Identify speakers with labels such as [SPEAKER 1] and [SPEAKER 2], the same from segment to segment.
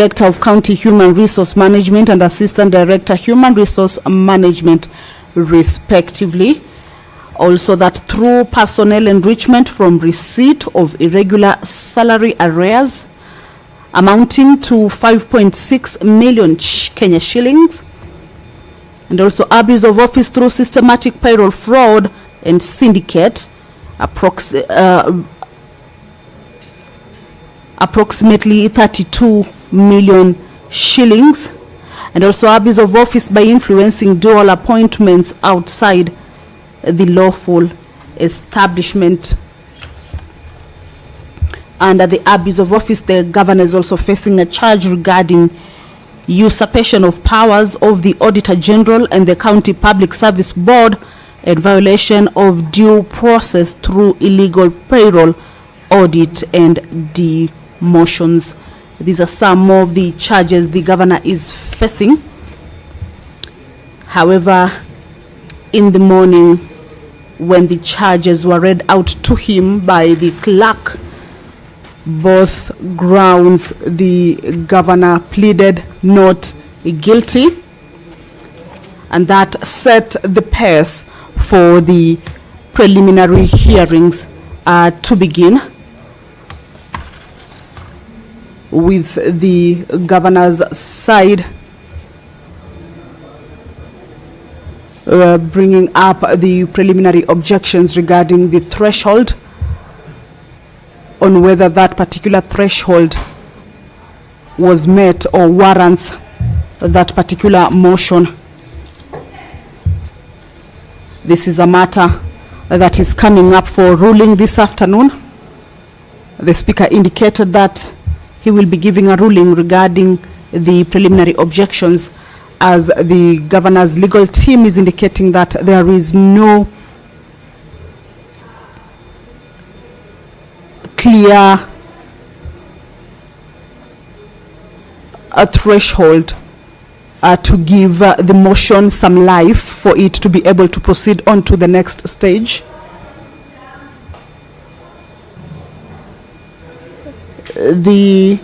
[SPEAKER 1] Director of County Human Resource Management and Assistant Director Human Resource Management, respectively. Also, that through personnel enrichment from receipt of irregular salary arrears amounting to 5.6 million Kenya shillings, and also abuse of office through systematic payroll fraud and syndicate, approximately 32 million shillings, and also abuse of office by influencing dual appointments outside the lawful establishment. Under the abuse of office, the governor is also facing a charge regarding usurpation of powers of the Auditor General and the County Public Service Board and violation of due process through illegal payroll, audit and demotions. These are some of the charges the governor is facing. However, in the morning, when the charges were read out to him by the clerk, both grounds the governor pleaded not guilty, and that set the pace for the preliminary hearings to begin, with the governor's side bringing up the preliminary objections regarding the threshold, on whether that particular threshold was met or warrants that particular motion. This is a matter that is coming up for ruling this afternoon. The Speaker indicated that he will be giving a ruling regarding the preliminary objections, as the governor's legal team is indicating that there is no clear threshold to give the motion some life for it to be able to proceed on to the next stage. The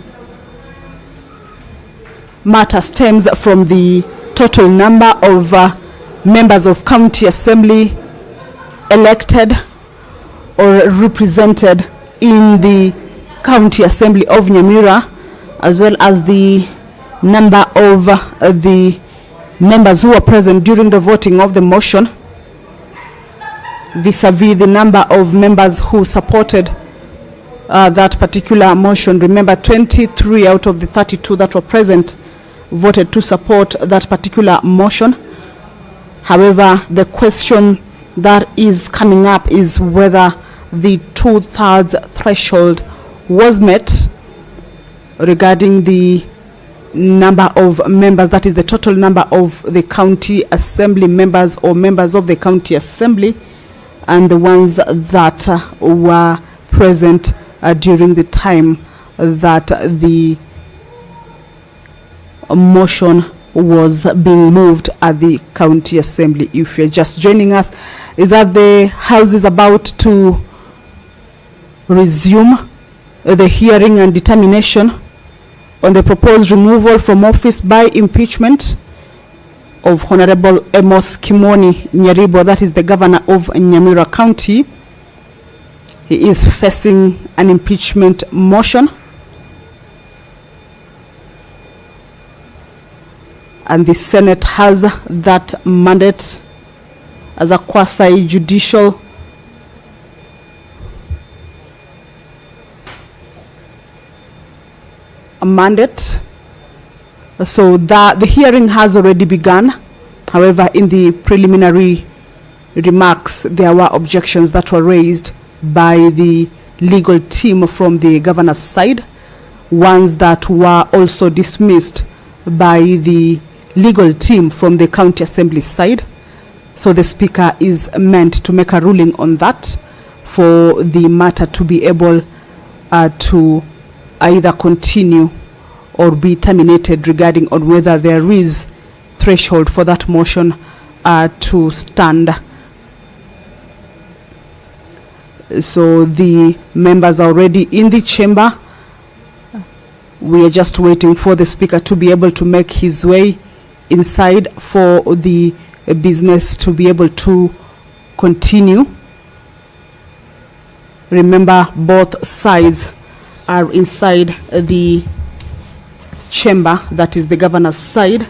[SPEAKER 1] matter stems from the total number of members of County Assembly elected or represented in the County Assembly of Nyamira, as well as the number of the members who were present during the voting of the motion, vis-a-vis the number of members who supported that particular motion. Remember, 23 out of the 32 that were present voted to support that particular motion. However, the question that is coming up is whether the 2/3 threshold was met regarding the number of members, that is the total number of the County Assembly members or members of the County Assembly, and the ones that were present during the time that the motion was being moved at the County Assembly. If you're just joining us, is that the House is about to resume the hearing and determination on the proposed removal from office by impeachment of Honorable Amos Nyaribo, that is the governor of Nyamira County. He is facing an impeachment motion, and the Senate has that mandate as a quasi-judicial mandate. So that the hearing has already begun. However, in the preliminary remarks, there were objections that were raised by the legal team from the governor's side, ones that were also dismissed by the legal team from the County Assembly side. So the Speaker is meant to make a ruling on that for the matter to be able to either continue or be terminated, regarding on whether there is threshold for that motion to stand. So the members are already in the chamber We are just waiting for the Speaker to be able to make his way inside for the business to be able to continue. Remember, both sides are inside the chamber, that is the governor's side.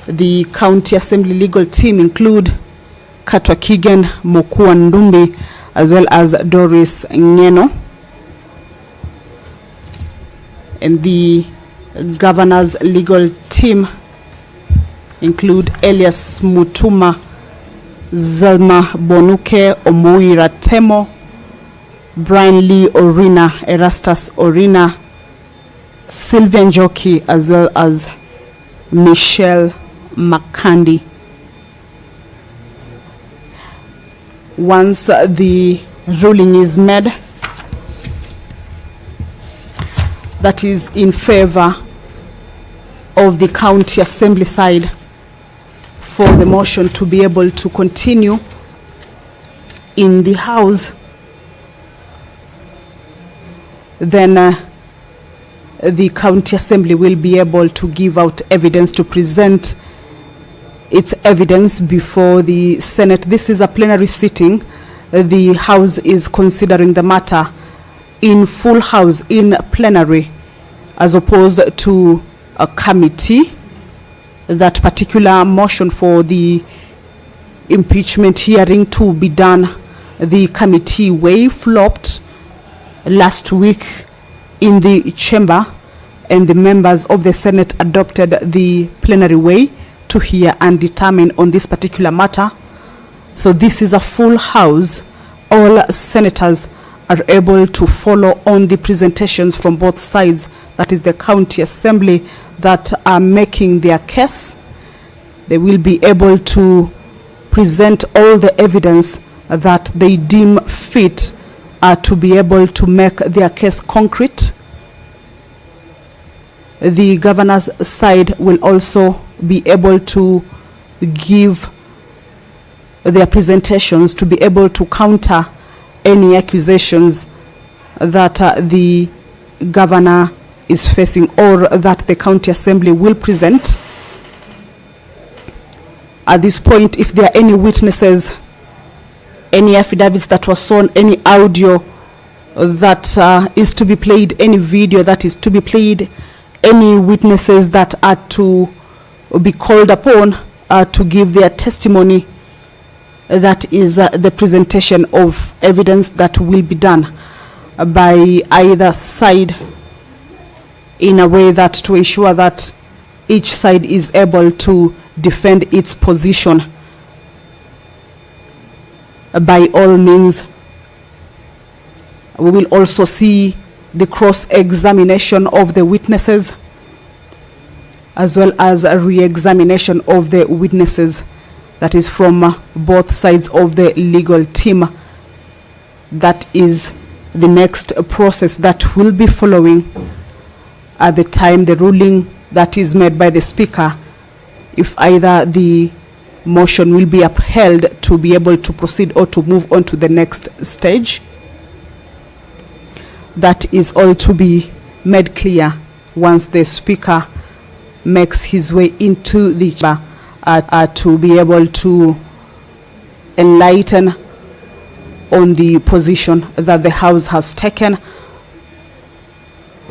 [SPEAKER 1] The County Assembly legal team include Katwa Kigen, Mokua Ndumbi, as well as Doris Ngeno. And the governor's legal team include Elias Mutuma, Zelma Bonuke, Omuira Temo, Brian Lee Orina, Erastus Orina, Sylvian Joki, as well as Michelle Makandi. Once the ruling is made, that is in favor of the County Assembly side for the motion to be able to continue in the House, then the County Assembly will be able to give out evidence, to present its evidence before the Senate. This is a plenary sitting. The House is considering the matter in full House, in plenary, as opposed to a committee. That particular motion for the impeachment hearing to be done the committee way flopped last week in the chamber, and the members of the Senate adopted the plenary way to hear and determine on this particular matter. So this is a full House. All senators are able to follow on the presentations from both sides, that is the County Assembly, that are making their case. They will be able to present all the evidence that they deem fit to be able to make their case concrete. The governor's side will also be able to give their presentations to be able to counter any accusations that the governor is facing or that the County Assembly will present. At this point, if there are any witnesses, any affidavits that were sworn, any audio that is to be played, any video that is to be played, any witnesses that are to be called upon to give their testimony, that is the presentation of evidence that will be done by either side, in a way that to ensure that each side is able to defend its position. By all means, we will also see the cross-examination of the witnesses, as well as a re-examination of the witnesses, that is from both sides of the legal team. That is the next process that will be following at the time the ruling that is made by the Speaker, if either the motion will be upheld to be able to proceed or to move on to the next stage. That is all to be made clear once the Speaker makes his way into the chamber to be able to enlighten on the position that the House has taken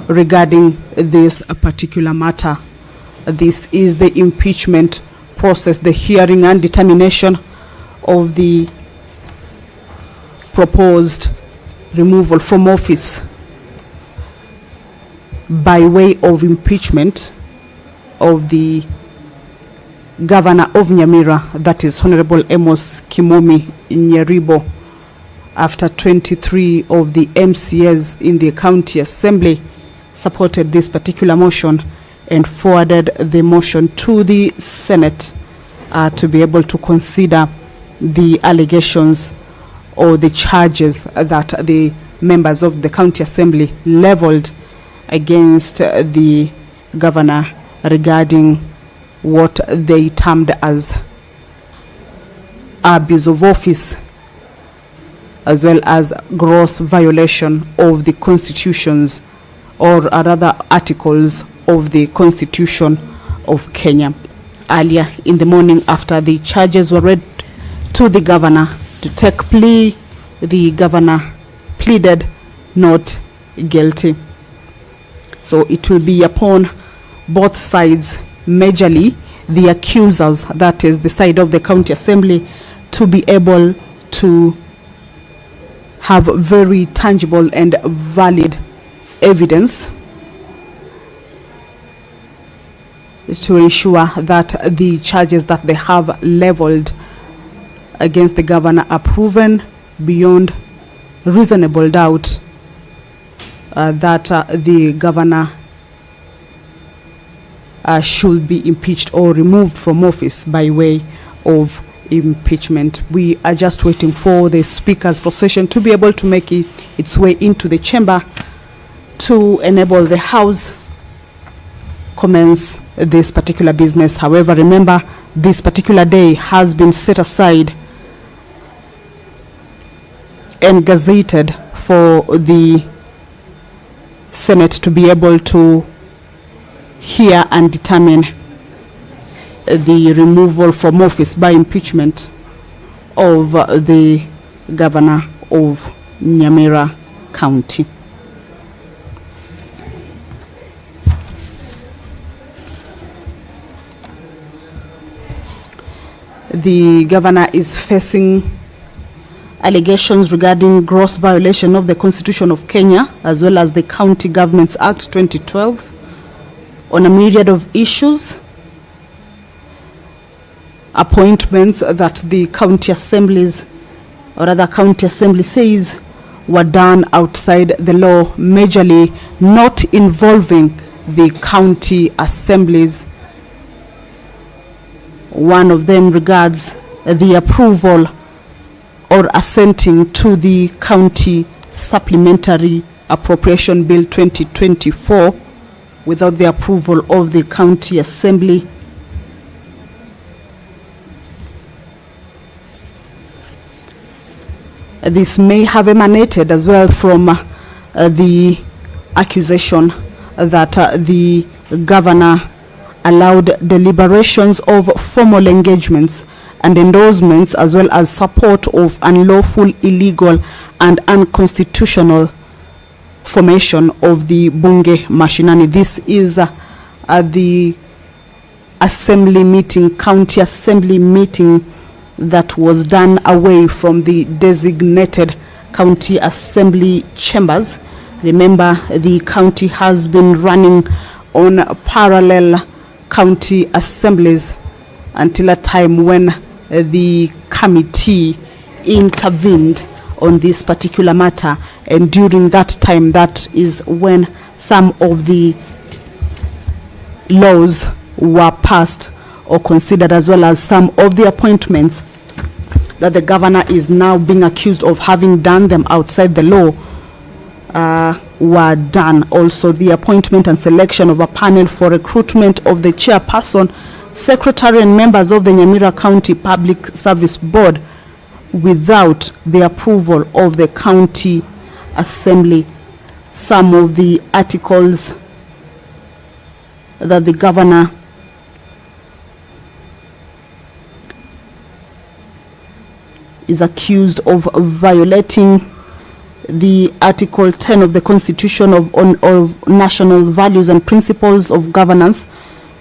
[SPEAKER 1] regarding this particular matter. This is the impeachment process, the hearing and determination of the proposed removal from office by way of impeachment of the Governor of Nyamira, that is Honorable Amos Nyaribo, after 23 of the MCAs in the County Assembly supported this particular motion and forwarded the motion to the Senate to be able to consider the allegations or the charges that the members of the County Assembly leveled against the governor regarding what they termed as abuse of office, as well as gross violation of the constitutions or rather articles of the Constitution of Kenya. Earlier in the morning, after the charges were read to the governor to take plea, the governor pleaded not guilty. So it will be upon both sides, majorly the accusers, that is the side of the county assembly, to be able to have very tangible and valid evidence to ensure that the charges that they have leveled against the governor are proven beyond reasonable doubt that the governor should be impeached or removed from office by way of impeachment. We are just waiting for the Speaker's procession to be able to make its way into the chamber to enable the House commence this particular business. However, remember, this particular day has been set aside and gazetted for the Senate to be able to hear and determine the removal from office by impeachment of the governor of Nyamira County. The governor is facing allegations regarding gross violation of the Constitution of Kenya, as well as the County Governments Act 2012, on a myriad of issues. Appointments that the county assemblies, or rather county assembly says, were done outside the law, majorly not involving the county assemblies. One of them regards the approval or assenting to the County Supplementary Appropriation Bill 2024 without the approval of the County Assembly. This may have emanated as well from the accusation that the governor allowed deliberations of formal engagements and endorsements, as well as support of unlawful, illegal and unconstitutional formation of the Bunge Mashinani. This is the assembly meeting, county assembly meeting, that was done away from the designated county assembly chambers. Remember, the county has been running on parallel county assemblies until a time when the committee intervened on this particular matter, and during that time, that is when some of the laws were passed or considered, as well as some of the appointments that the governor is now being accused of having done them outside the law were done. Also, the appointment and selection of a panel for recruitment of the chairperson, secretary and members of the Nyamira County Public Service Board without the approval of the county assembly. Some of the articles that the governor is accused of violating: the Article 10 of the Constitution of National Values and Principles of Governance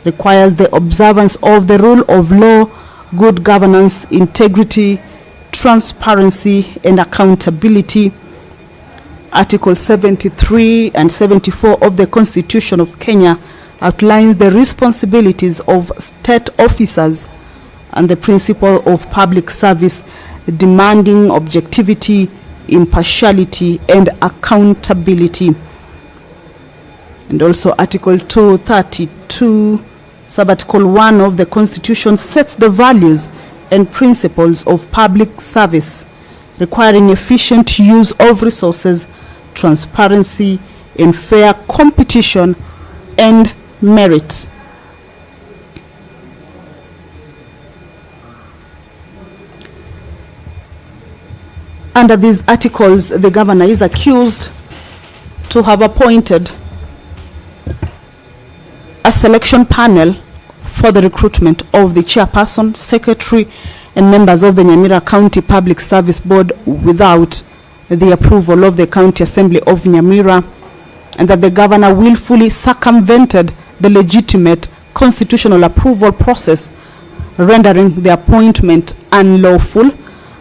[SPEAKER 1] requires the observance of the rule of law, good governance, integrity, transparency and accountability. Article 73 and 74 of the Constitution of Kenya outlines the responsibilities of state officers and the principle of public service, demanding objectivity, impartiality and accountability. And also Article 232, Subarticle 1 of the Constitution sets the values and principles of public service, requiring efficient use of resources, transparency and fair competition and merit. Under these articles, the governor is accused to have appointed a selection panel for the recruitment of the chairperson, secretary, and members of the Nyamira County Public Service Board without the approval of the County Assembly of Nyamira, and that the governor willfully circumvented the legitimate constitutional approval process, rendering the appointment unlawful,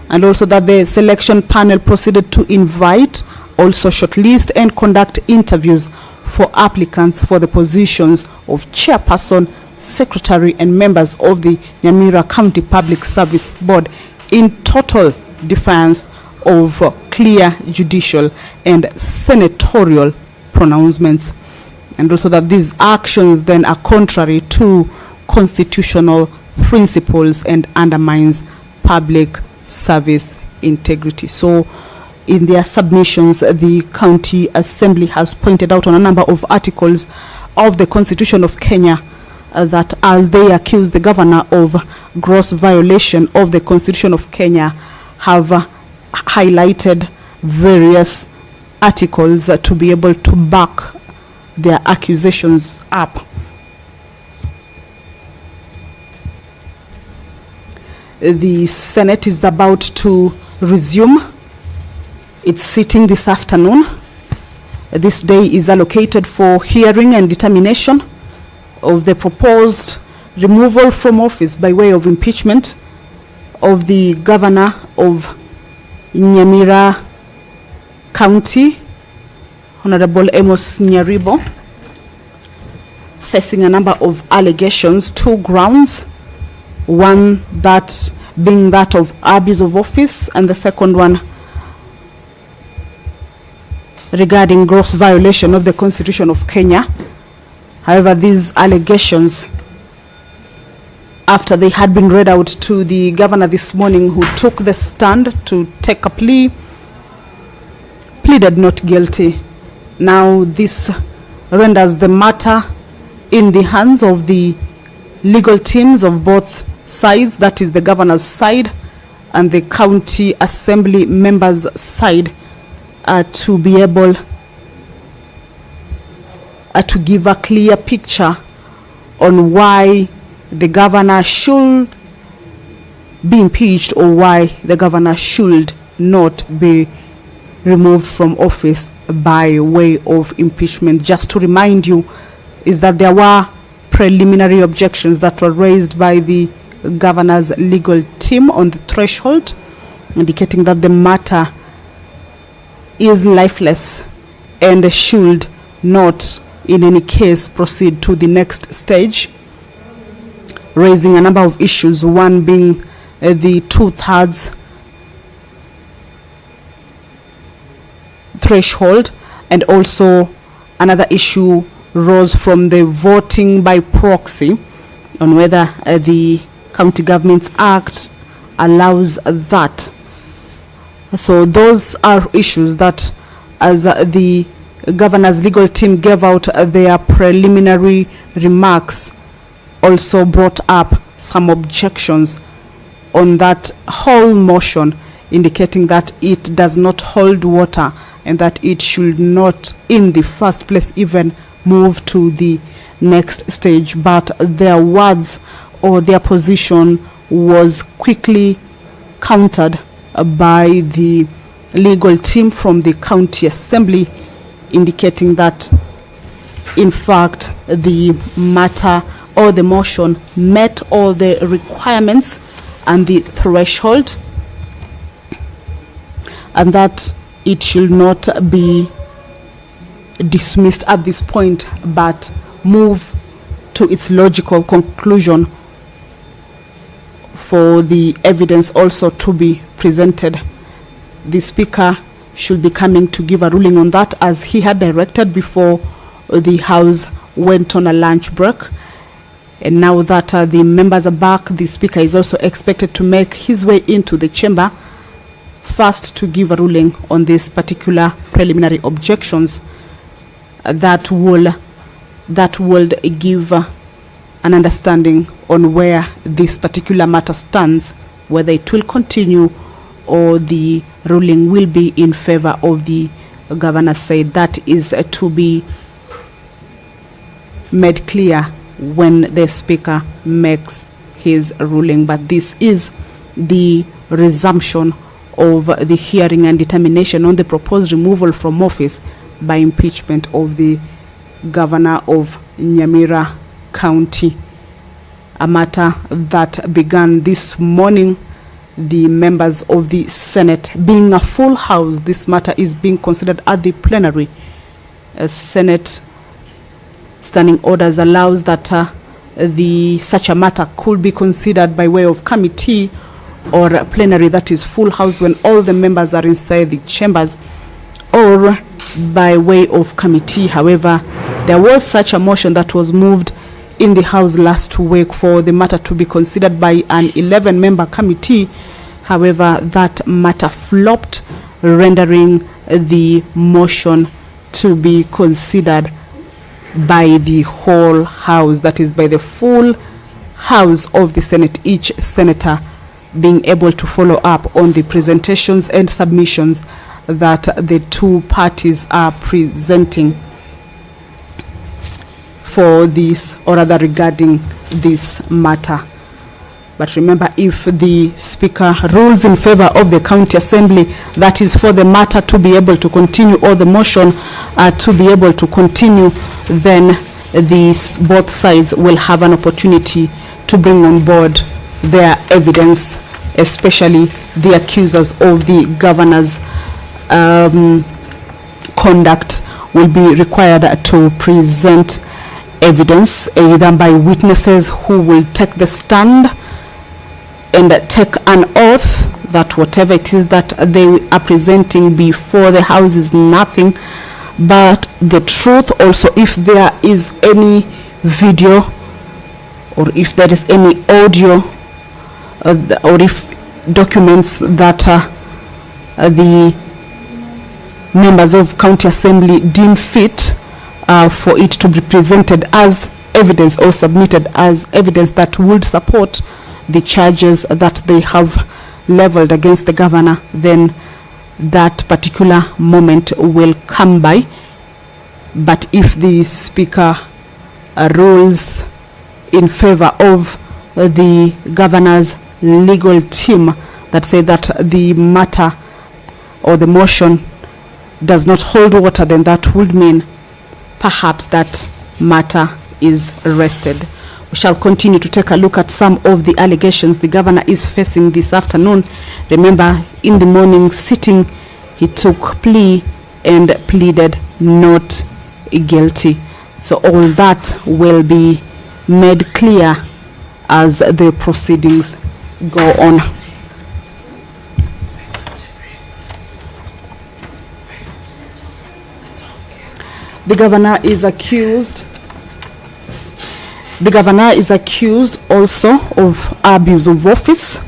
[SPEAKER 1] and also that the selection panel proceeded to invite, also shortlist and conduct interviews for applicants for the positions of chairperson, secretary, and members of the Nyamira County Public Service Board in total defiance of clear judicial and senatorial pronouncements, and also that these actions then are contrary to constitutional principles and undermines public service integrity. So in their submissions, the County Assembly has pointed out on a number of articles of the Constitution of Kenya that, as they accuse the governor of gross violation of the Constitution of Kenya, have highlighted various articles to be able to back their accusations up. The Senate is about to resume its sitting this afternoon. This day is allocated for hearing and determination of the proposed removal from office by way of impeachment of the governor of Nyamira County, Honorable Amos Nyaribo, facing a number of allegations, 2 grounds, one that being that of abuse of office, and the second one regarding gross violation of the Constitution of Kenya. However, these allegations, after they had been read out to the governor this morning, who took the stand to take a plea, pleaded not guilty. Now this renders the matter in the hands of the legal teams of both sides, that is the governor's side and the County Assembly members' side, to be able to give a clear picture on why the governor should be impeached or why the governor should not be removed from office by way of impeachment. Just to remind you, is that there were preliminary objections that were raised by the governor's legal team on the threshold, indicating that the matter is lifeless and should not in any case proceed to the next stage, raising a number of issues, one being the 2/3 threshold, and also another issue rose from the voting by proxy on whether the County Governments Act allows that. So those are issues that, as the governor's legal team gave out their preliminary remarks, also brought up some objections on that whole motion, indicating that it does not hold water and that it should not in the first place even move to the next stage. But their words or their position was quickly countered by the legal team from the County Assembly, indicating that in fact the matter or the motion met all the requirements and the threshold, and that it should not be dismissed at this point but move to its logical conclusion for the evidence also to be presented. The Speaker should be coming to give a ruling on that, as he had directed before the House went on a lunch break. And now that the members are back, the Speaker is also expected to make his way into the chamber first to give a ruling on these particular preliminary objections that will give an understanding on where this particular matter stands, whether it will continue or the ruling will be in favor of the governor side. That is to be made clear when the Speaker makes his ruling. But this is the resumption of the hearing and determination on the proposed removal from office by impeachment of the Governor of Nyamira County, a matter that began this morning. The members of the Senate, being a full house, this matter is being considered at the plenary. Senate standing orders allows that such a matter could be considered by way of committee or plenary, that is full house when all the members are inside the chambers, or by way of committee. However, there was such a motion that was moved in the House last week for the matter to be considered by an 11-member committee. However, that matter flopped, rendering the motion to be considered by the whole House, that is by the full House of the Senate, each senator being able to follow up on the presentations and submissions that the two parties are presenting for this, or rather regarding this matter. But remember, if the Speaker rules in favor of the County Assembly, that is for the matter to be able to continue, or the motion to be able to continue, then both sides will have an opportunity to bring on board their evidence, especially the accusers of the governor's conduct will be required to present evidence, either by witnesses who will take the stand and take an oath that whatever it is that they are presenting before the House is nothing but the truth. Also, if there is any video, or if there is any audio, or if documents that the members of County Assembly deem fit for it to be presented as evidence, or submitted as evidence that would support the charges that they have leveled against the governor, then that particular moment will come by. But if the Speaker rules in favor of the governor's legal team, that say that the matter or the motion does not hold water, then that would mean perhaps that matter is rested. We shall continue to take a look at some of the allegations the governor is facing this afternoon. Remember, in the morning sitting, he took plea and pleaded not guilty. So all that will be made clear as the proceedings go on. The governor is accused also of abuse of office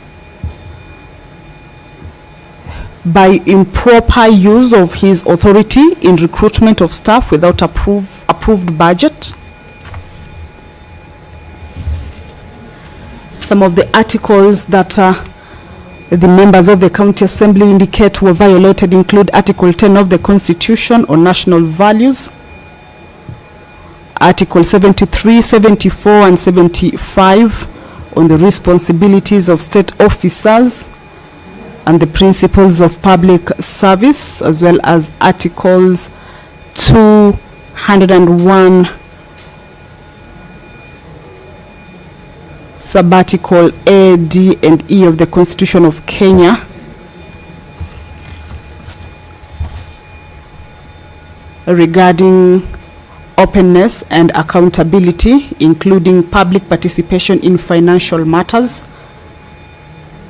[SPEAKER 1] by improper use of his authority in recruitment of staff without approved budget. Some of the articles that the members of the County Assembly indicate were violated include Article 10 of the Constitution on national values, Article 73, 74, and 75 on the responsibilities of state officers and the principles of public service, as well as Articles 201 subarticle A, D, and E of the Constitution of Kenya regarding openness and accountability, including public participation in financial matters,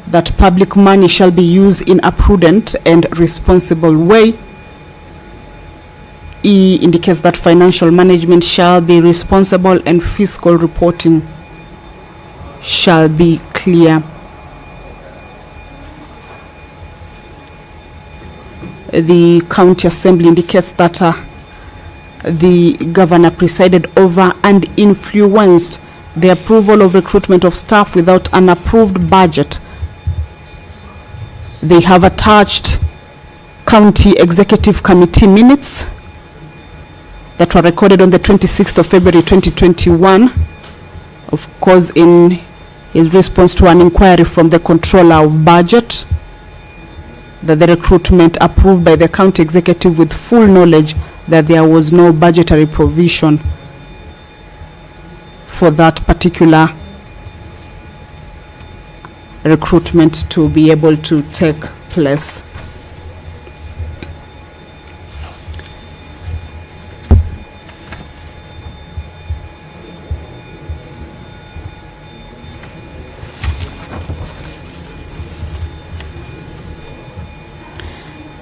[SPEAKER 1] that public money shall be used in a prudent and responsible way. E indicates that financial management shall be responsible and fiscal reporting shall be clear. The County Assembly indicates that the governor presided over and influenced the approval of recruitment of staff without an approved budget. They have attached County Executive Committee minutes that were recorded on the 26th of February 2021, of course, in his response to an inquiry from the Controller of Budget, that the recruitment approved by the county executive with full knowledge that there was no budgetary provision for that particular recruitment to be able to take place.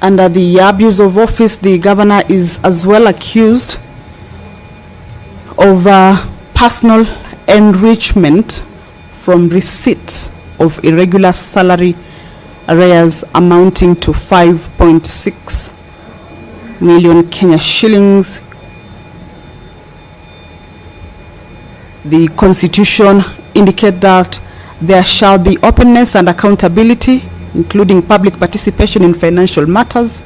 [SPEAKER 1] Under the abuse of office, the governor is as well accused of personal enrichment from receipt of irregular salary arrears amounting to 5.6 million Kenya shillings. The Constitution indicates that there shall be openness and accountability, including public participation in financial matters.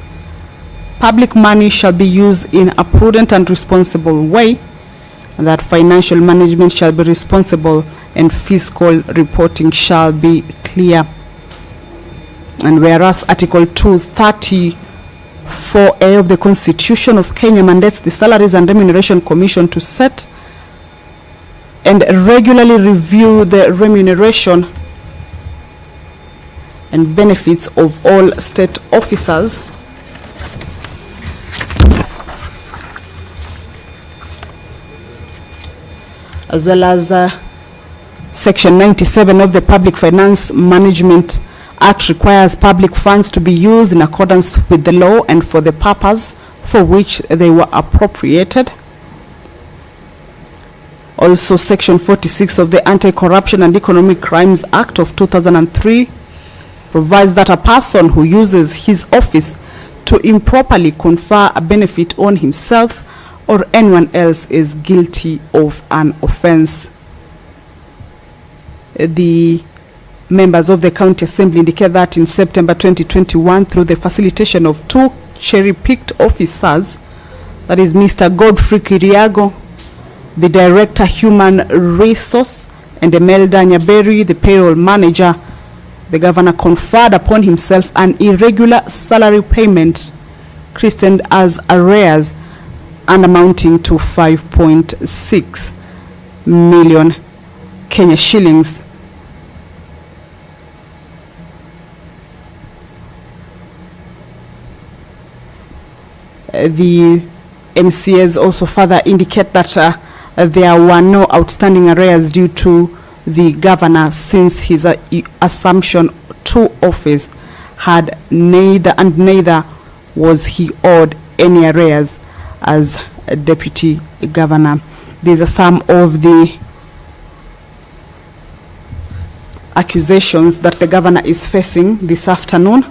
[SPEAKER 1] Public money shall be used in a prudent and responsible way, and that financial management shall be responsible and fiscal reporting shall be clear. And whereas Article 234A of the Constitution of Kenya mandates the Salaries and Remuneration Commission to set and regularly review the remuneration and benefits of all state officers, as well as Section 97 of the Public Finance Management Act requires public funds to be used in accordance with the law and for the purpose for which they were appropriated. Also, Section 46 of the Anti-Corruption and Economic Crimes Act of 2003 provides that a person who uses his office to improperly confer a benefit on himself or anyone else is guilty of an offense. The members of the County Assembly indicate that in September 2021, through the facilitation of two cherry-picked officers, that is Mr. Godfrey Kiriago, the Director Human Resource, and Imelda Nyaberi, the Payroll Manager, the Governor conferred upon himself an irregular salary payment christened as arrears and amounting to 5.6 million Kenya shillings. The MCAs also further indicate that there were no outstanding arrears due to the governor since his assumption to office had neither was he owed any arrears as a deputy governor. These are some of the accusations that the governor is facing this afternoon,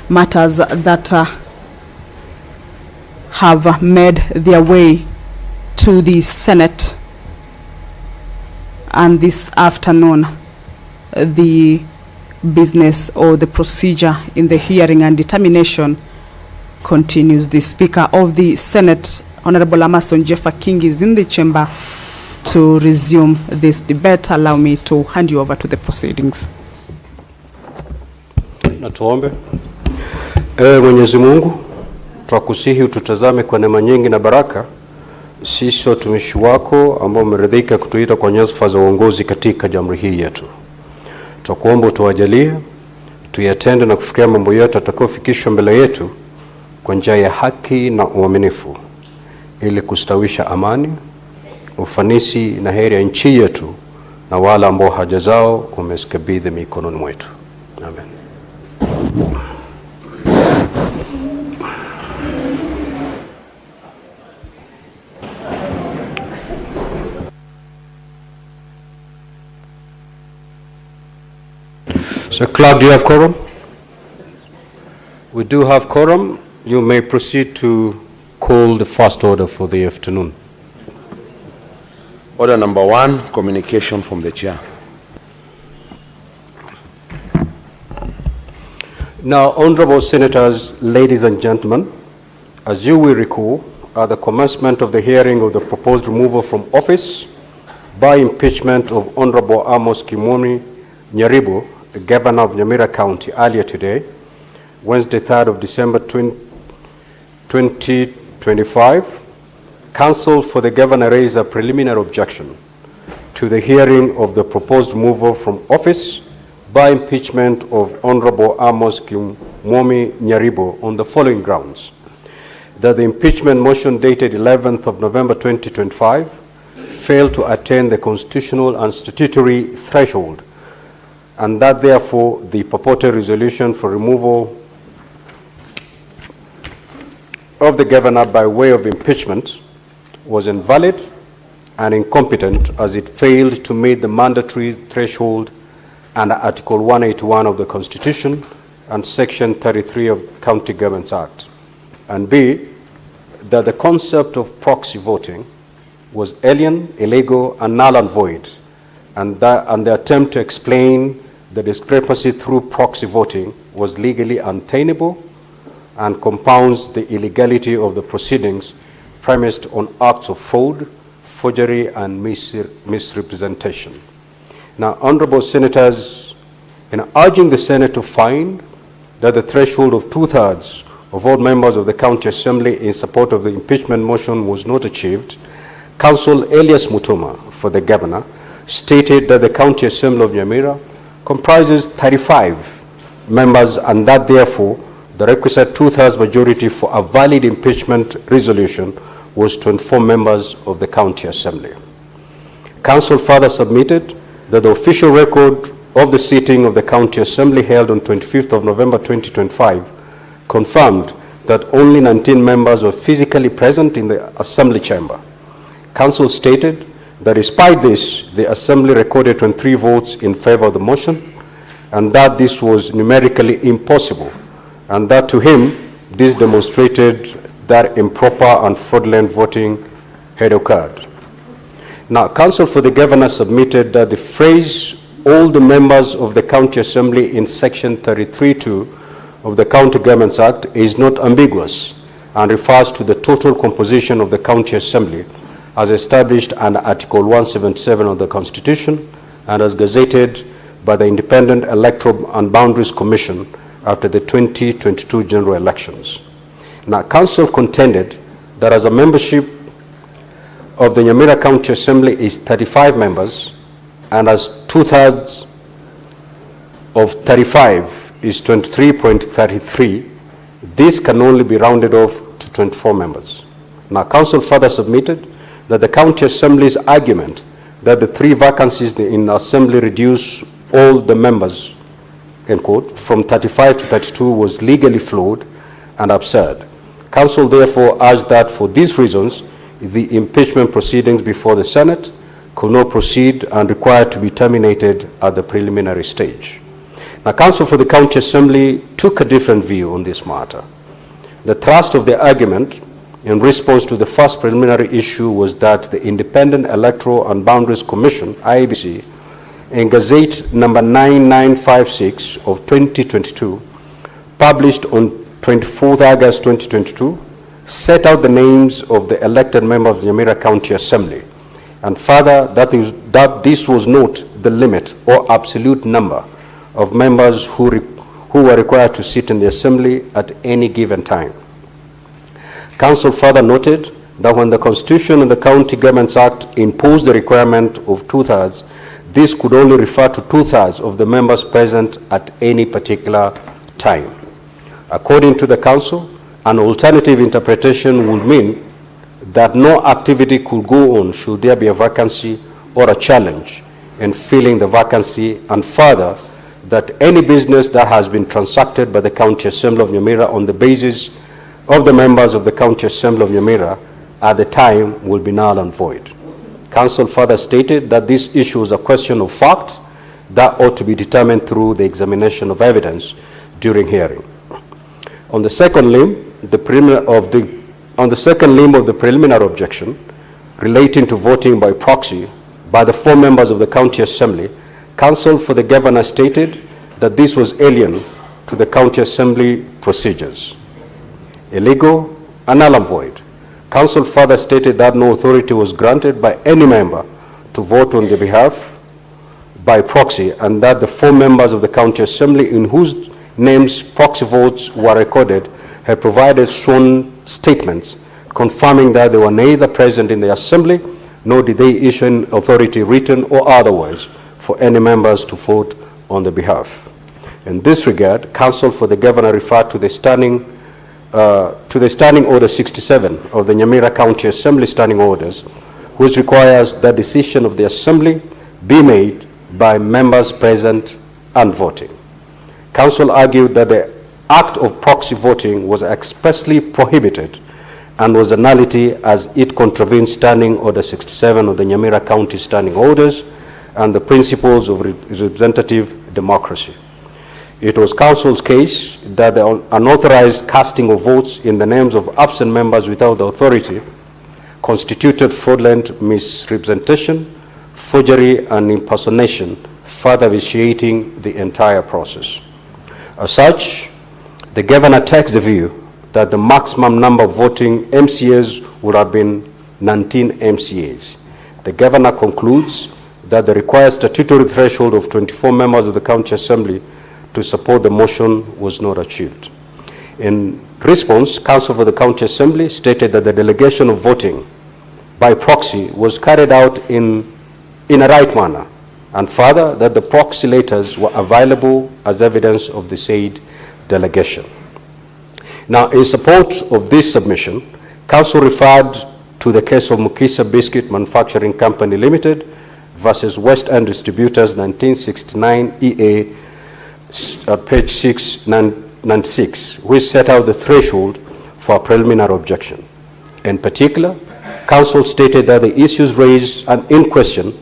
[SPEAKER 1] matters that have made their way to the Senate. And this afternoon, the business or the procedure in the hearing and determination continues. The Speaker of the Senate, Honorable Amason Jeffa King, is in the chamber to resume this debate. Allow me to hand you over to the proceedings.
[SPEAKER 2] Na tuombe. Mwenyezi Mungu, twakusihi ututazame kwa neema nyingi na baraka sisi watumishi wako ambao umeridhika kutuita kwa nyadhifa za uongozi katika jamhuri hii yetu. Twakuomba utuwajalie tuyatende na kufikia mambo yote atakayofikishwa mbele yetu kwa njia ya haki na uaminifu, ili kustawisha amani, ufanisi na heri ya nchi yetu na wale ambao haja zao umezikabidhi mikononi mwetu. Amen. So, Clerk, do you have quorum? We do have quorum. You may proceed to call the first order for the afternoon.
[SPEAKER 3] Order number 1, communication from the chair.
[SPEAKER 2] Now, honorable senators, ladies and gentlemen, as you will recall, at the commencement of the hearing of the proposed removal from office by impeachment of Honorable Amos Nyaribo, the Governor of Nyamira County, earlier today, Wednesday, 3rd of December 2025, Counsel for the Governor raised a preliminary objection to the hearing of the proposed removal from office by impeachment of Honorable Amos Nyaribo on the following grounds: that the impeachment motion dated 11th of November 2025 failed to attain the constitutional and statutory threshold, and that therefore the purported resolution for removal of the governor by way of impeachment was invalid and incompetent, as it failed to meet the mandatory threshold under Article 181 of the Constitution and Section 33 of the County Governments Act. And B, that the concept of proxy voting was alien, illegal, and null and void, and the attempt to explain the discrepancy through proxy voting was legally untenable and compounds the illegality of the proceedings premised on acts of fraud, forgery, and misrepresentation. Now, Honorable Senators, in urging the Senate to find that the threshold of 2/3 of all members of the County Assembly in support of the impeachment motion was not achieved, Counsel Elias Mutuma for the Governor stated that the County Assembly of Nyamira comprises 35 members, and that therefore the requisite 2/3 majority for a valid impeachment resolution was 24 members of the County Assembly. Council further submitted that the official record of the sitting of the County Assembly held on 25th of November 2025 confirmed that only 19 members were physically present in the Assembly chamber. Council stated that despite this, the Assembly recorded 23 votes in favor of the motion, and that this was numerically impossible, and that to him, this demonstrated that improper and fraudulent voting had occurred. Now, Counsel for the Governor submitted that the phrase "all the members of the County Assembly" in Section 33(2) of the County Governments Act is not ambiguous and refers to the total composition of the County Assembly as established under Article 177 of the Constitution and as gazetted by the Independent Electoral and Boundaries Commission after the 2022 general elections. Now, Council contended that as a membership of the Nyamira County Assembly is 35 members, and as 2/3 of 35 is 23.33, this can only be rounded off to 24 members. Now, Council further submitted that the County Assembly's argument that the 3 vacancies in the Assembly reduce all the members, end quote, from 35 to 32 was legally flawed and absurd. Council therefore urged that for these reasons, the impeachment proceedings before the Senate could not proceed and required to be terminated at the preliminary stage. Now, Council for the County Assembly took a different view on this matter. The thrust of the argument in response to the first preliminary issue was that the Independent Electoral and Boundaries Commission, IEBC, in Gazette number 9956 of 2022, published on 24th August 2022, set out the names of the elected members of the Nyamira County Assembly, and further that this was not the limit or absolute number of members who were required to sit in the Assembly at any given time. Council further noted that when the Constitution and the County Governments Act imposed the requirement of 2/3, this could only refer to 2/3 of the members present at any particular time. According to the Council, an alternative interpretation would mean that no activity could go on should there be a vacancy or a challenge in filling the vacancy, and further, that any business that has been transacted by the County Assembly of Nyamira on the basis of the members of the County Assembly of Nyamira at the time will be null and void. Council further stated that this issue is a question of fact that ought to be determined through the examination of evidence during hearing. On the second limb of the preliminary objection relating to voting by proxy by the 4 members of the County Assembly, Counsel for the Governor stated that this was alien to the County Assembly procedures, illegal and null and void. Council further stated that no authority was granted by any member to vote on their behalf by proxy, and that the 4 members of the County Assembly in whose names proxy votes were recorded have provided sworn statements confirming that they were neither present in the Assembly nor did they issue an authority, written or otherwise, for any members to vote on their behalf. In this regard, Counsel for the Governor referred to the Standing Order 67 of the Nyamira County Assembly Standing Orders, which requires that decision of the Assembly be made by members present and voting. Counsel argued that the act of proxy voting was expressly prohibited and was a nullity as it contravened Standing Order 67 of the Nyamira County Standing Orders and the principles of representative democracy. It was Council's case that the unauthorized casting of votes in the names of absent members without the authority constituted fraudulent misrepresentation, forgery, and impersonation, further vitiating the entire process. As such, the Governor takes the view that the maximum number of voting MCAs would have been 19 MCAs. The Governor concludes that the required statutory threshold of 24 members of the County Assembly to support the motion was not achieved. In response, Counsel for the County Assembly stated that the delegation of voting by proxy was carried out in a right manner, and further that the proxy letters were available as evidence of the said delegation. Now, in support of this submission, Counsel referred to the case of Mukisa Biscuit Manufacturing Company Limited versus West End Distributors 1969 EA page 696, which set out the threshold for a preliminary objection. In particular, Counsel stated that the issues raised and in question,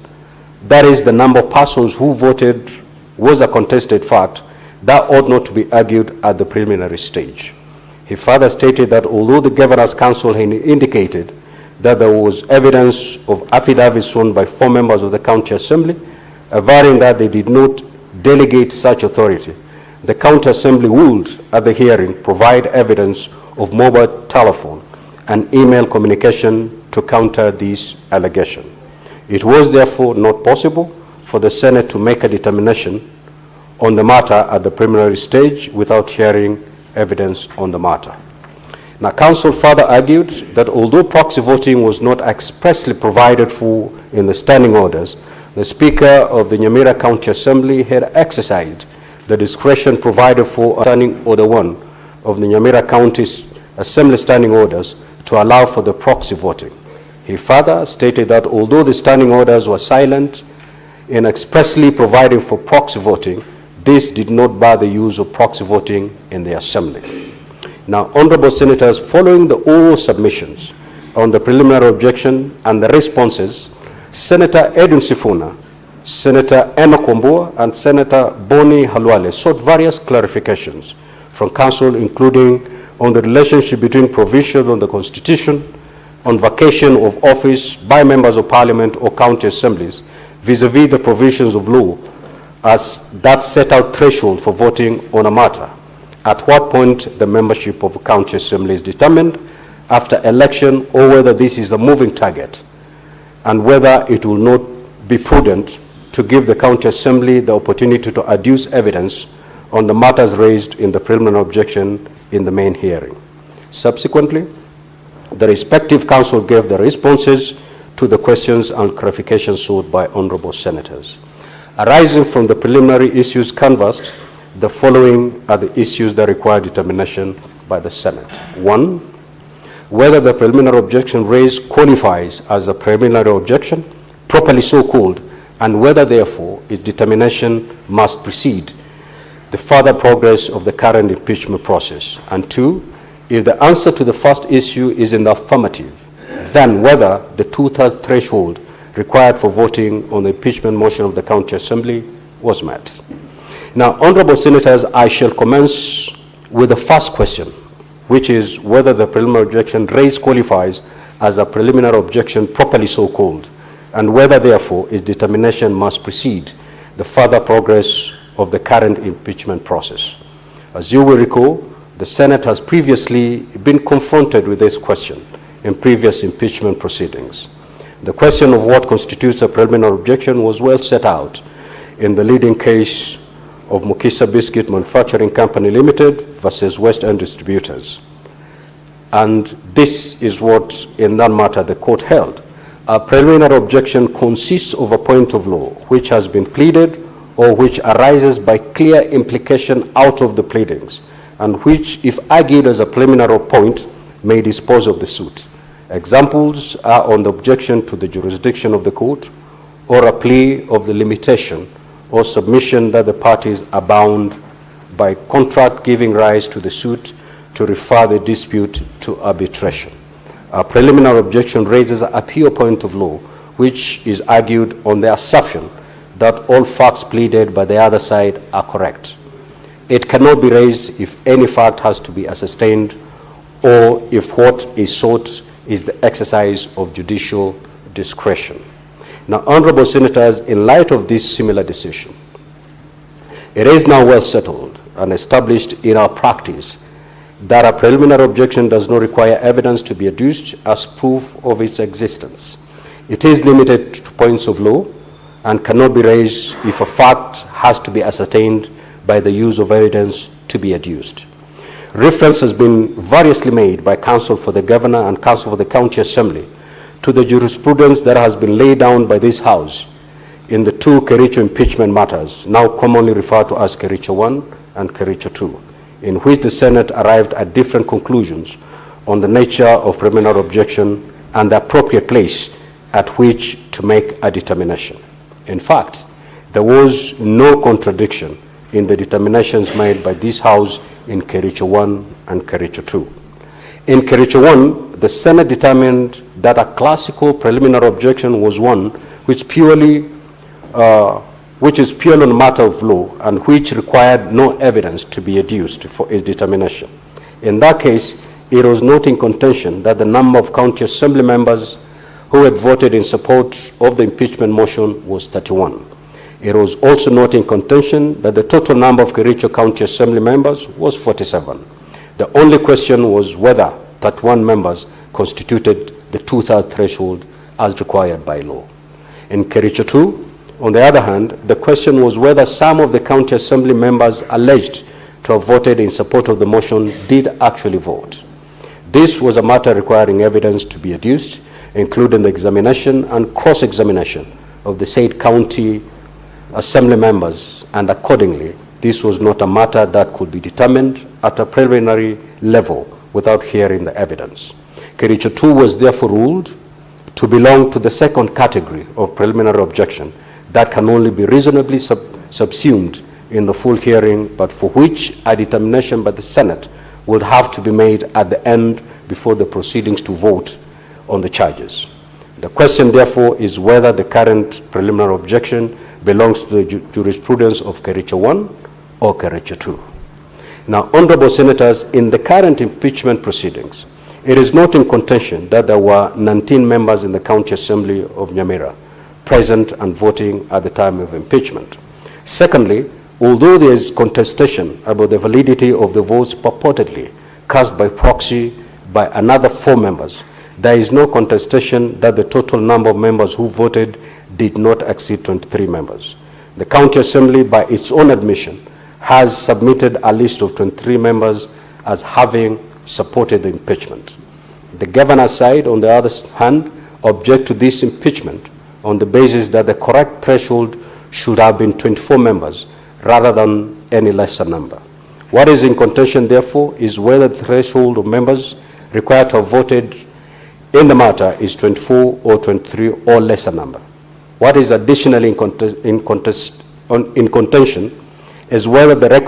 [SPEAKER 2] that is the number of persons who voted, was a contested fact that ought not to be argued at the preliminary stage. He further stated that although the Governor's Council had indicated that there was evidence of affidavits sworn by 4 members of the County Assembly, averring that they did not delegate such authority, the County Assembly would, at the hearing, provide evidence of mobile telephone and email communication to counter this allegation. It was therefore not possible for the Senate to make a determination on the matter at the preliminary stage without hearing evidence on the matter. Now, Counsel further argued that although proxy voting was not expressly provided for in the standing orders, the Speaker of the Nyamira County Assembly had exercised the discretion provided for Standing Order 1 of the Nyamira County Assembly Standing Orders to allow for the proxy voting. He further stated that although the standing orders were silent in expressly providing for proxy voting, this did not bar the use of proxy voting in the Assembly. Now, Honorable Senators, following the oral submissions on the preliminary objection and the responses, Senator Edwin Sifuna, Senator Enoch Wambua, and Senator Boni Halwale sought various clarifications from Council, including on the relationship between provisions on the Constitution, on vacation of office by members of Parliament or county assemblies, vis-a-vis the provisions of law as that set out threshold for voting on a matter, at what point the membership of a county assembly is determined after election, or whether this is a moving target, and whether it will not be prudent to give the county assembly the opportunity to adduce evidence on the matters raised in the preliminary objection in the main hearing. Subsequently, the respective council gave the responses to the questions and clarifications sought by honorable senators. Arising from the preliminary issues canvassed, the following are the issues that require determination by the Senate. 1, whether the preliminary objection raised qualifies as a preliminary objection, properly so called, and whether therefore its determination must precede the further progress of the current impeachment process. And 2, if the answer to the first issue is in the affirmative, then whether the 2/3 threshold required for voting on the impeachment motion of the county assembly was met. Now, honorable senators, I shall commence with the first question, which is whether the preliminary objection raised qualifies as a preliminary objection properly so called, and whether therefore its determination must precede the further progress of the current impeachment process. As you will recall, the Senate has previously been confronted with this question in previous impeachment proceedings. The question of what constitutes a preliminary objection was well set out in the leading case of Mukisa Biscuit Manufacturing Company Limited versus West End Distributors. And this is what, in that matter, the court held. A preliminary objection consists of a point of law which has been pleaded or which arises by clear implication out of the pleadings, and which, if argued as a preliminary point, may dispose of the suit. Examples are on the objection to the jurisdiction of the court, or a plea of the limitation or submission that the parties are bound by contract giving rise to the suit to refer the dispute to arbitration. A preliminary objection raises a pure point of law, which is argued on the assumption that all facts pleaded by the other side are correct. It cannot be raised if any fact has to be ascertained or if what is sought is the exercise of judicial discretion. Now, honorable senators, in light of this similar decision, it is now well settled and established in our practice that a preliminary objection does not require evidence to be adduced as proof of its existence. It is limited to points of law and cannot be raised if a fact has to be ascertained by the use of evidence to be adduced. Reference has been variously made by counsel for the governor and counsel for the county assembly to the jurisprudence that has been laid down by this House in the two Kericho impeachment matters, now commonly referred to as Kericho 1 and Kericho 2, in which the Senate arrived at different conclusions on the nature of preliminary objection and the appropriate place at which to make a determination. In fact, there was no contradiction in the determinations made by this House in Kericho 1 and Kericho 2. In Kericho 1, the Senate determined that a classical preliminary objection was one which is purely on a matter of law and which required no evidence to be adduced for its determination. In that case, it was not in contention that the number of county assembly members who had voted in support of the impeachment motion was 31. It was also not in contention that the total number of Kericho County Assembly members was 47. The only question was whether 31 members constituted the two-thirds threshold as required by law. In Kericho 2, on the other hand, the question was whether some of the county assembly members alleged to have voted in support of the motion did actually vote. This was a matter requiring evidence to be adduced, including the examination and cross-examination of the said county assembly members, and accordingly, this was not a matter that could be determined at a preliminary level without hearing the evidence. Kericho 2 was therefore ruled to belong to the second category of preliminary objection that can only be reasonably subsumed in the full hearing, but for which a determination by the Senate would have to be made at the end before the proceedings to vote on the charges. The question, therefore, is whether the current preliminary objection belongs to the jurisprudence of Kericho 1 or Kericho 2. Now, honorable senators, in the current impeachment proceedings, it is not in contention that there were 19 members in the County Assembly of Nyamira present and voting at the time of impeachment. Secondly, although there is contestation about the validity of the votes purportedly cast by proxy by another 4 members, there is no contestation that the total number of members who voted did not exceed 23 members. The County Assembly, by its own admission, has submitted a list of 23 members as having supported the impeachment. The governor's side, on the other hand, object to this impeachment on the basis that the correct threshold should have been 24 members rather than any lesser number. What is in contention, therefore, is whether the threshold of members required to have voted in the matter is 24 or 23 or lesser number. What is additionally in contention is whether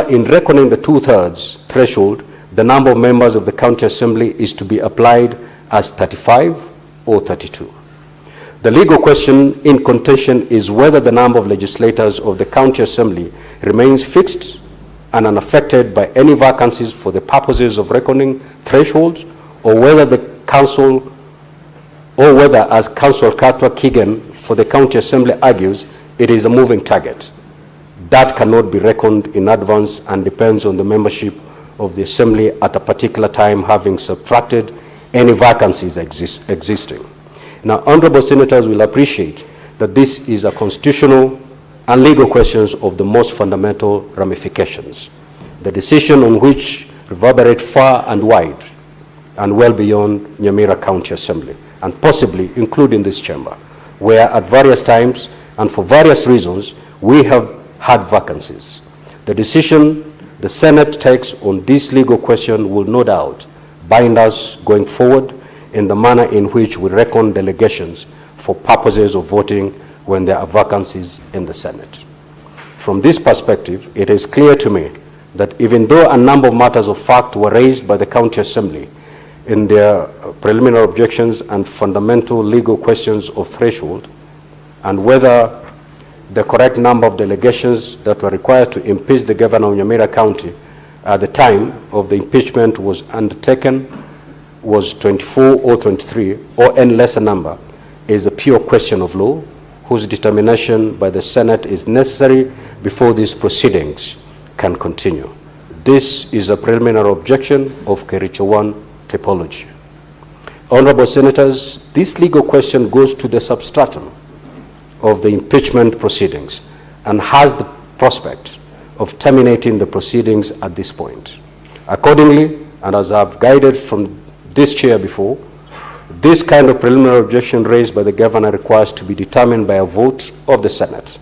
[SPEAKER 2] in reckoning the two-thirds threshold, the number of members of the County Assembly is to be applied as 35 or 32. The legal question in contention is whether the number of legislators of the County Assembly remains fixed and unaffected by any vacancies for the purposes of reckoning thresholds, or whether as Councillor Katwa Keegan for the County Assembly argues, it is a moving target. That cannot be reckoned in advance and depends on the membership of the Assembly at a particular time having subtracted any vacancies existing. Now, honorable senators will appreciate that this is a constitutional and legal questions of the most fundamental ramifications, the decision on which reverberate far and wide and well beyond Nyamira County Assembly, and possibly including this chamber, where at various times and for various reasons we have had vacancies. The decision the Senate takes on this legal question will no doubt bind us going forward in the manner in which we reckon delegations for purposes of voting when there are vacancies in the Senate. From this perspective, it is clear to me that even though a number of matters of fact were raised by the County Assembly in their preliminary objections and fundamental legal questions of threshold, and whether the correct number of delegations that were required to impeach the governor of Nyamira County at the time of the impeachment was undertaken was 24 or 23 or any lesser number is a pure question of law whose determination by the Senate is necessary before these proceedings can continue. This is a preliminary objection of Kericho 1 typology. Honorable Senators, this legal question goes to the substratum of the impeachment proceedings and has the prospect of terminating the proceedings at this point. Accordingly, and as I've guided from this chair before, this kind of preliminary objection raised by the governor requires to be determined by a vote of the Senate,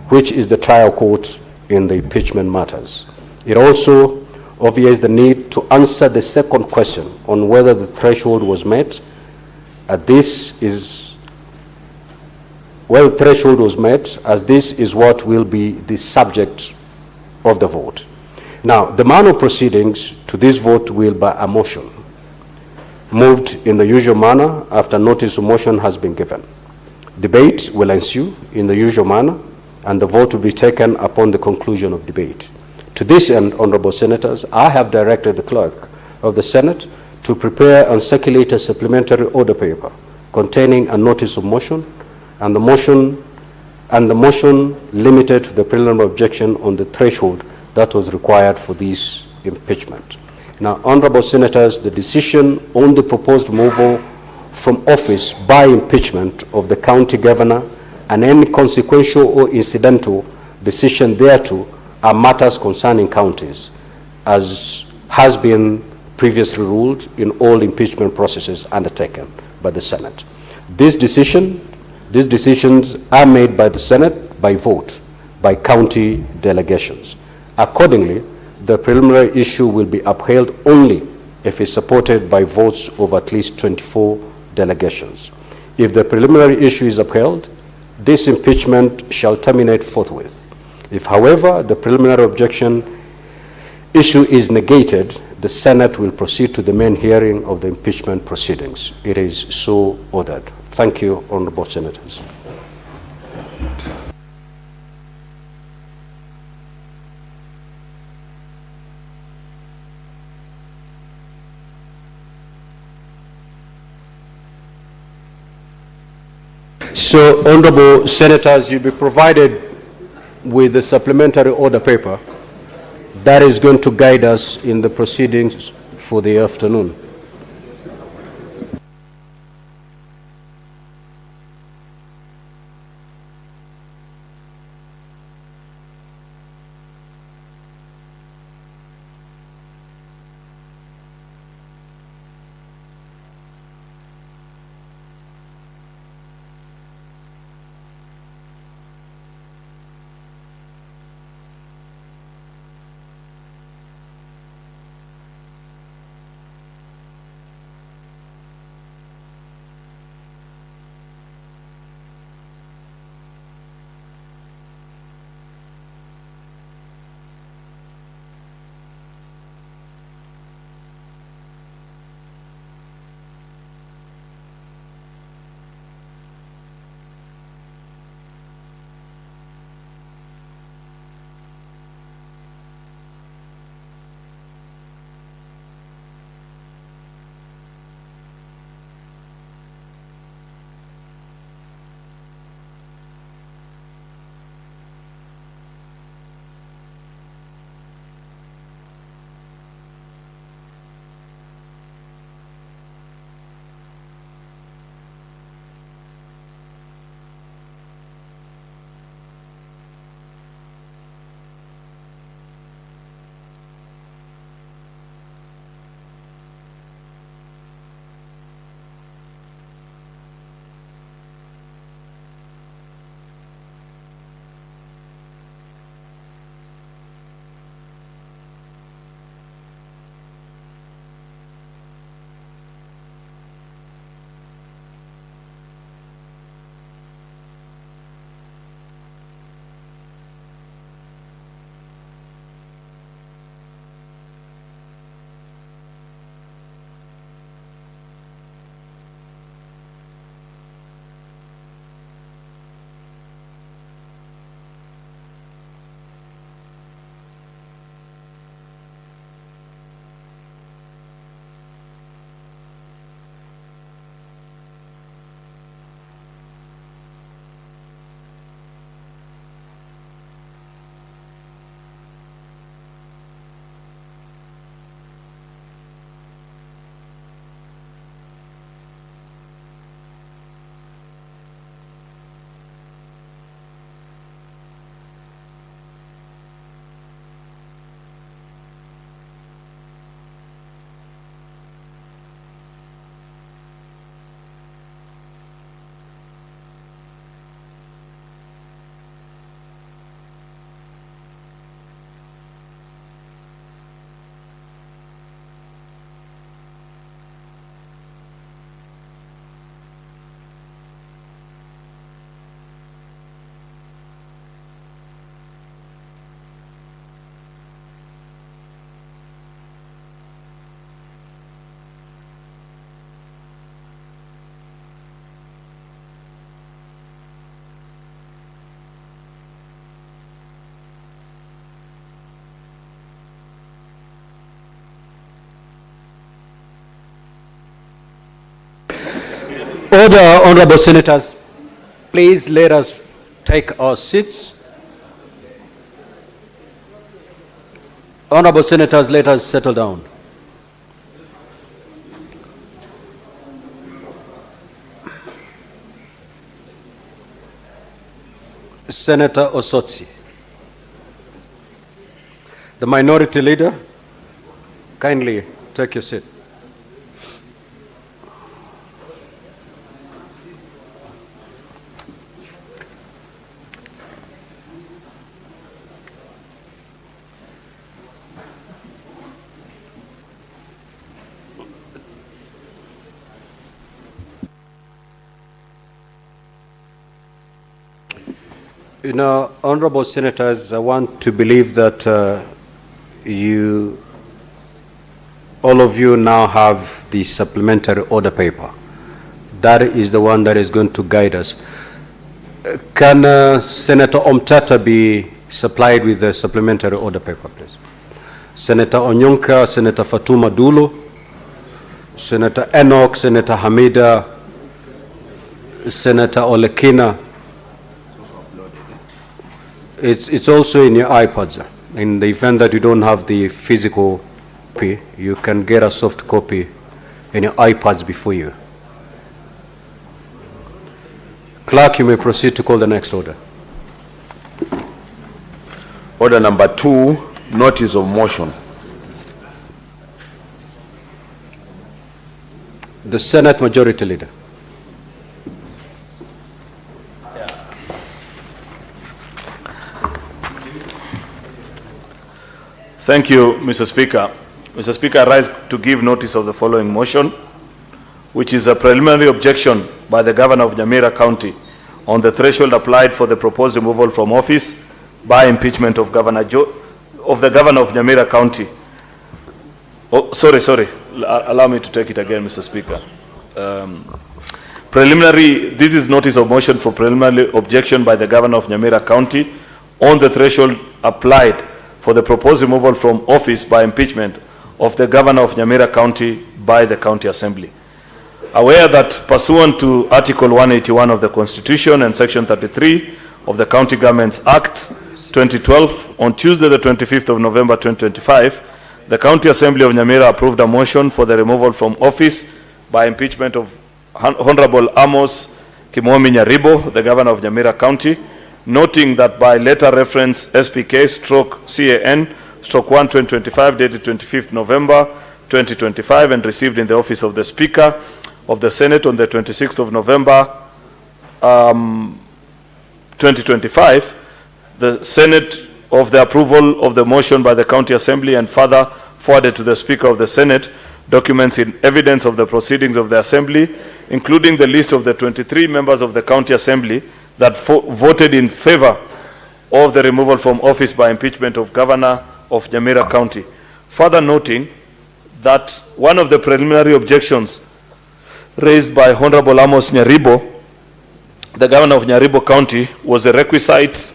[SPEAKER 2] which is the trial court in the impeachment matters. It also obviates the need to answer the second question on whether the threshold was met. Well, the threshold was met, as this is what will be the subject of the vote. Now, the manner of proceedings to this vote will be a motion, moved in the usual manner after notice of motion has been given. Debate will ensue in the usual manner, and the vote will be taken upon the conclusion of debate. To this end, honorable senators, I have directed the clerk of the Senate to prepare and circulate a supplementary order paper containing a notice of motion, and the motion limited to the preliminary objection on the threshold that was required for this impeachment. Now, honorable senators, the decision on the proposed removal from office by impeachment of the county governor and any consequential or incidental decision thereto are matters concerning counties, as has been previously ruled in all impeachment processes undertaken by the Senate. These decisions are made by the Senate by vote, by county delegations. Accordingly, the preliminary issue will be upheld only if it's supported by votes of at least 24 delegations. If the preliminary issue is upheld, this impeachment shall terminate forthwith. If, however, the preliminary objection issue is negated, the Senate will proceed to the main hearing of the impeachment proceedings. It is so ordered. Thank you, honorable senators. So, honorable senators, you'll be provided with a supplementary order paper that is going to guide us in the proceedings for the afternoon. Order, honorable senators. Please let us take our seats. Honorable senators, let us settle down. Senator Osotsi. The minority leader, kindly take your seat. You know, honorable senators, I want to believe that all of you now have the supplementary order paper. That is the one that is going to guide us. Can Senator Omtata be supplied with the supplementary order paper, please? Senator Onyonka, Senator Fatuma Dulo, Senator Enoch, Senator Hamida, Senator Olekina. It's also in your iPads. In the event that you don't have the physical copy, you can get a soft copy in your iPads before you. Clerk, you may proceed to call the next order.
[SPEAKER 3] Order number 2, notice of motion.
[SPEAKER 2] The Senate Majority Leader.
[SPEAKER 4] Thank you, Mr. Speaker. Mr. Speaker, I rise to give notice of the following motion, which is a preliminary objection by the Governor of Nyamira County on the threshold applied for the proposed removal from office by impeachment of the Governor of Nyamira County. Oh, sorry. Allow me to take it again, Mr. Speaker. This is notice of motion for preliminary objection by the Governor of Nyamira County on the threshold applied for the proposed removal from office by impeachment of the Governor of Nyamira County by the County Assembly. Aware that pursuant to Article 181 of the Constitution and Section 33 of the County Governments Act 2012, on Tuesday the 25th of November 2025, the County Assembly of Nyamira approved a motion for the removal from office by impeachment of Honorable Amos Nyaribo, the Governor of Nyamira County, noting that by letter reference SPK/CAN/1/2025 dated 25th November 2025 and received in the office of the Speaker of the Senate on the 26th of November 2025, the Senate of the approval of the motion by the County Assembly and further forwarded to the Speaker of the Senate documents in evidence of the proceedings of the Assembly, including the list of the 23 members of the County Assembly that voted in favor of the removal from office by impeachment of Governor of Nyamira County. Further noting that one of the preliminary objections raised by Honorable Amos Nyaribo, the Governor of Nyaribo County, was a requisite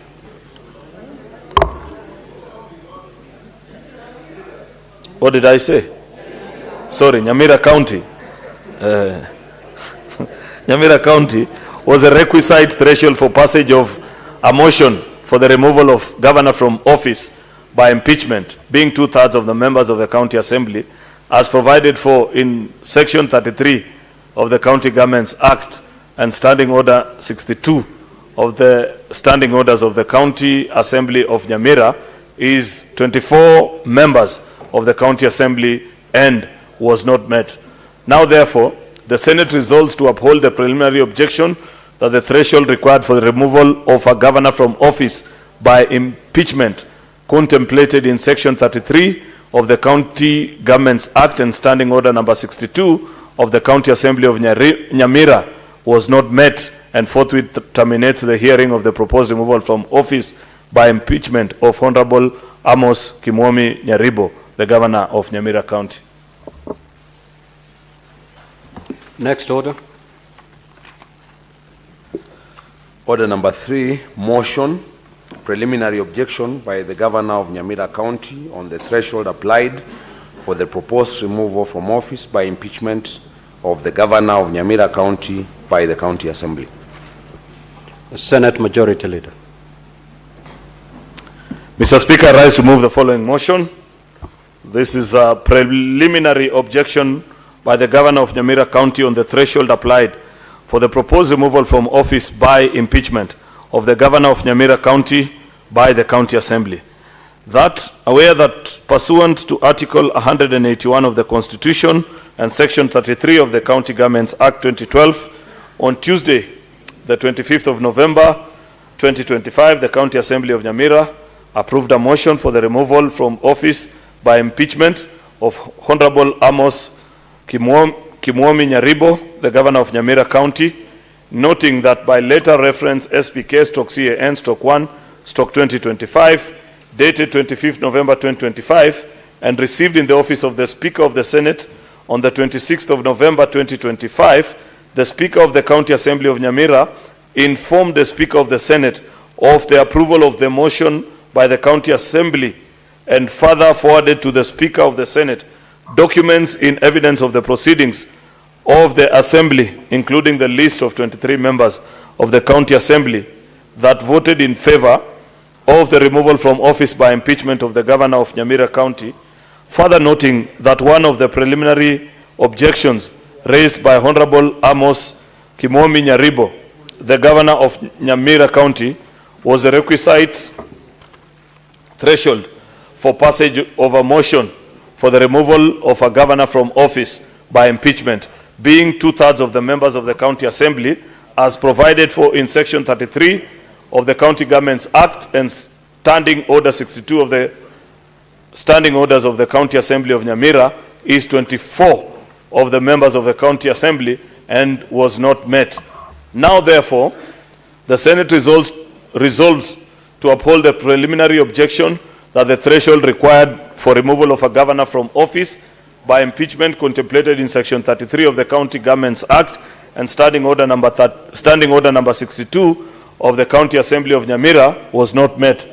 [SPEAKER 4] what did I say? Sorry, Nyamira County. Nyamira County was a requisite threshold for passage of a motion for the removal of governor from office by impeachment, being 2/3 of the members of the County Assembly, as provided for in Section 33 of the County Governments Act and Standing Order 62 of the Standing Orders of the County Assembly of Nyamira, is 24 members of the County Assembly and was not met. Now, therefore, the Senate resolves to uphold the preliminary objection that the threshold required for the removal of a governor from office by impeachment contemplated in Section 33 of the County Governments Act and Standing Order number 62 of the County Assembly of Nyamira was not met, and forthwith terminates the hearing of the proposed removal from office by impeachment of Honorable Amos Nyaribo, the Governor of Nyamira County.
[SPEAKER 2] Next order.
[SPEAKER 3] Order number 3, motion, preliminary objection by the Governor of Nyamira County on the threshold applied for the proposed removal from office by impeachment of the Governor of Nyamira County by the County Assembly.
[SPEAKER 2] Senate Majority Leader.
[SPEAKER 4] Mr. Speaker, I rise to move the following motion. This is a preliminary objection by the Governor of Nyamira County on the threshold applied for the proposed removal from office by impeachment of the Governor of Nyamira County by the County Assembly. That, aware that pursuant to Article 181 of the Constitution and Section 33 of the County Governments Act 2012, on Tuesday, the 25th of November 2025, the County Assembly of Nyamira approved a motion for the removal from office by impeachment of Honorable Amos Nyaribo, the Governor of Nyamira County, noting that by letter reference SPK/CAN/1/2025, dated 25th November 2025, and received in the office of the Speaker of the Senate on the 26th of November 2025, the Speaker of the County Assembly of Nyamira informed the Speaker of the Senate of the approval of the motion by the County Assembly and further forwarded to the Speaker of the Senate documents in evidence of the proceedings of the Assembly, including the list of 23 members of the County Assembly that voted in favor of the removal from office by impeachment of the Governor of Nyamira County, further noting that one of the preliminary objections raised by Honorable Amos Nyaribo, the Governor of Nyamira County, was a requisite threshold for passage of a motion for the removal of a governor from office by impeachment, being 2/3 of the members of the County Assembly, as provided for in Section 33 of the County Governments Act and Standing Order 62 of the Standing Orders of the County Assembly of Nyamira, is 24 of the members of the County Assembly and was not met. Now, therefore, the Senate resolves to uphold the preliminary objection that the threshold required for removal of a governor from office by impeachment contemplated in Section 33 of the County Governments Act and Standing Order number 62 of the County Assembly of Nyamira was not met,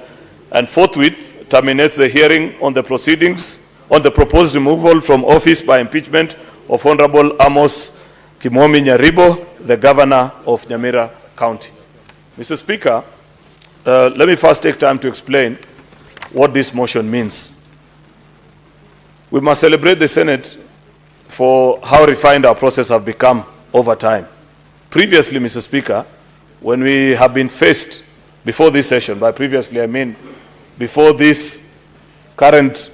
[SPEAKER 4] and forthwith terminates the hearing on the proceedings on the proposed removal from office by impeachment of Honorable Amos Nyaribo, the Governor of Nyamira County. Mr. Speaker, let me first take time to explain what this motion means. We must celebrate the Senate for how refined our process have become over time. Previously, Mr. Speaker, when we have been faced before this session, by previously I mean before this current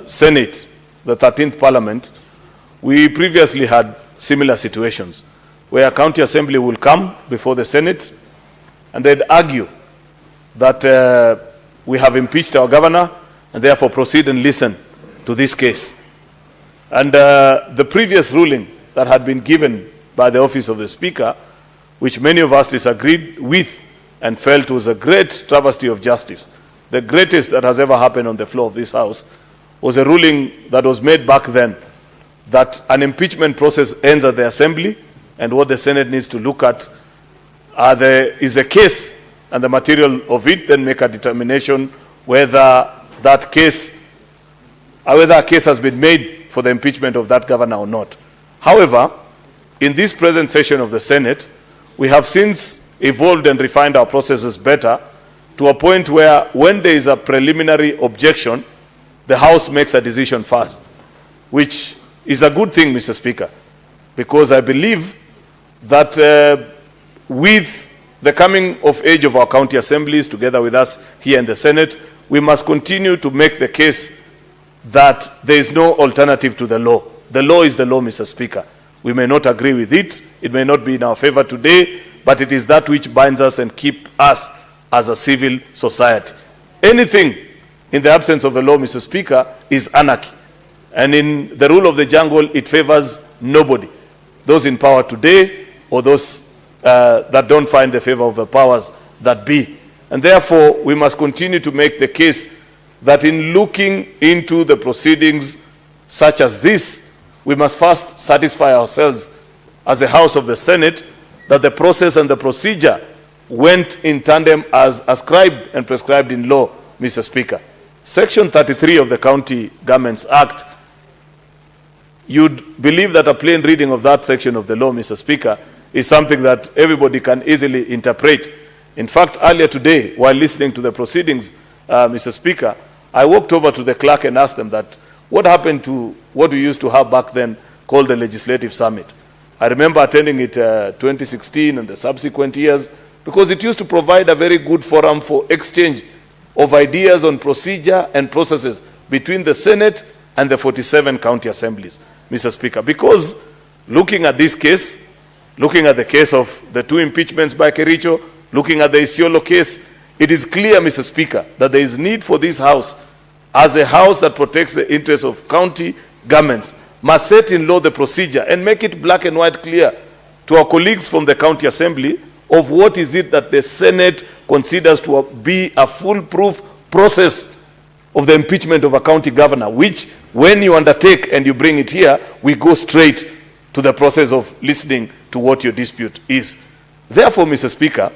[SPEAKER 4] Senate, the 13th Parliament, we previously had similar situations where a county assembly will come before the Senate and they'd argue that we have impeached our governor and therefore proceed and listen to this case. And the previous ruling that had been given by the office of the Speaker, which many of us disagreed with and felt was a great travesty of justice, the greatest that has ever happened on the floor of this House, was a ruling that was made back then that an impeachment process ends at the Assembly, and what the Senate needs to look at is a case and the material of it, then make a determination whether that case, whether a case has been made for the impeachment of that governor or not. However, in this present session of the Senate, we have since evolved and refined our processes better to a point where when there is a preliminary objection, the House makes a decision first, which is a good thing, Mr. Speaker, because I believe that with the coming of age of our county assemblies, together with us here in the Senate, we must continue to make the case that there is no alternative to the law. The law is the law, Mr. Speaker. We may not agree with it. It may not be in our favor today, but it is that which binds us and keeps us as a civil society. Anything in the absence of the law, Mr. Speaker, is anarchy. And in the rule of the jungle, it favors nobody. Those in power today or those that don't find the favor of the powers that be. And therefore, we must continue to make the case that in looking into the proceedings such as this, we must first satisfy ourselves as a House of the Senate that the process and the procedure went in tandem as ascribed and prescribed in law, Mr. Speaker. Section 33 of the County Governments Act you'd believe that a plain reading of that section of the law, Mr. Speaker, is something that everybody can easily interpret. In fact, earlier today, while listening to the proceedings, Mr. Speaker, I walked over to the clerk and asked them that what happened to what we used to have back then called the Legislative Summit. I remember attending it 2016 and the subsequent years, because it used to provide a very good forum for exchange of ideas on procedure and processes between the Senate and the 47 county assemblies, Mr. Speaker. Because looking at this case, looking at the case of the 2 impeachments by Kericho, looking at the Isiolo case, it is clear, Mr. Speaker, that there is need for this House, as a House that protects the interests of county governments, must set in law the procedure and make it black and white clear to our colleagues from the county assembly of what is it that the Senate considers to be a foolproof process of the impeachment of a county governor, which when you undertake and you bring it here, we go straight to the process of listening to what your dispute is. Therefore, Mr. Speaker,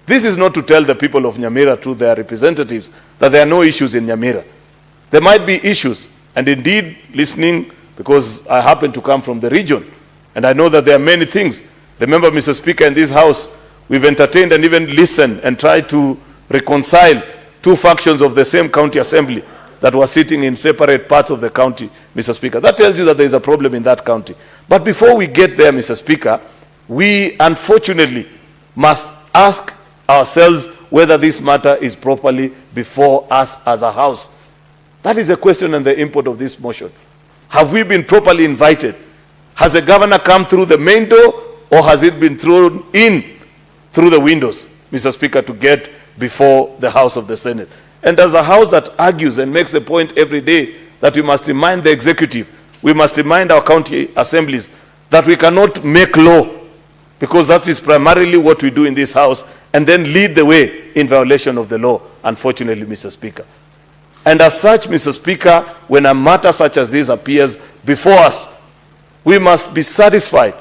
[SPEAKER 4] this is not to tell the people of Nyamira through their representatives that there are no issues in Nyamira. There might be issues, and indeed listening, because I happen to come from the region, and I know that there are many things. Remember, Mr. Speaker, in this House, we've entertained and even listened and tried to reconcile 2 factions of the same county assembly that were sitting in separate parts of the county, Mr. Speaker. That tells you that there is a problem in that county. But before we get there, Mr. Speaker, we unfortunately must ask ourselves whether this matter is properly before us as a House. That is a question and the import of this motion. Have we been properly invited? Has the governor come through the main door, or has it been thrown in through the windows, Mr. Speaker, to get before the House of the Senate? And as a House that argues and makes the point every day that we must remind the executive, we must remind our county assemblies that we cannot make law, because that is primarily what we do in this House, and then lead the way in violation of the law, unfortunately, Mr. Speaker. And as such, Mr. Speaker, when a matter such as this appears before us, we must be satisfied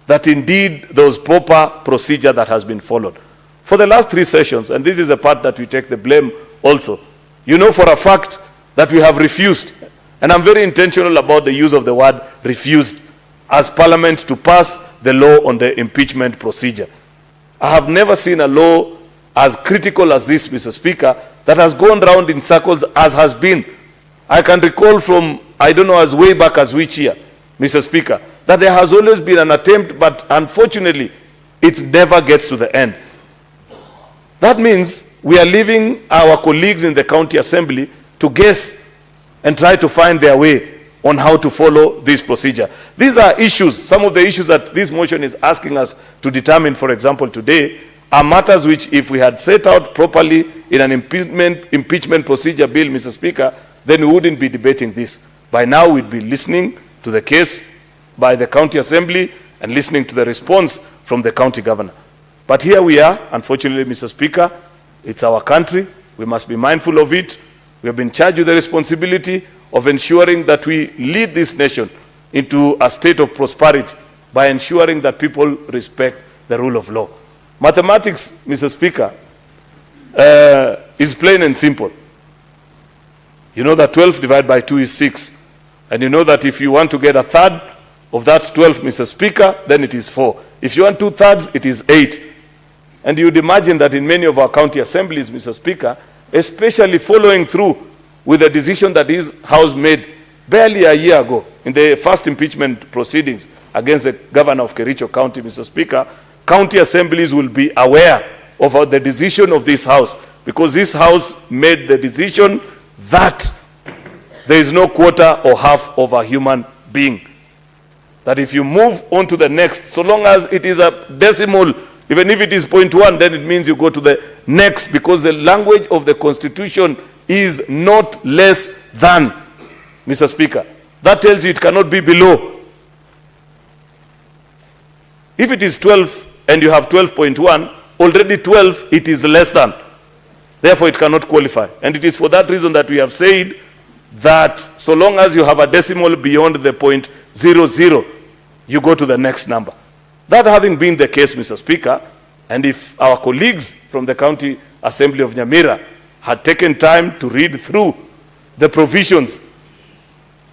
[SPEAKER 4] that indeed there was proper procedure that has been followed. For the last 3 sessions, and this is the part that we take the blame also, you know for a fact that we have refused, and I'm very intentional about the use of the word refused, as Parliament to pass the law on the impeachment procedure. I have never seen a law as critical as this, Mr. Speaker, that has gone round in circles as has been. I can recall from, I don't know as way back as which year, Mr. Speaker, that there has always been an attempt, but unfortunately, it never gets to the end. That means we are leaving our colleagues in the county assembly to guess and try to find their way on how to follow this procedure. These are issues, some of the issues that this motion is asking us to determine, for example, today, are matters which, if we had set out properly in an impeachment procedure bill, Mr. Speaker, then we wouldn't be debating this. By now, we'd be listening to the case by the county assembly and listening to the response from the county governor. But here we are, unfortunately, Mr. Speaker, it's our country. We must be mindful of it. We have been charged with the responsibility of ensuring that we lead this nation into a state of prosperity by ensuring that people respect the rule of law. Mathematics, Mr. Speaker, is plain and simple. You know that 12 divided by 2 is 6. And you know that if you want to get a third of that 12, Mr. Speaker, then it is 4. If you want 2/3, it is 8. And you'd imagine that in many of our county assemblies, Mr. Speaker, especially following through with the decision that this House made barely a year ago in the first impeachment proceedings against the governor of Kericho County, Mr. Speaker, county assemblies will be aware of the decision of this House, because this House made the decision that there is no quarter or half of a human being. That if you move on to the next, so long as it is a decimal, even if it is 0.1, then it means you go to the next, because the language of the Constitution is not less than, Mr. Speaker. That tells you it cannot be below. If it is 12 and you have 12.1, already 12, it is less than. Therefore, it cannot qualify. And it is for that reason that we have said that so long as you have a decimal beyond the 0.00, you go to the next number. That having been the case, Mr. Speaker, and if our colleagues from the County Assembly of Nyamira had taken time to read through the provisions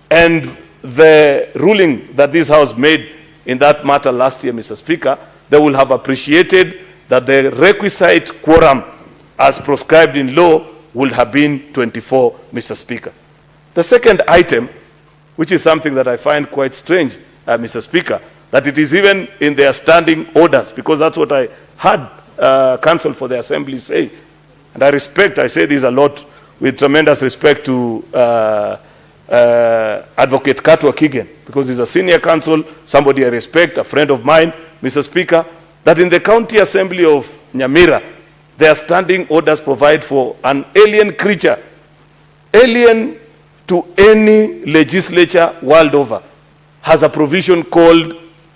[SPEAKER 4] and the ruling that this House made in that matter last year, Mr. Speaker, they will have appreciated that the requisite quorum as prescribed in law would have been 24, Mr. Speaker. The second item, which is something that I find quite strange, Mr. Speaker, that it is even in their standing orders, because that's what I had counsel for the Assembly say. And I say this a lot with tremendous respect to Advocate Katwa Kigen, because he's a senior counsel, somebody I respect, a friend of mine, Mr. Speaker, that in the County Assembly of Nyamira, their standing orders provide for an alien creature, alien to any legislature world over, has a provision called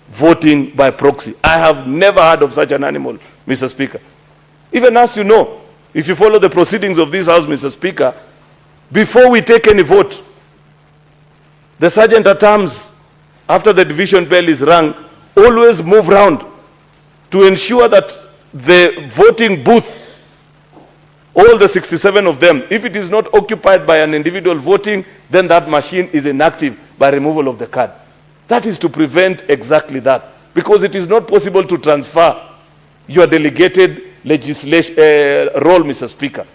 [SPEAKER 4] voting by proxy. I have never heard of such an animal, Mr. Speaker. Even as you know, if you follow the proceedings of this House, Mr. Speaker, before we take any vote, the sergeant at arms, after the division bell is rung, always move round to ensure that the voting booth, all the 67 of them, if it is not occupied by an individual voting, then that machine is inactive by removal of the card. That is to prevent exactly that, because it is not possible to transfer your delegated legislation role, Mr. Speaker.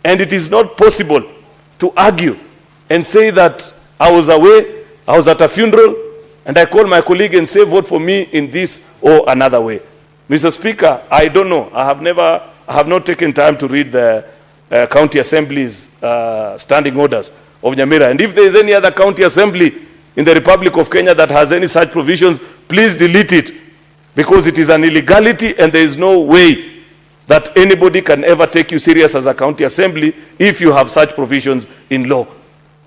[SPEAKER 4] And it is not possible to argue and say that I was away, I was at a funeral, and I call my colleague and say, vote for me in this or another way. Mr. Speaker, I don't know. I have not taken time to read the County Assembly's standing orders of Nyamira. And if there is any other county assembly in the Republic of Kenya that has any such provisions, please delete it, because it is an illegality and there is no way that anybody can ever take you serious as a county assembly if you have such provisions in law.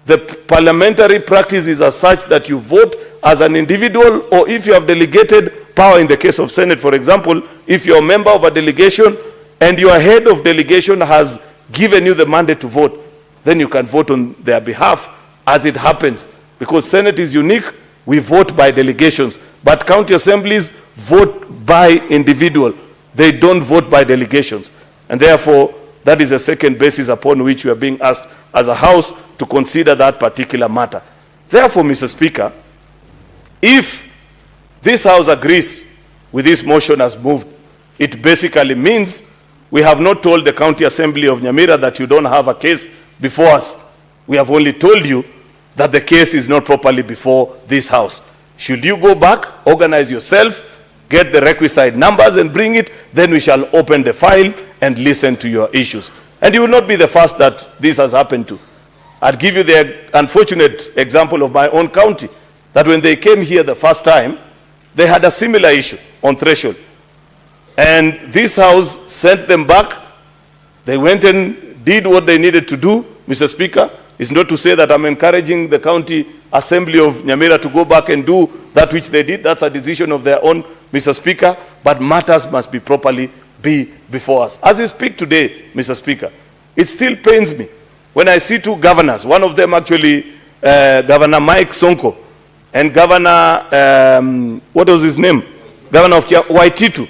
[SPEAKER 4] The parliamentary practice is as such that you vote as an individual, or if you have delegated power in the case of Senate, for example, if you're a member of a delegation and your head of delegation has given you the mandate to vote, then you can vote on their behalf as it happens. Because Senate is unique, we vote by delegations. But county assemblies vote by individual. They don't vote by delegations. And therefore, that is a second basis upon which we are being asked as a House to consider that particular matter. Therefore, Mr. Speaker, if this House agrees with this motion as moved, it basically means we have not told the County Assembly of Nyamira that you don't have a case before us. We have only told you that the case is not properly before this House. Should you go back, organize yourself, get the requisite numbers and bring it, then we shall open the file and listen to your issues. And you will not be the first that this has happened to. I'd give you the unfortunate example of my own county, that when they came here the first time, they had a similar issue on threshold. And this House sent them back. They went and did what they needed to do, Mr. Speaker. It's not to say that I'm encouraging the County Assembly of Nyamira to go back and do that which they did. That's a decision of their own, Mr. Speaker. But matters must be properly before us. As we speak today, Mr. Speaker, it still pains me when I see two governors, one of them actually Governor Mike Sonko and Governor, what was his name? Governor of Waititu.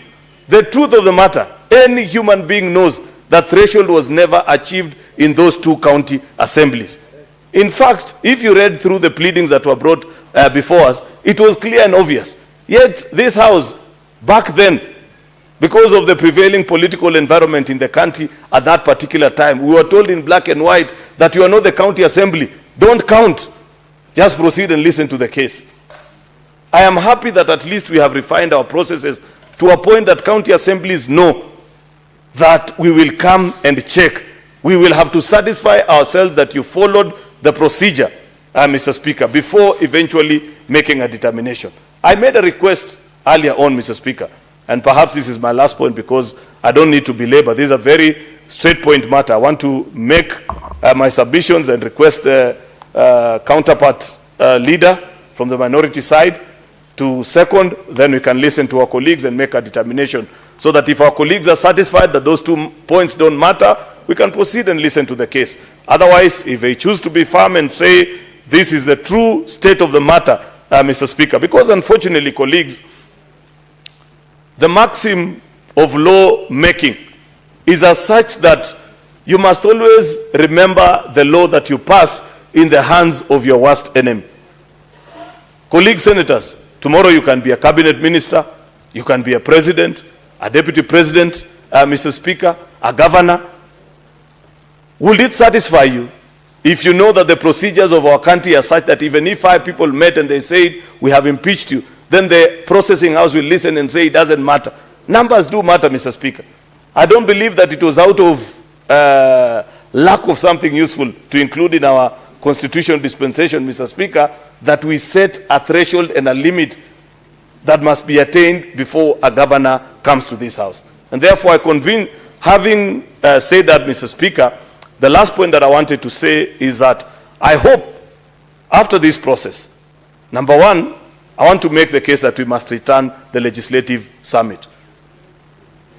[SPEAKER 4] The truth of the matter, any human being knows that threshold was never achieved in those two county assemblies. In fact, if you read through the pleadings that were brought before us, it was clear and obvious. Yet this House, back then, because of the prevailing political environment in the country at that particular time, we were told in black and white that you are not the county assembly. Don't count. Just proceed and listen to the case. I am happy that at least we have refined our processes to a point that county assemblies know that we will come and check. We will have to satisfy ourselves that you followed the procedure, Mr. Speaker, before eventually making a determination. I made a request earlier on, Mr. Speaker, and perhaps this is my last point because I don't need to belabor. This is a very straight point matter. I want to make my submissions and request the counterpart leader from the minority side to second, then we can listen to our colleagues and make a determination so that if our colleagues are satisfied that those 2 points don't matter, we can proceed and listen to the case. Otherwise, if they choose to be firm and say this is the true state of the matter, Mr. Speaker, because unfortunately, colleagues, the maxim of law making is as such that you must always remember the law that you pass in the hands of your worst enemy. Colleague senators, tomorrow you can be a cabinet minister, you can be a president, a deputy president, Mr. Speaker, a governor. Will it satisfy you if you know that the procedures of our country are such that even if 5 people met and they said, we have impeached you, then the processing house will listen and say it doesn't matter? Numbers do matter, Mr. Speaker. I don't believe that it was out of lack of something useful to include in our constitutional dispensation, Mr. Speaker, that we set a threshold and a limit that must be attained before a governor comes to this house. And therefore, I convene, having said that, Mr. Speaker, the last point that I wanted to say is that I hope after this process, number one, I want to make the case that we must return the legislative summit.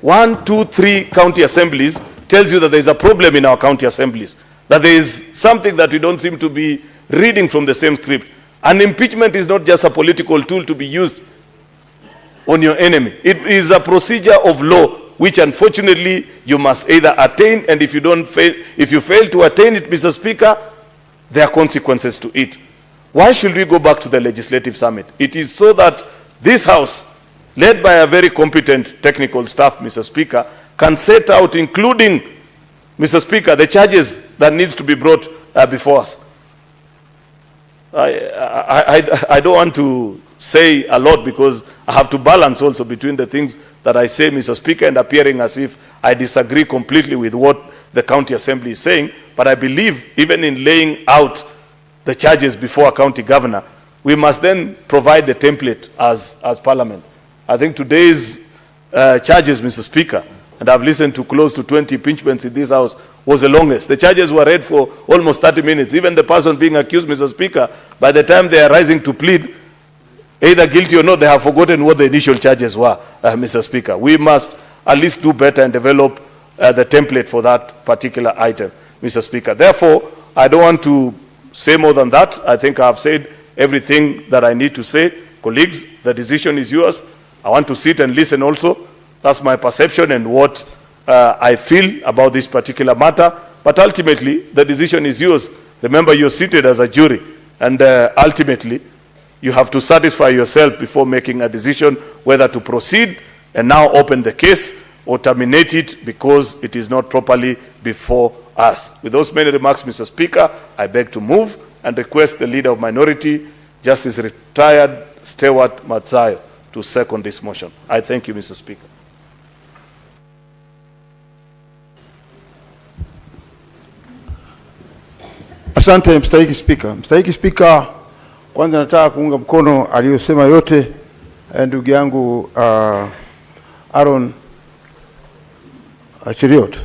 [SPEAKER 4] 1, 2, 3 county assemblies tells you that there is a problem in our county assemblies, that there is something that we don't seem to be reading from the same script. And impeachment is not just a political tool to be used on your enemy. It is a procedure of law, which unfortunately you must either attain, and if you fail to attain it, Mr. Speaker, there are consequences to it. Why should we go back to the legislative summit? It is so that this house, led by a very competent technical staff, Mr. Speaker, can set out, including, Mr. Speaker, the charges that needs to be brought before us. I don't want to say a lot because I have to balance also between the things that I say, Mr. Speaker, and appearing as if I disagree completely with what the county assembly is saying. But I believe even in laying out the charges before a county governor, we must then provide the template as Parliament. I think today's charges, Mr. Speaker, and I've listened to close to 20 impeachments in this house, was the longest. The charges were read for almost 30 minutes. Even the person being accused, Mr. Speaker, by the time they are rising to plead, either guilty or not, they have forgotten what the initial charges were, Mr. Speaker. We must at least do better and develop the template for that particular item, Mr. Speaker. Therefore, I don't want to say more than that. I think I have said everything that I need to say. Colleagues, the decision is yours. I want to sit and listen also. That's my perception and what I feel about this particular matter. But ultimately, the decision is yours. Remember, you're seated as a jury. And ultimately, you have to satisfy yourself before making a decision whether to proceed and now open the case or terminate it because it is not properly before us. With those many remarks, Mr. Speaker, I beg to move and request the Leader of Minority, Justice Retired Stewart Matsayo, to second this motion. I thank you, Mr. Speaker.
[SPEAKER 5] Asante mstahiki Spika. Mstahiki Spika, kwanza nataka kuunga mkono aliyosema yote ndugu yangu Aaron Cheriot.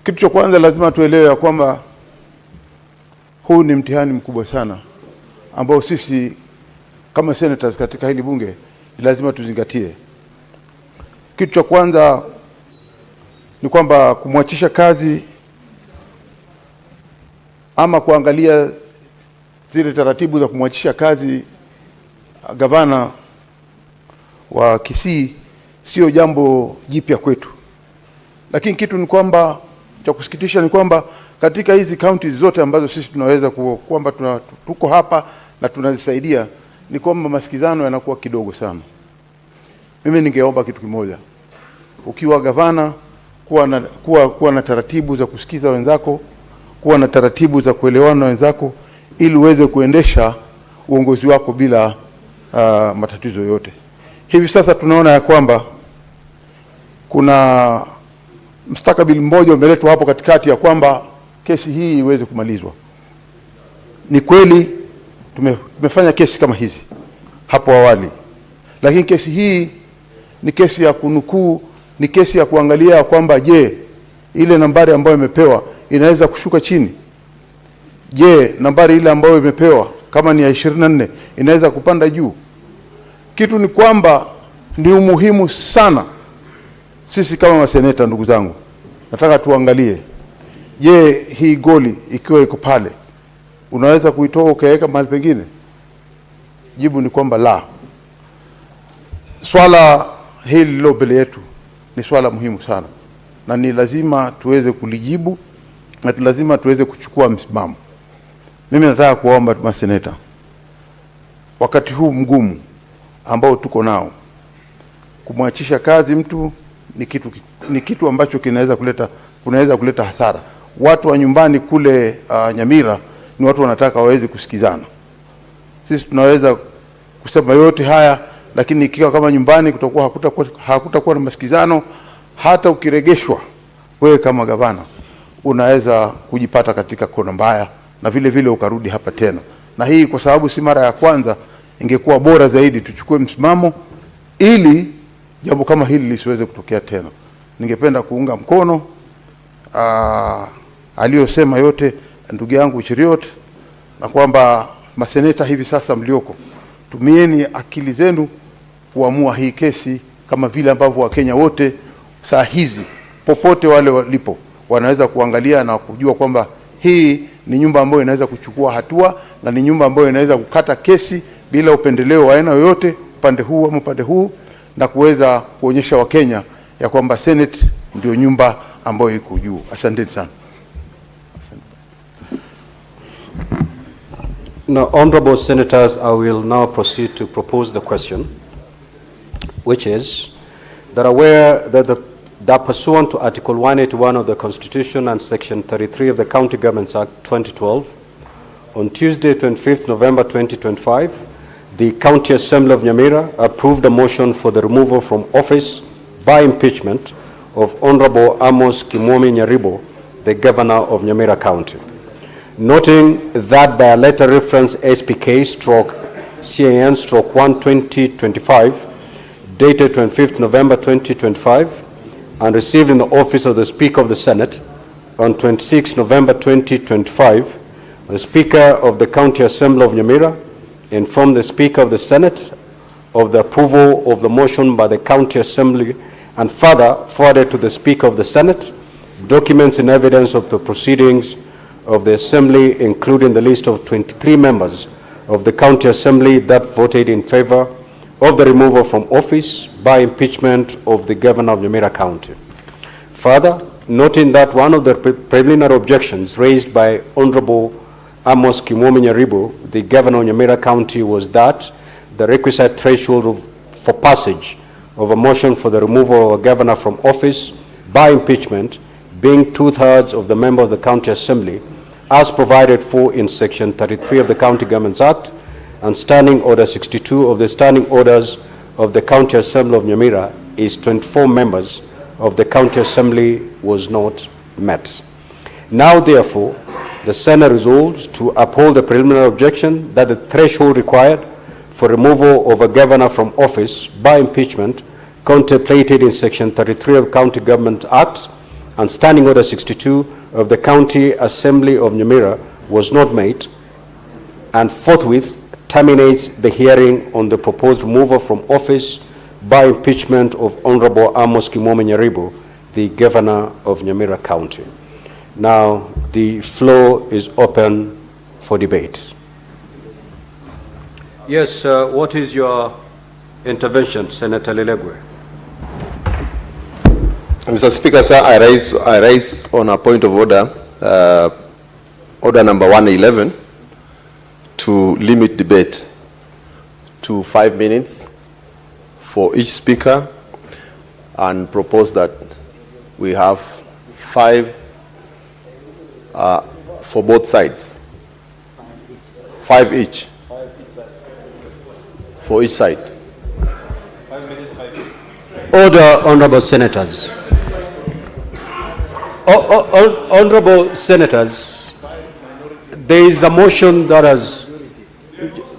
[SPEAKER 5] Kitu cha kwanza lazima tuelewe ya kwamba huu ni mtihani mkubwa sana ambao sisi kama senators katika hili bunge lazima tuzingatie. Kitu cha kwanza ni kwamba kumwachisha kazi ama kuangalia zile taratibu za kumwachisha kazi gavana wa Kisii sio jambo jipya kwetu. Lakini kitu ni kwamba cha kusikitisha ni kwamba katika hizi counties zote ambazo sisi tunaweza kwamba tuko hapa na tunazisaidia, ni kwamba masikizano yanakuwa kidogo sana. Mimi ningeomba kitu kimoja. Ukiwa gavana, kuwa na taratibu za kusikiza wenzako, kuwa na taratibu za kuelewana na wenzako ili uweze kuendesha uongozi wako bila matatizo yote. Hivi sasa tunaona ya kwamba kuna mstakabali mmoja umeletwa hapo katikati ya kwamba kesi hii iweze kumalizwa. Ni kweli tumefanya kesi kama hizi hapo awali, lakini kesi hii ni kesi ya kunukuu, ni kesi ya kuangalia kwamba je, ile nambari ambayo imepewa inaweza kushuka chini? Je, nambari ile ambayo imepewa kama ni ya 24 inaweza kupanda juu? Kitu ni kwamba ni umuhimu sana sisi kama maseneta, ndugu zangu, nataka tuangalie, je, hii goli ikiwa iko pale unaweza kuitoa ukaweka mahali pengine? Jibu ni kwamba la. Swala hili lilo mbele yetu ni swala muhimu sana na ni lazima tuweze kulijibu na lazima tuweze kuchukua msimamo. Mimi nataka kuomba maseneta, wakati huu mgumu ambao tuko nao, kumwachisha kazi mtu ni kitu ambacho kunaweza kuleta hasara. Watu wa nyumbani kule Nyamira ni watu wanataka waweze kusikizana. Sisi tunaweza kusema yote haya, lakini ikiwa kama nyumbani hakutakuwa na masikizano, hata ukiregeshwa wewe kama gavana unaweza kujipata katika kona mbaya na vile vile ukarudi hapa tena. Na hii kwa sababu si mara ya kwanza, ingekuwa bora zaidi tuchukue msimamo ili jambo kama hili lisiweze kutokea tena. Ningependa kuunga mkono aliyosema yote ndugu yangu Cheriot, na kwamba maseneta hivi sasa mlioko, tumieni akili zenu kuamua hii kesi, kama vile ambavyo Wakenya wote saa hizi popote wale walipo wanaweza kuangalia na kujua kwamba hii ni nyumba ambayo inaweza kuchukua hatua, na ni nyumba ambayo inaweza kukata kesi bila upendeleo wa aina yoyote, upande huu ama upande huu, na kuweza kuonyesha Wakenya ya kwamba Senate ndio nyumba ambayo iko juu. Asante sana.
[SPEAKER 2] Now, honorable senators, I will now proceed to propose the question, which is that aware that pursuant to Article 181 of the Constitution and Section 33 of the County Governments Act 2012, on Tuesday, 25th November 2025, the County Assembly of Nyamira approved a motion for the removal from office by impeachment of Honorable Amos Nyaribo, the Governor of Nyamira County. Noting that by a letter reference SPK/CAN/1/2025, dated 25th November 2025, and received in the office of the Speaker of the Senate on 26 November 2025, the Speaker of the County Assembly of Nyamira informed the Speaker of the Senate of the approval of the motion by the County Assembly, and further forwarded to the Speaker of the Senate documents in evidence of the proceedings of the Assembly, including the list of 23 members of the County Assembly that voted in favor of the removal from office by impeachment of the Governor of Nyamira County. Further, noting that one of the preliminary objections raised by Honorable Amos Nyaribo, the Governor of Nyamira County, was that the requisite threshold for passage of a motion for the removal of a governor from office by impeachment being 2/3 of the members of the County Assembly, as provided for in Section 33 of the County Governments Act and Standing Order 62 of the Standing Orders of the County Assembly of Nyamira, is 24 members of the County Assembly, was not met. Now, therefore, the Senate resolves to uphold the preliminary objection that the threshold required for removal of a governor from office by impeachment contemplated in Section 33 of the County Government Act and Standing Order 62 of the County Assembly of Nyamira was not made, and forthwith terminates the hearing on the proposed removal from office by impeachment of Honorable Amos Nyaribo, the Governor of Nyamira County. Now, the floor is open for debate. Yes, what is your intervention, Senator Lilegwe?
[SPEAKER 6] Mr. Speaker, sir, I rise on a point of order, order number 111, to limit debate to 5 minutes for each speaker, and propose that we have 5 for both sides. 5 each. For each side.
[SPEAKER 2] 5 minutes, 5 minutes. Order, honorable senators. Honorable senators, there is a motion that has...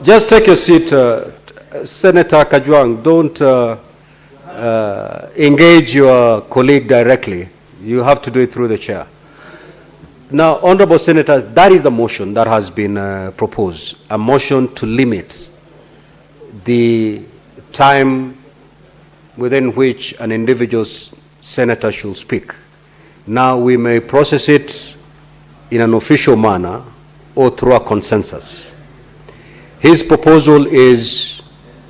[SPEAKER 2] Just take your seat, Senator Kajwang. Don't engage your colleague directly. You have to do it through the chair. Now, honorable senators, that is a motion that has been proposed, a motion to limit the time within which an individual senator should speak. Now, we may process it in an official manner or through a consensus. His proposal is,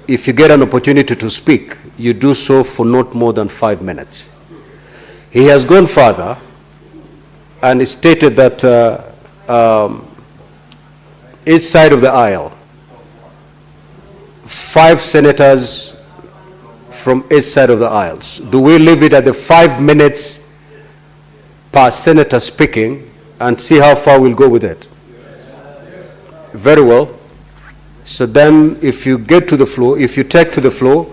[SPEAKER 2] if you get an opportunity to speak, you do so for not more than 5 minutes. He has gone further and stated that each side of the aisle 5 senators from each side of the aisles. Do we leave it at the 5 minutes per senator speaking and see how far we'll go with it? Very well. So then if you get to the floor, if you take to the floor,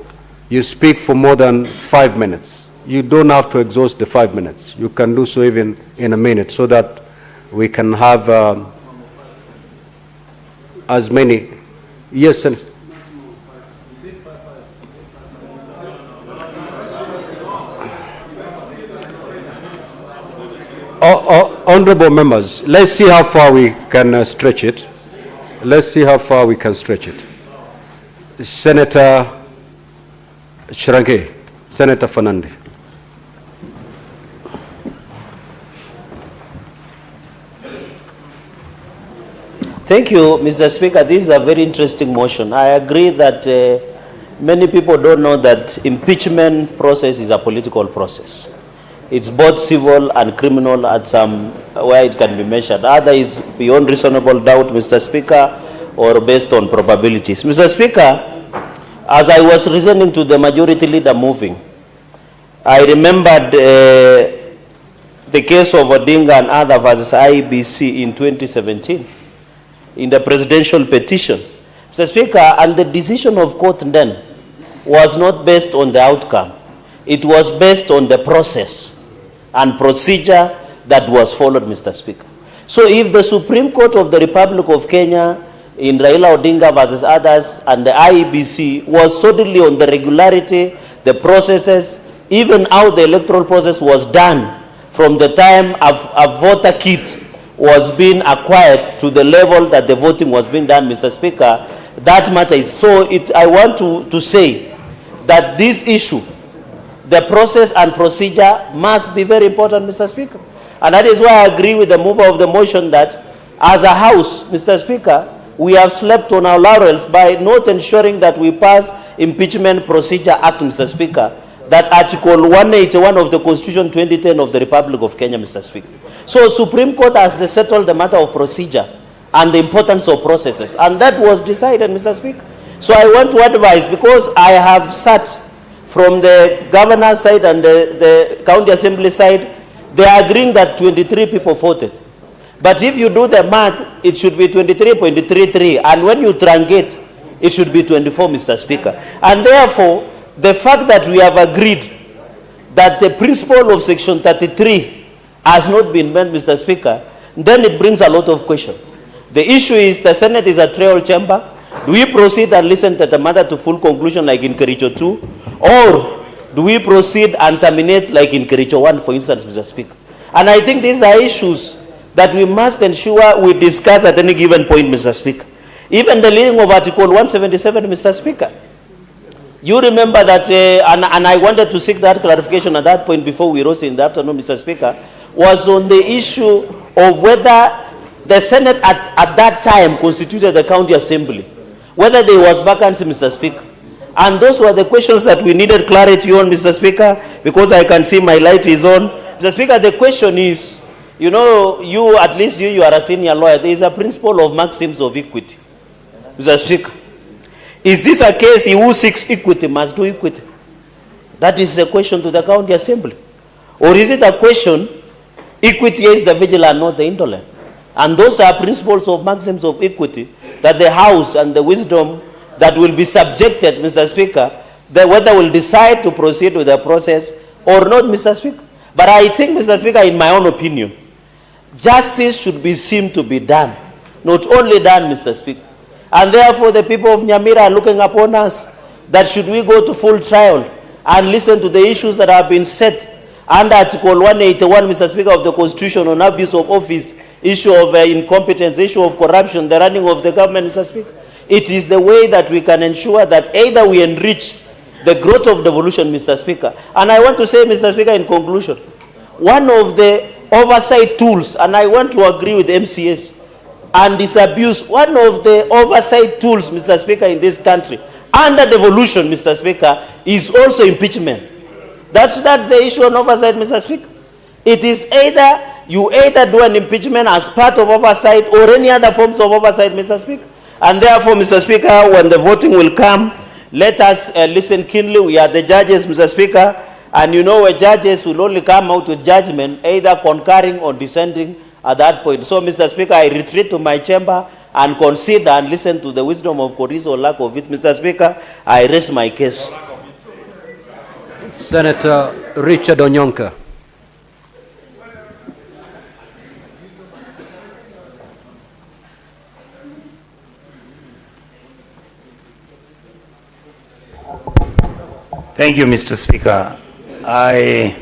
[SPEAKER 2] you speak for more than 5 minutes. You don't have to exhaust the 5 minutes. You can do so even in a minute so that we can have as many. Yes, Senator. Honorable members, let's see how far we can stretch it. Let's see how far we can stretch it. Senator Chirange, Senator Fernandez.
[SPEAKER 7] Thank you, Mr. Speaker. This is a very interesting motion. I agree that many people don't know that impeachment process is a political process. It's both civil and criminal at some where it can be measured. Either is beyond reasonable doubt, Mr. Speaker, or based on probabilities. Mr. Speaker, as I was listening to the majority leader moving, I remembered the case of Odinga and other versus IEBC in 2017 in the presidential petition. Mr. Speaker, and the decision of court then was not based on the outcome. It was based on the process and procedure that was followed, Mr. Speaker. So if the Supreme Court of the Republic of Kenya in Raila Odinga versus others and the IEBC was solely on the regularity, the processes, even how the electoral process was done from the time a voter kit was being acquired to the level that the voting was being done, Mr. Speaker, that matter is so. I want to say that this issue, the process and procedure must be very important, Mr. Speaker. And that is why I agree with the mover of the motion that as a House, Mr. Speaker, we have slept on our laurels by not ensuring that we pass Impeachment Procedure Act, Mr. Speaker, that Article 181 of the Constitution 2010 of the Republic of Kenya, Mr. Speaker. So Supreme Court has settled the matter of procedure and the importance of processes, and that was decided, Mr. Speaker. So I want to advise, because I have sat from the governor's side and the county assembly side, they are agreeing that 23 people voted. But if you do the math, it should be 23.33, and when you truncate, it should be 24, Mr. Speaker. And therefore, the fact that we have agreed that the principle of Section 33 has not been met, Mr. Speaker, then it brings a lot of questions. The issue is the Senate is a trial chamber. Do we proceed and listen to the matter to full conclusion like in Kericho 2? Or do we proceed and terminate like in Kericho 1, for instance, Mr. Speaker? And I think these are issues that we must ensure we discuss at any given point, Mr. Speaker. Even the reading of Article 177, Mr. Speaker. You remember that, and I wanted to seek that clarification at that point before we rose in the afternoon, Mr. Speaker, was on the issue of whether the Senate at that time constituted the county assembly, whether there was vacancy, Mr. Speaker. And those were the questions that we needed clarity on, Mr. Speaker, because I can see my light is on. Mr. Speaker, the question is, you know, you, at least you are a senior lawyer, there is a principle of maxims of equity, Mr. Speaker. Is this a case, he who seeks equity must do equity? That is a question to the county assembly. Or is it a question, equity is the vigilant, not the indolent? And those are principles of maxims of equity that the House and the wisdom that will be subjected, Mr. Speaker, whether will decide to proceed with the process or not, Mr. Speaker. But I think, Mr. Speaker, in my own opinion, justice should be seen to be done, not only done, Mr. Speaker. And therefore, the people of Nyamira are looking upon us that should we go to full trial and listen to the issues that have been set under Article 181, Mr. Speaker, of the Constitution on abuse of office, issue of incompetence, issue of corruption, the running of the government, Mr. Speaker. It is the way that we can ensure that either we enrich the growth of devolution, Mr. Speaker. And I want to say, Mr. Speaker, in conclusion, one of the oversight tools, and I want to agree with MCS, and disabuse, one of the oversight tools, Mr. Speaker, in this country, under devolution, Mr. Speaker, is also impeachment. That's the issue on oversight, Mr. Speaker. It is you either do an impeachment as part of oversight or any other forms of oversight, Mr. Speaker. And therefore, Mr. Speaker, when the voting will come, let us listen keenly. We are the judges, Mr. Speaker, and you know, judges will only come out with judgment, either concurring or dissenting at that point. So, Mr. Speaker, I retreat to my chamber and consider and listen to the wisdom of Koris or lack of it. Mr. Speaker, I raise my case.
[SPEAKER 2] Senator Richard Onyonka.
[SPEAKER 8] Thank you, Mr. Speaker. I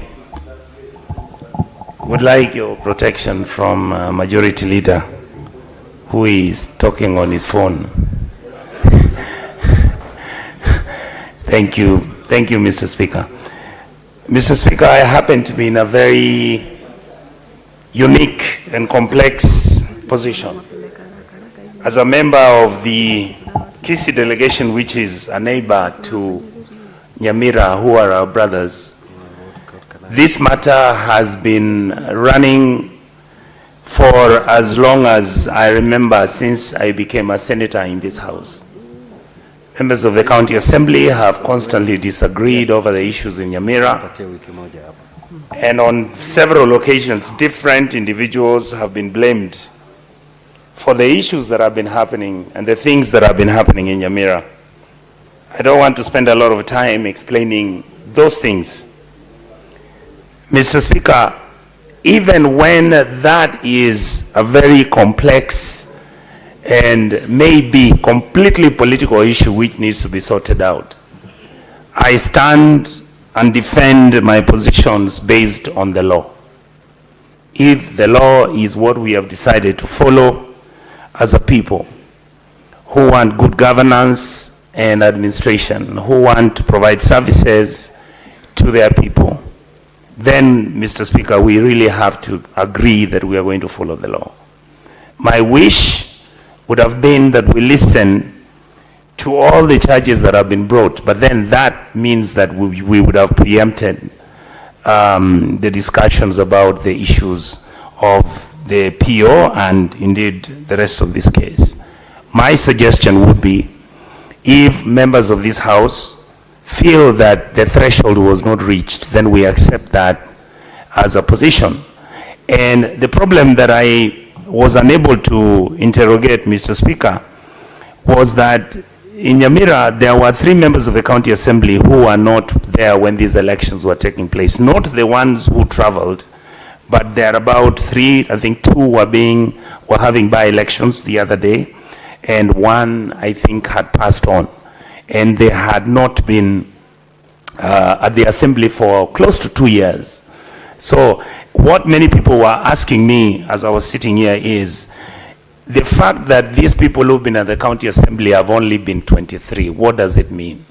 [SPEAKER 8] would like your protection from Majority Leader who is talking on his phone. Thank you, Mr. Speaker. Mr. Speaker, I happen to be in a very unique and complex position. As a member of the Kisii delegation, which is a neighbor to Nyamira, who are our brothers, this matter has been running for as long as I remember, since I became a senator in this house. Members of the County Assembly have constantly disagreed over the issues in Nyamira, and on several occasions, different individuals have been blamed for the issues that have been happening and the things that have been happening in Nyamira. I don't want to spend a lot of time explaining those things. Mr. Speaker, even when that is a very complex and maybe completely political issue which needs to be sorted out, I stand and defend my positions based on the law. If the law is what we have decided to follow as a people who want good governance and administration, who want to provide services to their people, then, Mr. Speaker, we really have to agree that we are going to follow the law. My wish would have been that we listen to all the charges that have been brought, but then that means that we would have preempted the discussions about the issues of the PO and indeed the rest of this case. My suggestion would be, if members of this House feel that the threshold was not reached, then we accept that as a position. And the problem that I was unable to interrogate, Mr. Speaker, was that in Nyamira, there were 3 members of the County Assembly who were not there when these elections were taking place. Not the ones who traveled, but there are about 3, I think 2 were having by-elections the other day, and 1, I think, had passed on. And they had not been at the assembly for close to 2 years. So what many people were asking me as I was sitting here is, the fact that these people who've been at the county assembly have only been 23, what does it mean?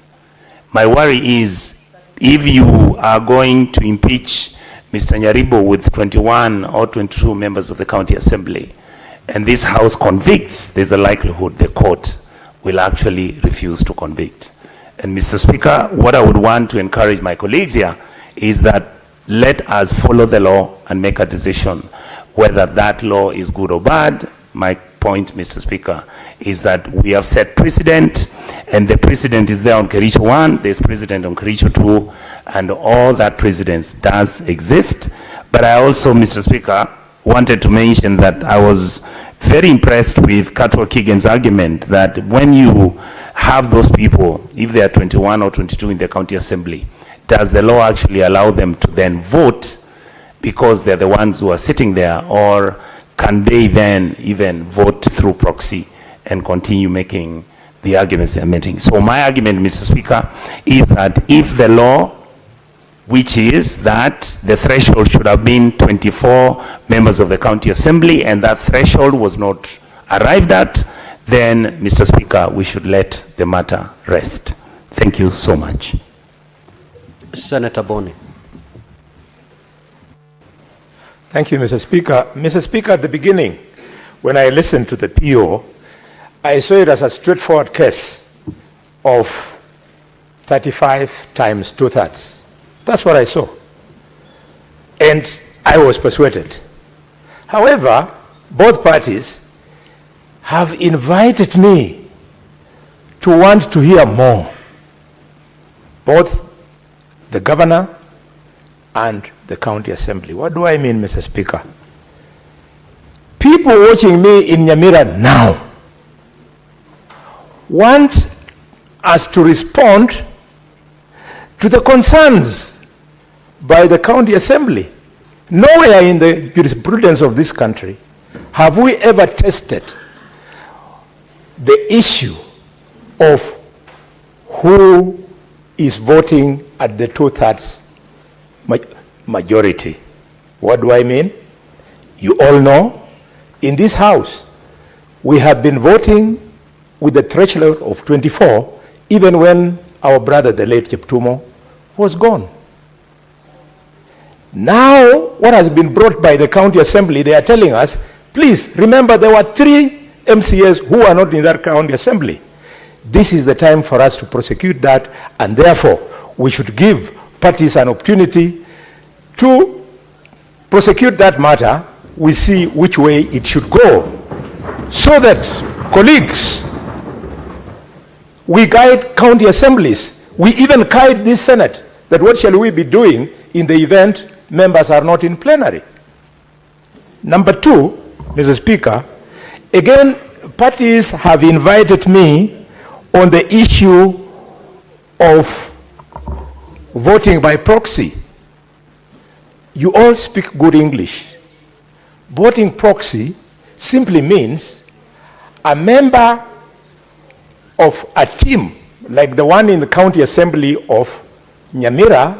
[SPEAKER 8] My worry is, if you are going to impeach Mr. Nyaribo with 21 or 22 members of the county assembly, and this House convicts, there's a likelihood the court will actually refuse to convict. And Mr. Speaker, what I would want to encourage my colleagues here is that let us follow the law and make a decision whether that law is good or bad. My point, Mr. Speaker, is that we have set precedent, and the precedent is there on Kericho 1, there's precedent on Kericho 2, and all that precedence does exist. But I also, Mr. Speaker, wanted to mention that I was very impressed with Katwa Kigen's argument that when you have those people, if they are 21 or 22 in the county assembly, does the law actually allow them to then vote because they're the ones who are sitting there, or can they then even vote through proxy and continue making the arguments they're making? So my argument, Mr. Speaker, is that if the law, which is that the threshold should have been 24 members of the county assembly, and that threshold was not arrived at, then, Mr. Speaker, we should let the matter rest. Thank you so much.
[SPEAKER 2] Senator Boni.
[SPEAKER 9] Thank you, Mr. Speaker. Mr. Speaker, at the beginning, when I listened to the PO, I saw it as a straightforward case of 35 times 2/3. That's what I saw. And I was persuaded. However, both parties have invited me to want to hear more, both the governor and the county assembly. What do I mean, Mr. Speaker? People watching me in Nyamira now want us to respond to the concerns by the county assembly. Nowhere in the jurisprudence of this country have we ever tested the issue of who is voting at the 2/3 majority. What do I mean? You all know, in this house, we have been voting with the threshold of 24, even when our brother, the late Cheptumo, was gone. Now, what has been brought by the county assembly, they are telling us, please remember there were 3 MCAs who are not in that county assembly. This is the time for us to prosecute that, and therefore we should give parties an opportunity to prosecute that matter. We see which way it should go, so that, colleagues, we guide county assemblies. We even guide this Senate, that what shall we be doing in the event members are not in plenary. Number 2, Mr. Speaker, again, parties have invited me on the issue of voting by proxy. You all speak good English. Voting proxy simply means a member of a team, like the one in the county assembly of Nyamira,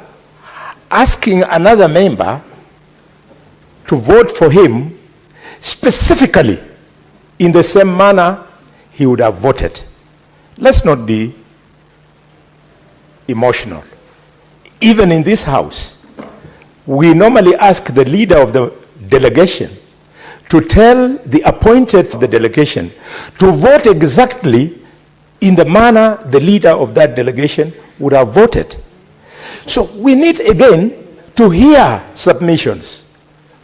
[SPEAKER 9] asking another member to vote for him specifically in the same manner he would have voted. Let's not be emotional. Even in this house, we normally ask the leader of the delegation to tell the appointed the delegation to vote exactly in the manner the leader of that delegation would have voted. So we need again to hear submissions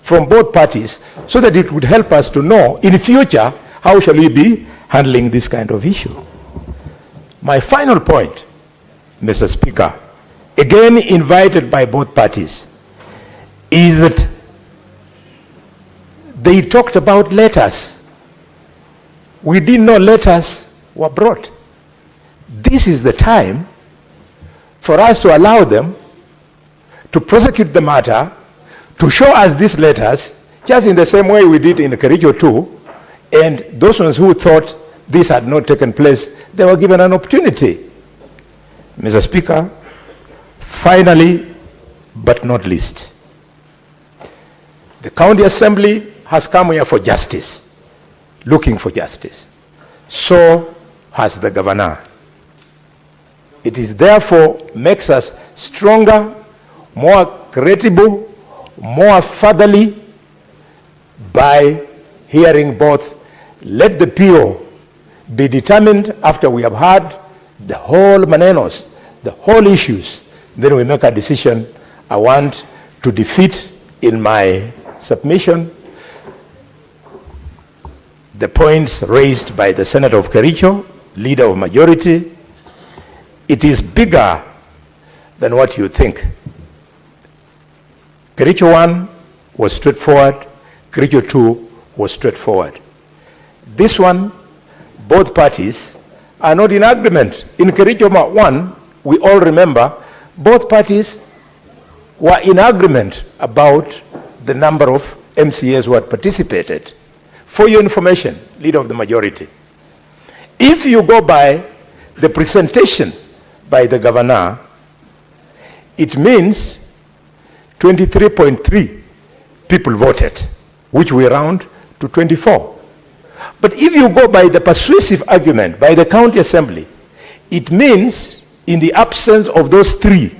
[SPEAKER 9] from both parties so that it would help us to know in future how shall we be handling this kind of issue. My final point, Mr. Speaker, again invited by both parties, is that they talked about letters. We didn't know letters were brought. This is the time for us to allow them to prosecute the matter, to show us these letters, just in the same way we did in Kericho 2, and those ones who thought this had not taken place, they were given an opportunity. Mr. Speaker, finally, but not least, the county assembly has come here for justice, looking for justice. So has the governor. It is therefore makes us stronger, more credible, more fatherly by hearing both. Let the PO be determined after we have heard the whole manenos, the whole issues, then we make a decision. I want to defeat in my submission the points raised by the Senator of Kericho, leader of majority. It is bigger than what you think. Kericho 1 was straightforward, Kericho 2 was straightforward. This one, both parties are not in agreement. In Kericho 1, we all remember, both parties were in agreement about the number of MCAs who had participated. For your information, leader of the majority, if you go by the presentation by the governor, it means 23.3 people voted, which we round to 24. But if you go by the persuasive argument by the county assembly, it means in the absence of those 3,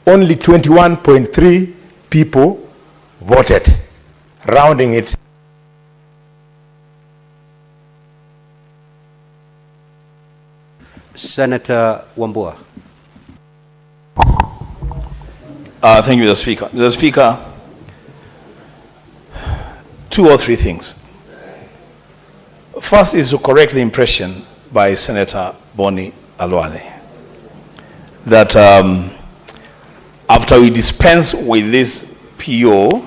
[SPEAKER 9] only 21.3 people voted, rounding it.
[SPEAKER 2] Senator Wambua.
[SPEAKER 4] Thank you, Mr. Speaker. Mr. Speaker, 2 or 3 things. First is to correct the impression
[SPEAKER 9] by Senator Boni Alwale that after we dispense with this PO,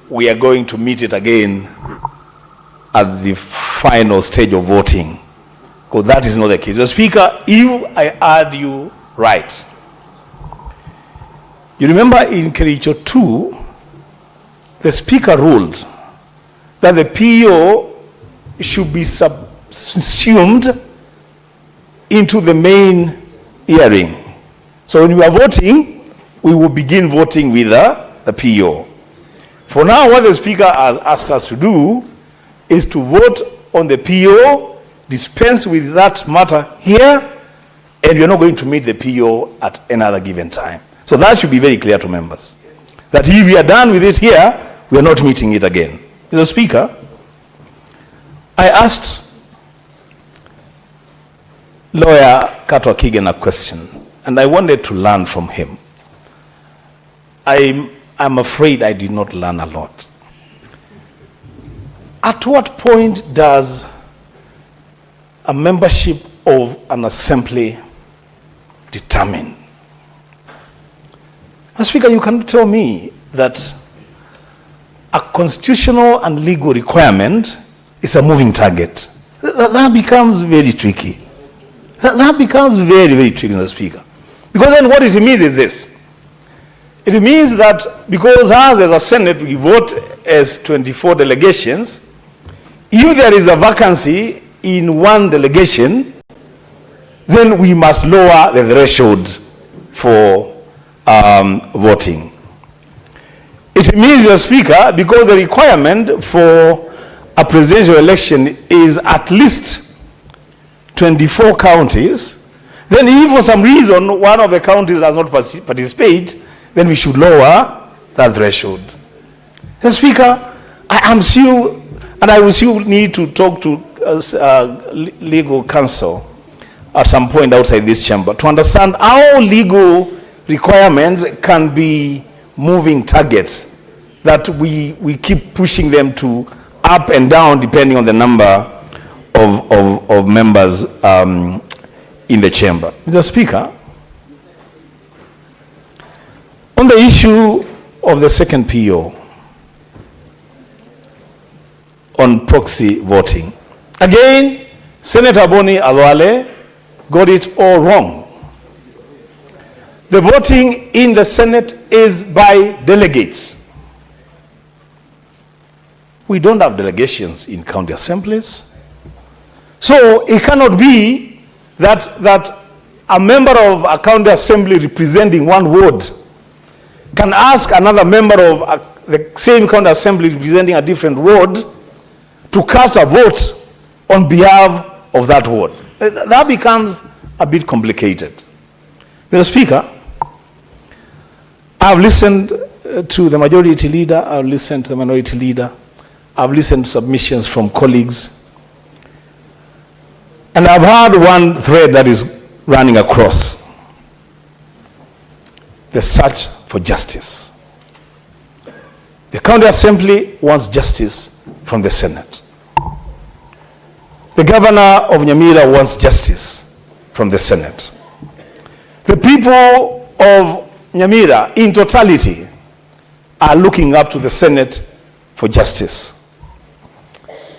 [SPEAKER 9] we are going to meet it again at the final stage of voting. Because that is not the case. The Speaker, if I heard you right, you remember in Kericho 2, the Speaker ruled that the PO should be subsumed into the main hearing. So when we are voting, we will begin voting with the PO. For now, what the Speaker has asked us to do is to vote on the PO, dispense with that matter here, and we are not going to meet the PO at another given time. So that should be very clear to members, that if we are done with it here, we are not meeting it again. Mr. Speaker, I asked lawyer Katwa Kigen a question, and I wanted to learn from him. I'm afraid I did not learn a lot. At what point does a membership of an assembly determine? Mr. Speaker, you cannot tell me that a constitutional and legal requirement is a moving target. That becomes very tricky. That becomes very, very tricky, Mr. Speaker. Because then what it means is this. It means that because us as a Senate, we vote as 24 delegations, if there is a vacancy in one delegation, then we must lower the threshold for voting. It means, Mr. Speaker, because the requirement for a presidential election is at least 24 counties, then if for some reason one of the counties does not participate, then we should lower that threshold. Mr. Speaker, I am still, and I will still need to talk to legal counsel at some point outside this chamber to understand how legal requirements can be moving targets that we keep pushing them to up and down depending on the number of members in the chamber. Mr. Speaker, on the issue of the second PO on proxy voting, again, Senator Boni Alwale got it all wrong. The voting in the Senate is by delegates. We don't have delegations in county assemblies. So it cannot be that a member of a county assembly representing one ward can ask another member of the same county assembly representing a different ward to cast a vote on behalf of that ward. That becomes a bit complicated. Mr. Speaker, I've listened to the majority leader, I've listened to the minority leader, I've listened to submissions from colleagues, and I've heard one thread that is running across: the search for justice. The county assembly wants justice from the Senate. The governor of Nyamira wants justice from the Senate. The people of Nyamira in totality are looking up to the Senate for justice.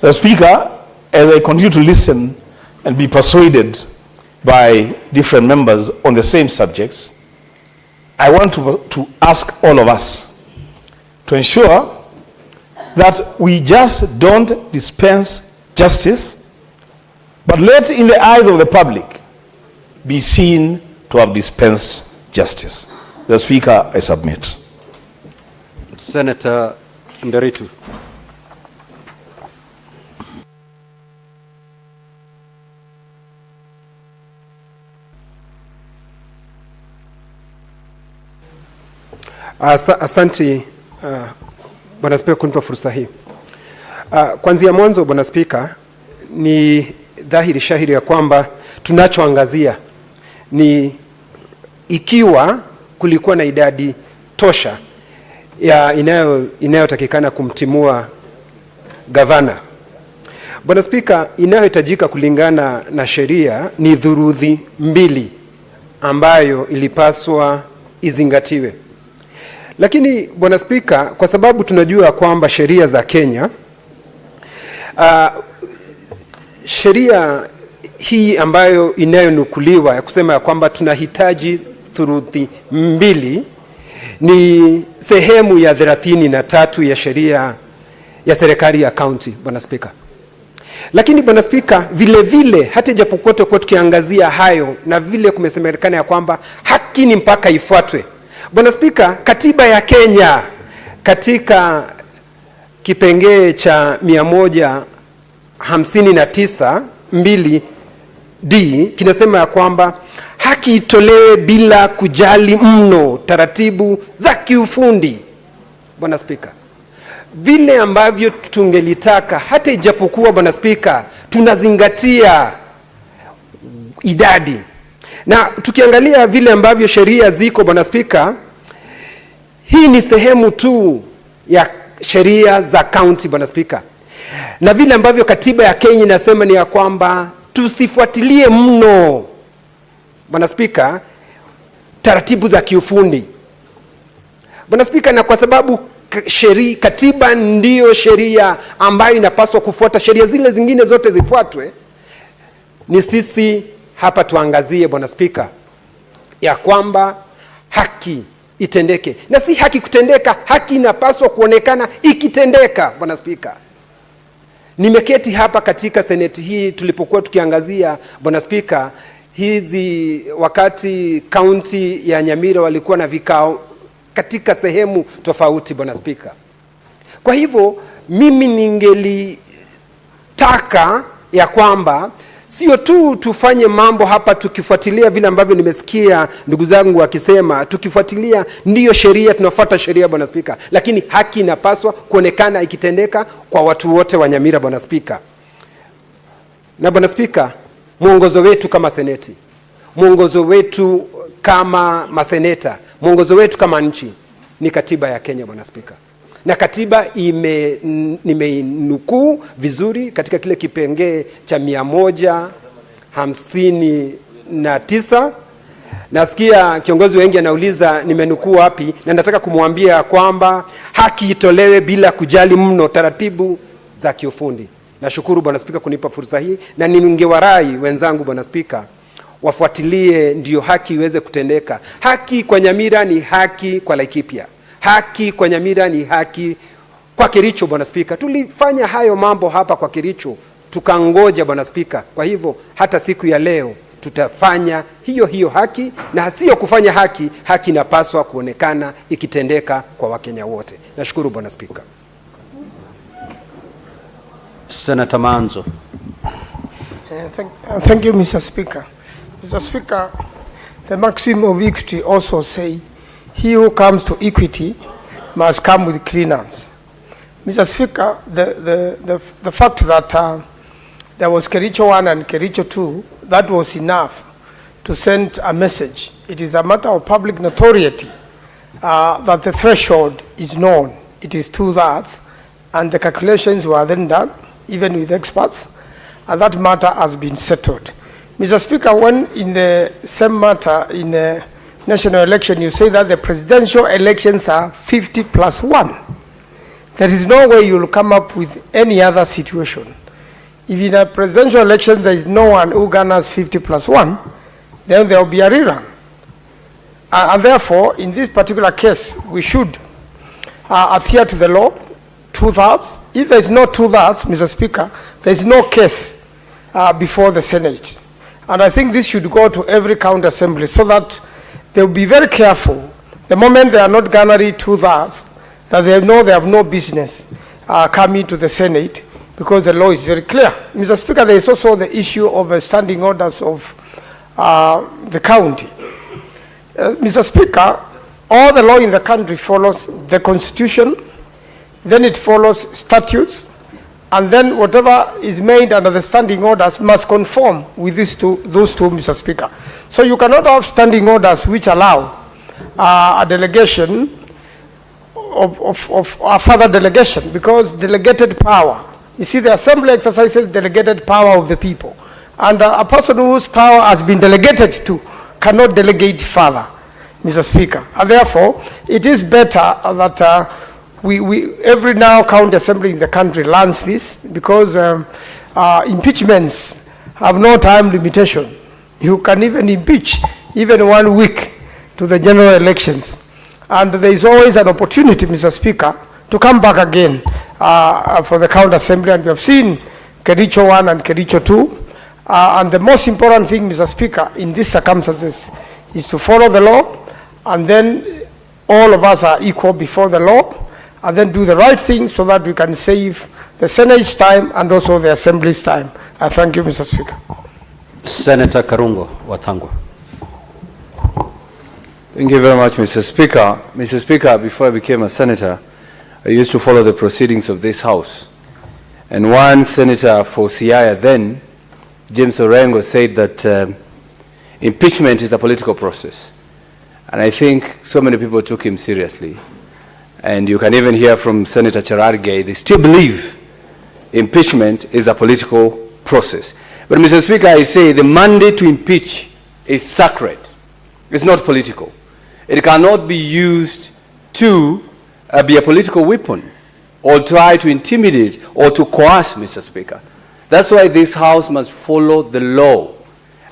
[SPEAKER 9] The Speaker, as I continue to listen and be persuaded by different members on the same subjects, I want to ask all of us to ensure that we just don't dispense justice, but let in the eyes of the public be seen to have dispensed justice. The Speaker, I submit.
[SPEAKER 2] Senator Nderitu.
[SPEAKER 10] Asante Bwana Spika kunipa fursa hii. Kuanzia mwanzo, Bwana Spika, ni dhahiri shahiri ya kwamba tunachoangazia ni ikiwa kulikuwa na idadi tosha ya inayotakikana kumtimua gavana. Bwana Spika, inayohitajika kulingana na sheria ni dhuruthi mbili ambayo ilipaswa izingatiwe. Lakini Bwana Spika, kwa sababu tunajua kwamba sheria za Kenya, sheria hii ambayo inayonukuliwa ya kusema ya kwamba tunahitaji thuruthi mbili ni sehemu ya 33 ya sheria ya serikali ya kaunti, Bwana Spika. Lakini Bwana Spika, vile vile hata ijapokuwa kwa tukiangazia hayo na vile kumesemekana ya kwamba haki ni mpaka ifuatwe, Bwana Spika, katiba ya Kenya katika kipengee cha 159(2)(d) kinasema ya kwamba haki itolewe bila kujali mno taratibu za kiufundi. Bwana Spika, vile ambavyo tungelitaka hata ijapokuwa Bwana Spika tunazingatia idadi, na tukiangalia vile ambavyo sheria ziko Bwana Spika, hii ni sehemu tu ya sheria za county Bwana Spika, na vile ambavyo katiba ya Kenya inasema ni ya kwamba tusifuatilie mno Bwana Spika taratibu za kiufundi Bwana Spika, na kwa sababu katiba ndiyo sheria ambayo inapaswa kufuata, sheria zile zingine zote zifuatwe, ni sisi hapa tuangazie Bwana Spika ya kwamba haki itendeke, na si haki kutendeka, haki inapaswa kuonekana ikitendeka Bwana Spika. Nimeketi hapa katika seneti hii tulipokuwa tukiangazia Bwana Spika hizi wakati kaunti ya Nyamira walikuwa na vikao katika sehemu tofauti Bwana Spika. Kwa hivyo mimi ningelitaka ya kwamba sio tu tufanye mambo hapa tukifuatilia vile ambavyo nimesikia ndugu zangu wakisema tukifuatilia ndiyo sheria, tunafuata sheria Bwana Spika, lakini haki inapaswa kuonekana ikitendeka kwa watu wote wa Nyamira Bwana Spika. Na Bwana Spika, mwongozo wetu kama seneti, mwongozo wetu kama maseneta, mwongozo wetu kama nchi ni katiba ya Kenya Bwana Spika. Na katiba nimeinukuu vizuri katika kile kipengee cha 159. Nasikia kiongozi wengi anauliza nimenukuu wapi, na nataka kumwambia kwamba haki itolewe bila kujali mno taratibu za kiufundi. Nashukuru Bwana Spika kunipa fursa hii, na ningewarai wenzangu Bwana Spika wafuatilie ndio haki iweze kutendeka. Haki kwa Nyamira ni haki kwa Laikipia. Haki kwa Nyamira ni haki kwa Kericho Bwana Spika. Tulifanya hayo mambo hapa kwa Kericho, tukangoja Bwana Spika. Kwa hivyo hata siku ya leo tutafanya hiyo haki, na sio kufanya haki. Haki inapaswa kuonekana ikitendeka kwa Wakenya wote. Nashukuru Bwana Spika.
[SPEAKER 2] Senator Manzo.
[SPEAKER 11] Thank you, Mr. Speaker. Mr. Speaker, the maxim of equity also say, he who comes to equity must come with clean hands. Mr. Speaker, the fact that there was Kericho 1 and Kericho 2, that was enough to send a message. It is a matter of public notoriety that the threshold is known. It is 2/3, and the calculations were then done, even with experts, and that matter has been settled. Mr. Speaker, when in the same matter in the national election, you say that the presidential elections are 50+1. There is no way you will come up with any other situation. If in a presidential election there is no one who garners 50+1, then there will be a rerun. And therefore, in this particular case, we should adhere to the law, 2/3. If there is no 2/3, Mr. Speaker, there is no case before the Senate. And I think this should go to every county assembly so that they will be very careful. The moment they are not garnering 2/3, that they know they have no business coming to the Senate, because the law is very clear. Mr. Speaker, there is also the issue of standing orders of the county. Mr. Speaker, all the law in the country follows the Constitution, then it follows statutes, and then whatever is made under the standing orders must conform with those two, Mr. Speaker. So you cannot have standing orders which allow a delegation of a further delegation, because delegated power You see, the assembly exercises delegated power of the people. And a person whose power has been delegated to cannot delegate further, Mr. Speaker. And therefore, it is better that every now county assembly in the country learns this, because impeachments have no time limitation. You can even impeach even 1 week to the general elections. And there is always an opportunity, Mr. Speaker, to come back again for the county assembly. And we have seen Kericho 1 and Kericho 2. And the most important thing, Mr. Speaker, in these circumstances is to follow the law, and then all of us are equal before the law, and then do the right thing so that we can save the Senate's time and also the Assembly's time. I thank you, Mr. Speaker.
[SPEAKER 2] Senator Karungo Watangwa.
[SPEAKER 12] Thank you very much, Mr. Speaker. Mr. Speaker, before I became a senator, I used to follow the proceedings of this House. And one senator for Siaya then, James Orengo, said that impeachment is a political process. And I think so many people took him seriously. And you can even hear from Senator Charargei, they still believe impeachment is a political process. But Mr. Speaker, I say the mandate to impeach is sacred. It's not political. It cannot be used to be a political weapon or try to intimidate or to coerce, Mr. Speaker. That's why this House must follow the law.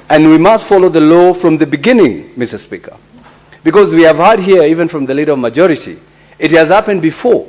[SPEAKER 12] And we must follow the law from the beginning, Mr. Speaker. Because we have heard here, even from the Leader of Majority, it has happened before.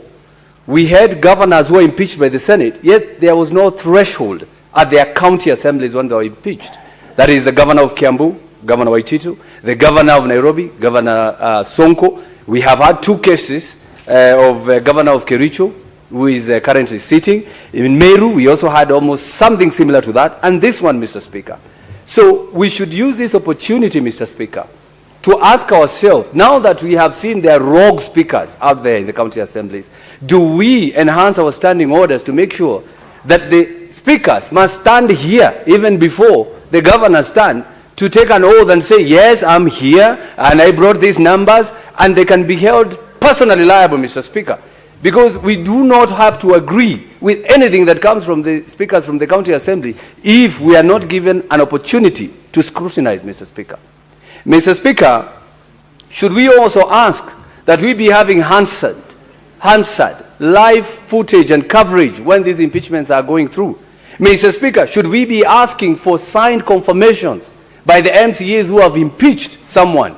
[SPEAKER 12] We had governors who were impeached by the Senate, yet there was no threshold at their county assemblies when they were impeached. That is the governor of Kiambu, Governor Waititu, the governor of Nairobi, Governor Sonko. We have had 2 cases of governor of Kericho, who is currently sitting. In Meru, we also had almost something similar to that, and this one, Mr. Speaker. So we should use this opportunity, Mr. Speaker, to ask ourselves, now that we have seen there are rogue speakers out there in the county assemblies, do we enhance our standing orders to make sure that the speakers must stand here even before the governors stand to take an oath and say, yes, I'm here and I brought these numbers, and they can be held personally liable, Mr. Speaker, because we do not have to agree with anything that comes from the speakers from the county assembly if we are not given an opportunity to scrutinize, Mr. Speaker. Mr. Speaker, should we also ask that we be having Hansard live footage and coverage when these impeachments are going through? Mr. Speaker, should we be asking for signed confirmations by the MCAs who have impeached someone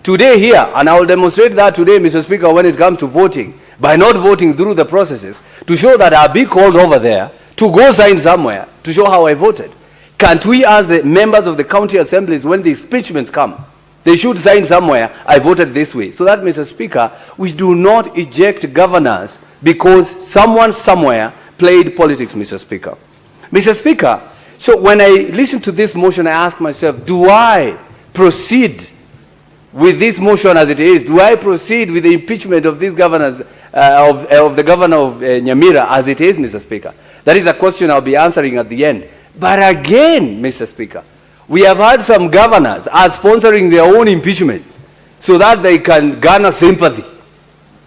[SPEAKER 12] today here? And I will demonstrate that today, Mr. Speaker, when it comes to voting, by not voting through the processes, to show that I'll be called over there to go sign somewhere to show how I voted. Can't we ask the members of the county assemblies, when the impeachments come, they should sign somewhere, I voted this way, so that, Mr. Speaker, we do not eject governors because someone somewhere played politics, Mr. Speaker. Mr. Speaker, so when I listen to this motion, I ask myself, do I proceed with this motion as it is? Do I proceed with the impeachment of these governors, of the governor of Nyamira as it is, Mr. Speaker? That is a question I'll be answering at the end. But again, Mr. Speaker, we have had some governors are sponsoring their own impeachments so that they can garner sympathy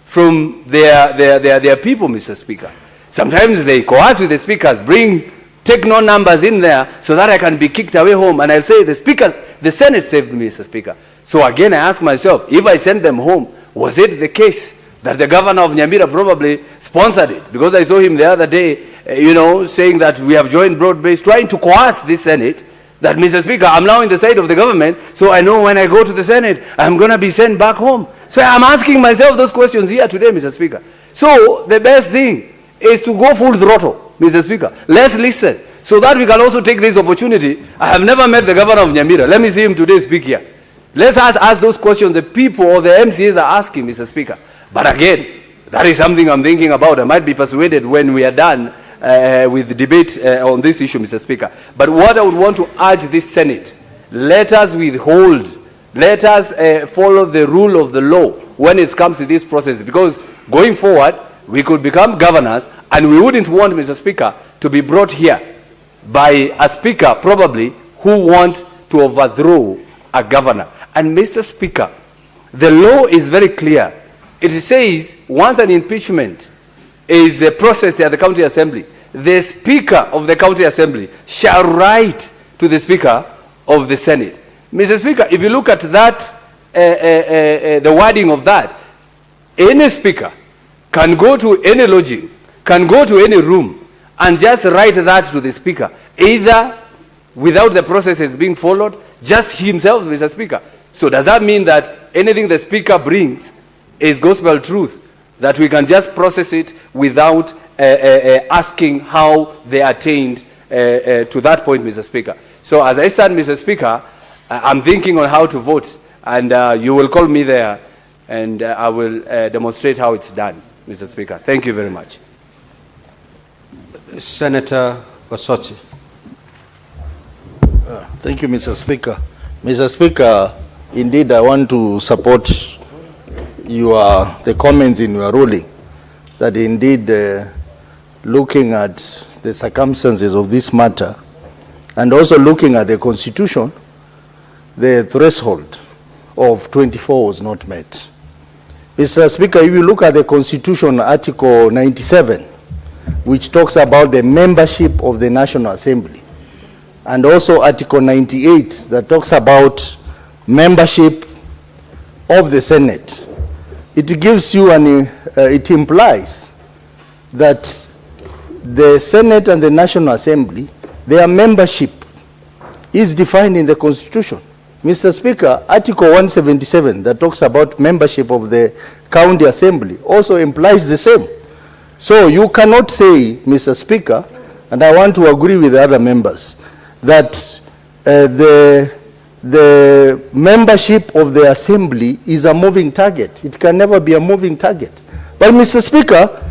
[SPEAKER 12] from their people, Mr. Speaker. Sometimes they coerce with the speakers, take no numbers in there so that I can be kicked away home. And I'll say, the Senate saved me, Mr. Speaker. So again, I ask myself, if I send them home, was it the case that the governor of Nyamira probably sponsored it? Because I saw him the other day, saying that we have joined broad-based, trying to coerce this Senate, that, Mr. Speaker, I'm now in the side of the government, so I know when I go to the Senate, I'm going to be sent back home. So I'm asking myself those questions here today, Mr. Speaker. So the best thing is to go full throttle, Mr. Speaker. Let's listen, so that we can also take this opportunity. I have never met the governor of Nyamira. Let me see him today speak here. Let's ask those questions the people or the MCAs are asking, Mr. Speaker. But again, that is something I'm thinking about. I might be persuaded when we are done with the debate on this issue, Mr. Speaker. But what I would want to urge this Senate, let us withhold, let us follow the rule of the law when it comes to this process, because going forward, we could become governors, and we wouldn't want, Mr. Speaker, to be brought here by a speaker probably who want to overthrow a governor. And Mr. Speaker, the law is very clear. It says once an impeachment is processed at the county assembly, the Speaker of the County Assembly shall write to the Speaker of the Senate. Mr. Speaker, if you look at that, the wording of that, any speaker can go to any lodging, can go to any room, and just write that to the Speaker, either without the processes being followed, just himself, Mr. Speaker. So does that mean that anything the Speaker brings is gospel truth, that we can just process it without asking how they attained to that point, Mr. Speaker? So as I stand, Mr. Speaker, I'm thinking on how to vote, and you will call me there, and I will demonstrate how it's done, Mr. Speaker. Thank you very much.
[SPEAKER 2] Senator Osotsi.
[SPEAKER 13] Thank you, Mr. Speaker. Mr. Speaker, indeed, I want to support the comments in your ruling that indeed, looking at the circumstances of this matter and also looking at the Constitution, the threshold of 24 was not met. Mr. Speaker, if you look at the Constitution, Article 97, which talks about the membership of the National Assembly, and also Article 98 that talks about membership of the Senate, it gives you it implies that the Senate and the National Assembly, their membership is defined in the Constitution. Mr. Speaker, Article 177 that talks about membership of the County Assembly also implies the same. So you cannot say, Mr. Speaker, and I want to agree with the other members, that the membership of the Assembly is a moving target. It can never be a moving target. But Mr. Speaker,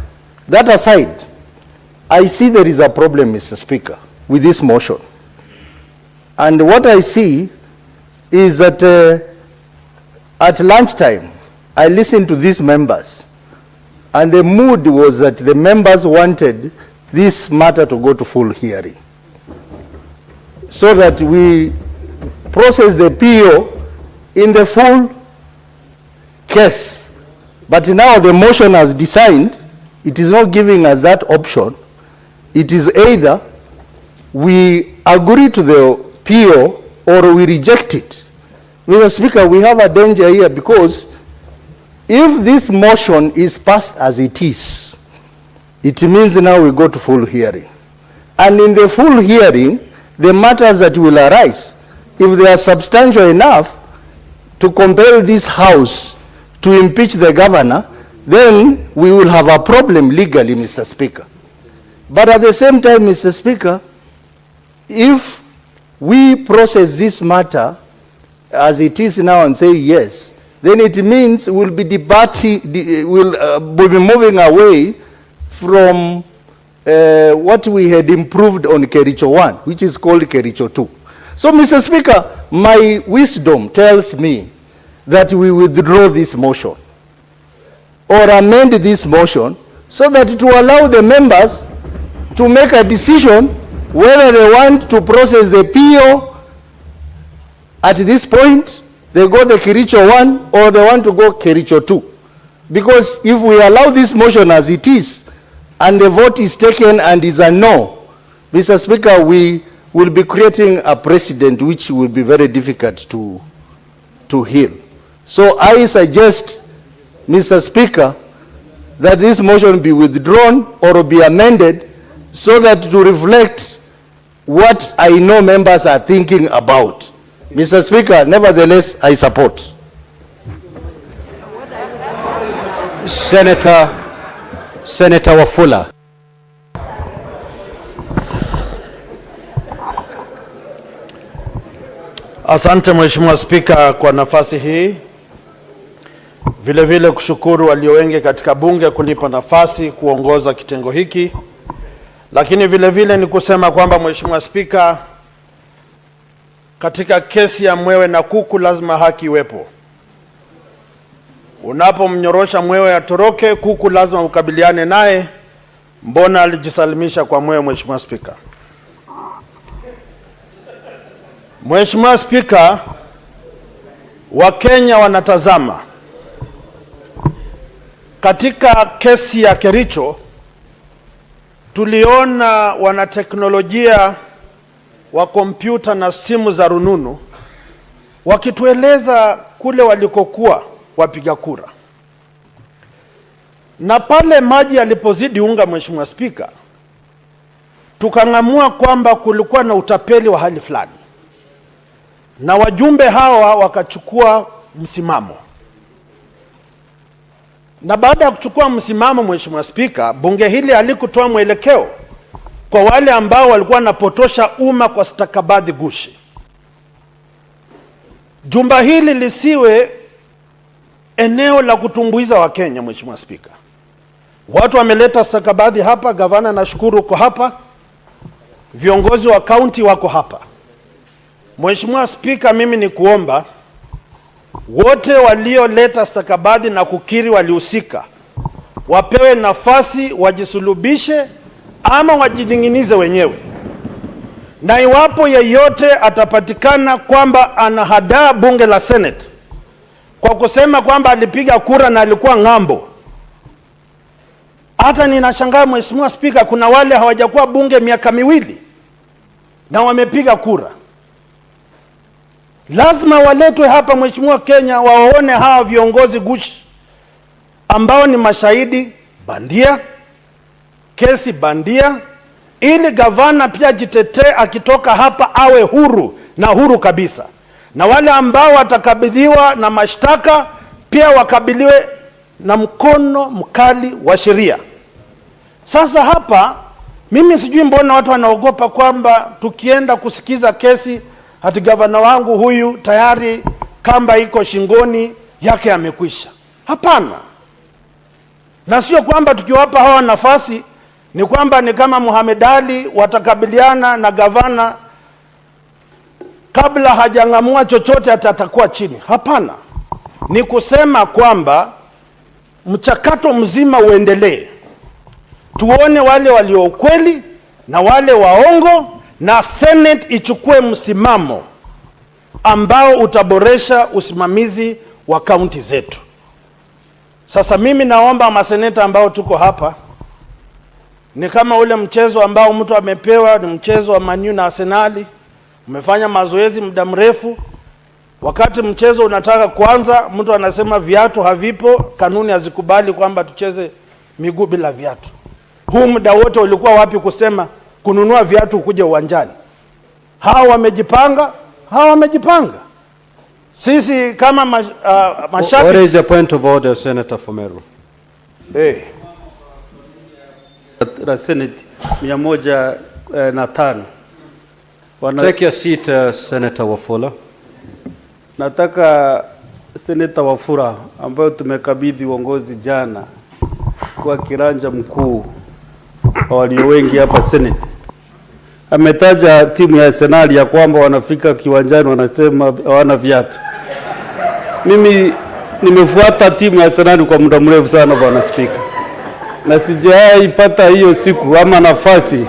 [SPEAKER 13] that aside, I see there is a problem, Mr. Speaker, with this motion. And what I see is that at lunchtime, I listened to these members, and the mood was that the members wanted this matter to go to full hearing, so that we process the PO in the full case. But now the motion has decided, it is not giving us that option. It is either we agree to the PO or we reject it. Mr. Speaker, we have a danger here, because if this motion is passed as it is, it means now we go to full hearing. And in the full hearing, the matters that will arise, if they are substantial enough to compel this House to impeach the governor, then we will have a problem legally, Mr. Speaker. But at the same time, Mr. Speaker, if we process this matter as it is now and say yes, then it means we'll be debating, we'll be moving away from what we had improved on Kericho 1, which is called Kericho 2. So, Mr. Speaker, my wisdom tells me that we withdraw this motion or amend this motion so that to allow the members to make a decision whether they want to process the PO at this point, they go the Kericho 1, or they want to go Kericho 2. Because if we allow this motion as it is, and the vote is taken and is a no, Mr. Speaker, we will be creating a precedent which will be very difficult to heal. So I suggest, Mr. Speaker, that this motion be withdrawn or be amended so that to reflect what I know members are thinking about. Mr. Speaker, nevertheless, I support.
[SPEAKER 2] Senator Wafula.
[SPEAKER 14] Asante Mheshimiwa Spika kwa nafasi hii. Vile vile kushukuru walio wengi katika bunge kunipa nafasi kuongoza kitengo hiki. Lakini vile vile ni kusema kwamba Mheshimiwa Spika, katika kesi ya mwewe na kuku lazima haki iwepo. Unapomnyorosha mwewe atoroke, kuku lazima ukabiliane naye. Mbona alijisalimisha kwa mwewe, Mheshimiwa Spika? Mheshimiwa Spika, Wakenya wanatazama. Katika kesi ya Kericho tuliona wanateknolojia wa kompyuta na simu za rununu wakitueleza kule walikokuwa wapiga kura. Na pale maji yalipozidi unga, Mheshimiwa Spika, tukang'amua kwamba kulikuwa na utapeli wa hali fulani, na wajumbe hawa wakachukua msimamo. Na baada ya kuchukua msimamo, Mheshimiwa Spika, bunge hili halikutoa mwelekeo kwa wale ambao walikuwa wanapotosha umma kwa stakabadhi gushi. Jumba hili lisiwe eneo la kutumbuiza Wakenya, Mheshimiwa Spika. Watu wameleta stakabadhi hapa, gavana nashukuru uko hapa, viongozi wa kaunti wako hapa. Mheshimiwa Spika, mimi ni kuomba wote walioleta stakabadhi na kukiri walihusika wapewe nafasi wajisulubishe ama wajidinginize wenyewe. Na iwapo yeyote atapatikana kwamba anahadaa bunge la Senate kwa kusema kwamba alipiga kura na alikuwa ng'ambo, hata ninashangaa Mheshimiwa Spika, kuna wale hawajakuwa bunge miaka miwili na wamepiga kura. Lazima waletwe hapa Mheshimiwa Kenya, waone hawa viongozi gushi ambao ni mashahidi bandia, kesi bandia, ili gavana pia jitetee akitoka hapa awe huru na huru kabisa. Na wale ambao watakabidhiwa na mashtaka pia wakabiliwe na mkono mkali wa sheria. Sasa hapa mimi sijui mbona watu wanaogopa kwamba tukienda kusikiza kesi hati gavana wangu huyu tayari kamba iko shingoni yake amekwisha. Hapana. Na sio kwamba tukiwapa hawa nafasi ni kwamba ni kama Muhammad Ali watakabiliana na gavana kabla hajang'amua chochote atakuwa chini. Hapana. Ni kusema kwamba mchakato mzima uendelee. Tuone wale walio ukweli na wale waongo, na Senate ichukue msimamo ambao utaboresha usimamizi wa kaunti zetu. Sasa mimi naomba maseneta ambao tuko hapa, ni kama ule mchezo ambao mtu amepewa, ni mchezo wa Man U na Arsenal. Umefanya mazoezi muda mrefu, wakati mchezo unataka kuanza mtu anasema viatu havipo, kanuni hazikubali kwamba tucheze miguu bila viatu. Huu muda wote ulikuwa wapi kusema kununua viatu kuja uwanjani? Hawa wamejipanga, hawa wamejipanga. Sisi kama mashabiki.
[SPEAKER 2] What is the point of order, Senator Fomero?
[SPEAKER 15] La Senate 105.
[SPEAKER 2] Take your seat, Senator Wafula.
[SPEAKER 15] Nataka Senator Wafula ambayo tumekabidhi uongozi jana kwa kiranja mkuu walio wengi hapa Senate, ametaja timu ya Arsenal ya kwamba wanafika kiwanjani wanasema hawana viatu. Mimi nimefuata timu ya Arsenal kwa muda mrefu sana, Bwana Speaker, na sijaipata hiyo siku ama nafasi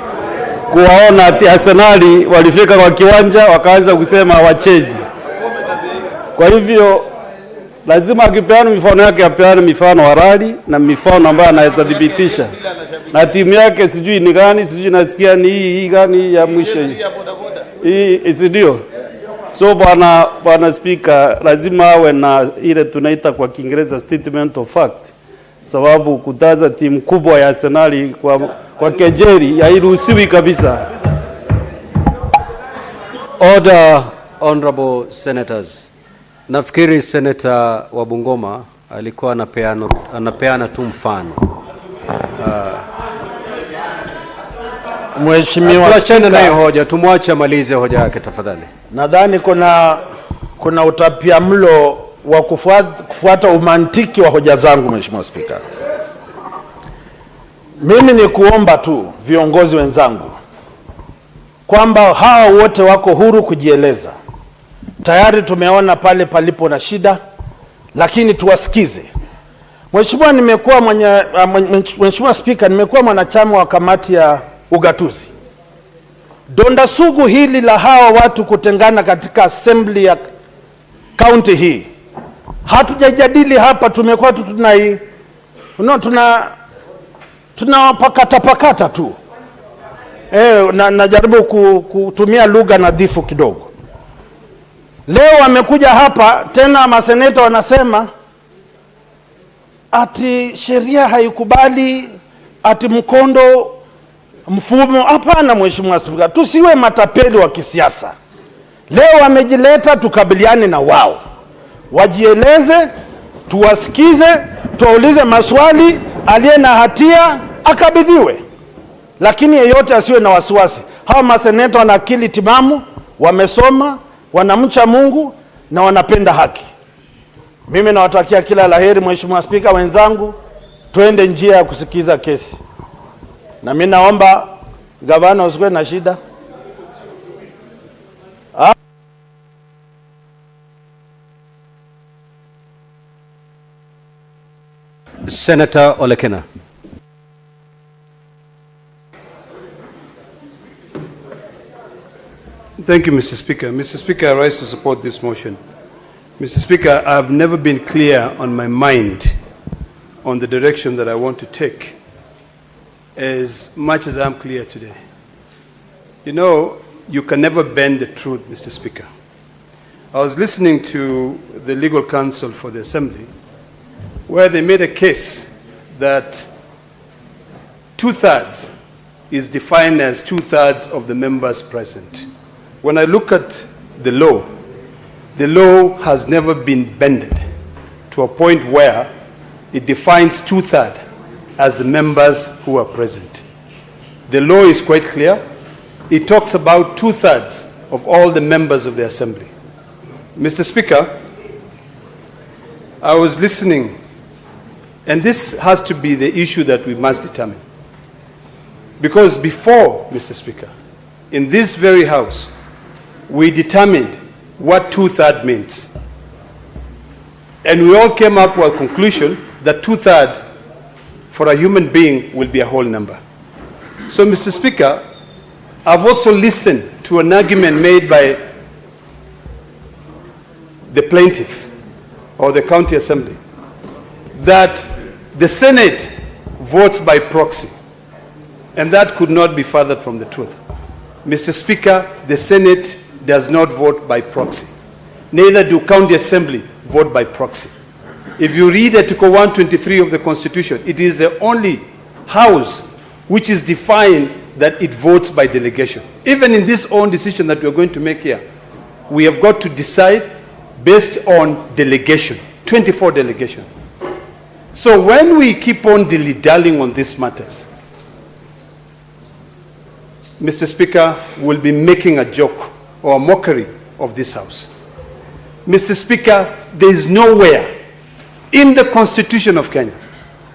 [SPEAKER 15] kuwaona ati Arsenal walifika kwa kiwanja wakaanza kusema hawachezi. Kwa hivyo lazima akipeana mifano yake apeane mifano halali na mifano ambayo anaweza dhibitisha. Na timu yake sijui ni gani, sijui nasikia ni hii gani ya mwisho hii isidio. So bwana Speaker, lazima awe na ile tunaita kwa Kiingereza statement of fact, sababu kutaza timu kubwa ya Arsenal kwa kejeli hairuhusiwi kabisa.
[SPEAKER 2] Order, honorable senators. Nafikiri Senator wa Bungoma alikuwa anapeana tu mfano.
[SPEAKER 14] Mheshimiwa
[SPEAKER 2] Speaker, na hoja tumwache malize hoja yake tafadhali.
[SPEAKER 14] Nadhani kuna utapiamlo wa kufuata umantiki wa hoja zangu. Mheshimiwa Speaker, mimi ni kuomba tu viongozi wenzangu kwamba hawa wote wako huru kujieleza. Tayari tumeona pale palipo na shida, lakini tuwasikize. Mheshimiwa Speaker, nimekuwa mwanachama wa kamati ya ugatuzi. Donda sugu hili la hawa watu kutengana katika assembly ya county hii hatujajadili hapa, tumekuwa tunawapakata tu. najaribu kutumia lugha nadhifu kidogo. Leo wamekuja hapa tena maseneta wanasema ati sheria haikubali ati mkondo mfumo. Hapana Mheshimiwa Spika, tusiwe matapeli wa kisiasa. Leo wamejileta tukabiliane na wao, wajieleze, tuwasikize, tuwaulize maswali, aliye na hatia akabidhiwe, lakini yeyote asiwe na wasiwasi. Hawa maseneta wana akili timamu, wamesoma, wanamcha Mungu na wanapenda haki. Mimi nawatakia kila laheri. Mheshimiwa Spika wenzangu, twende njia ya kusikiza kesi, na mimi naomba gavana usiwe na shida.
[SPEAKER 2] Senator Olekena.
[SPEAKER 15] Thank you, Mr. Speaker. Mr. Speaker, I rise to support this motion. Mr. Speaker, I've never been clear on my mind on the direction that I want to take as much as I'm clear today. You know, you can never bend the truth, Mr. Speaker. I was listening to the legal counsel for the Assembly, where they made a case that 2/3 is defined as 2/3 of the members present. When I look at the law has never been bended to a point where it defines 2/3 as the members who are present. The law is quite clear. It talks about 2/3 of all the members of the Assembly. Mr. Speaker, I was listening, and this has to be the issue that we must determine. Because before, Mr. Speaker, in this very House, we determined what 2/3 means. And we all came up with a conclusion that 2/3 for a human being will be a whole number. So, Mr. Speaker, I've also listened to an argument made by the plaintiff or the county assembly that the Senate votes by proxy, and that could not be further from the truth. Mr. Speaker, the Senate does not vote by proxy. Neither do county assembly vote by proxy. If you read Article 123 of the Constitution, it is the only house which is defined that it votes by delegation. Even in this own decision that we are going to make here, we have got to decide based on delegation, 24 delegation. So when we keep on dilly-dallying on these matters, Mr. Speaker, we'll be making a joke or a mockery of this House. Mr. Speaker, there is nowhere in the Constitution of Kenya,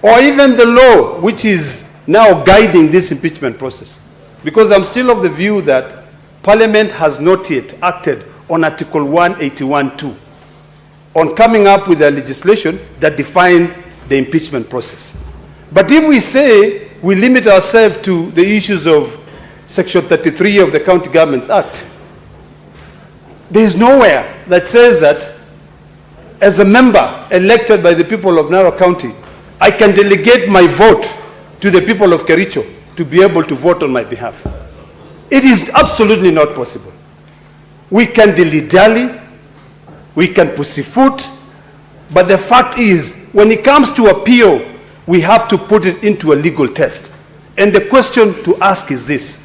[SPEAKER 15] or even the law which is now guiding this impeachment process, because I'm still of the view that Parliament has not yet acted on Article 181(2), on coming up with a legislation that defined the impeachment process. But if we say we limit ourselves to the issues of Section 33 of the County Governments Act, there is nowhere that says that as a member elected by the people of Narok County, I can delegate my vote to the people of Kericho to be able to vote on my behalf. It is absolutely not possible. We can dilly-dally, we can pussyfoot, but the fact is, when it comes to appeal, we have to put it into a legal test. And the question to ask is this: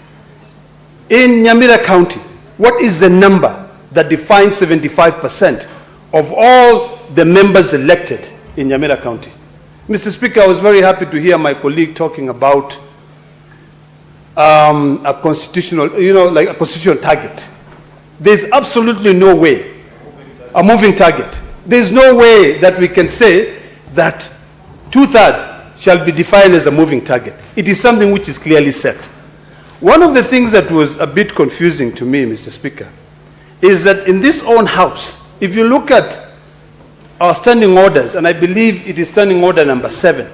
[SPEAKER 15] in Nyamira County, what is the number that defines 75% of all the members elected in Nyamira County? Mr. Speaker, I was very happy to hear my colleague talking about a constitutional, like a constitutional target. There's absolutely no way, a moving target. There's no way that we can say that 2/3 shall be defined as a moving target. It is something which is clearly set. One of the things that was a bit confusing to me, Mr. Speaker, is that in this own House, if you look at our standing orders, and I believe it is standing order number 7,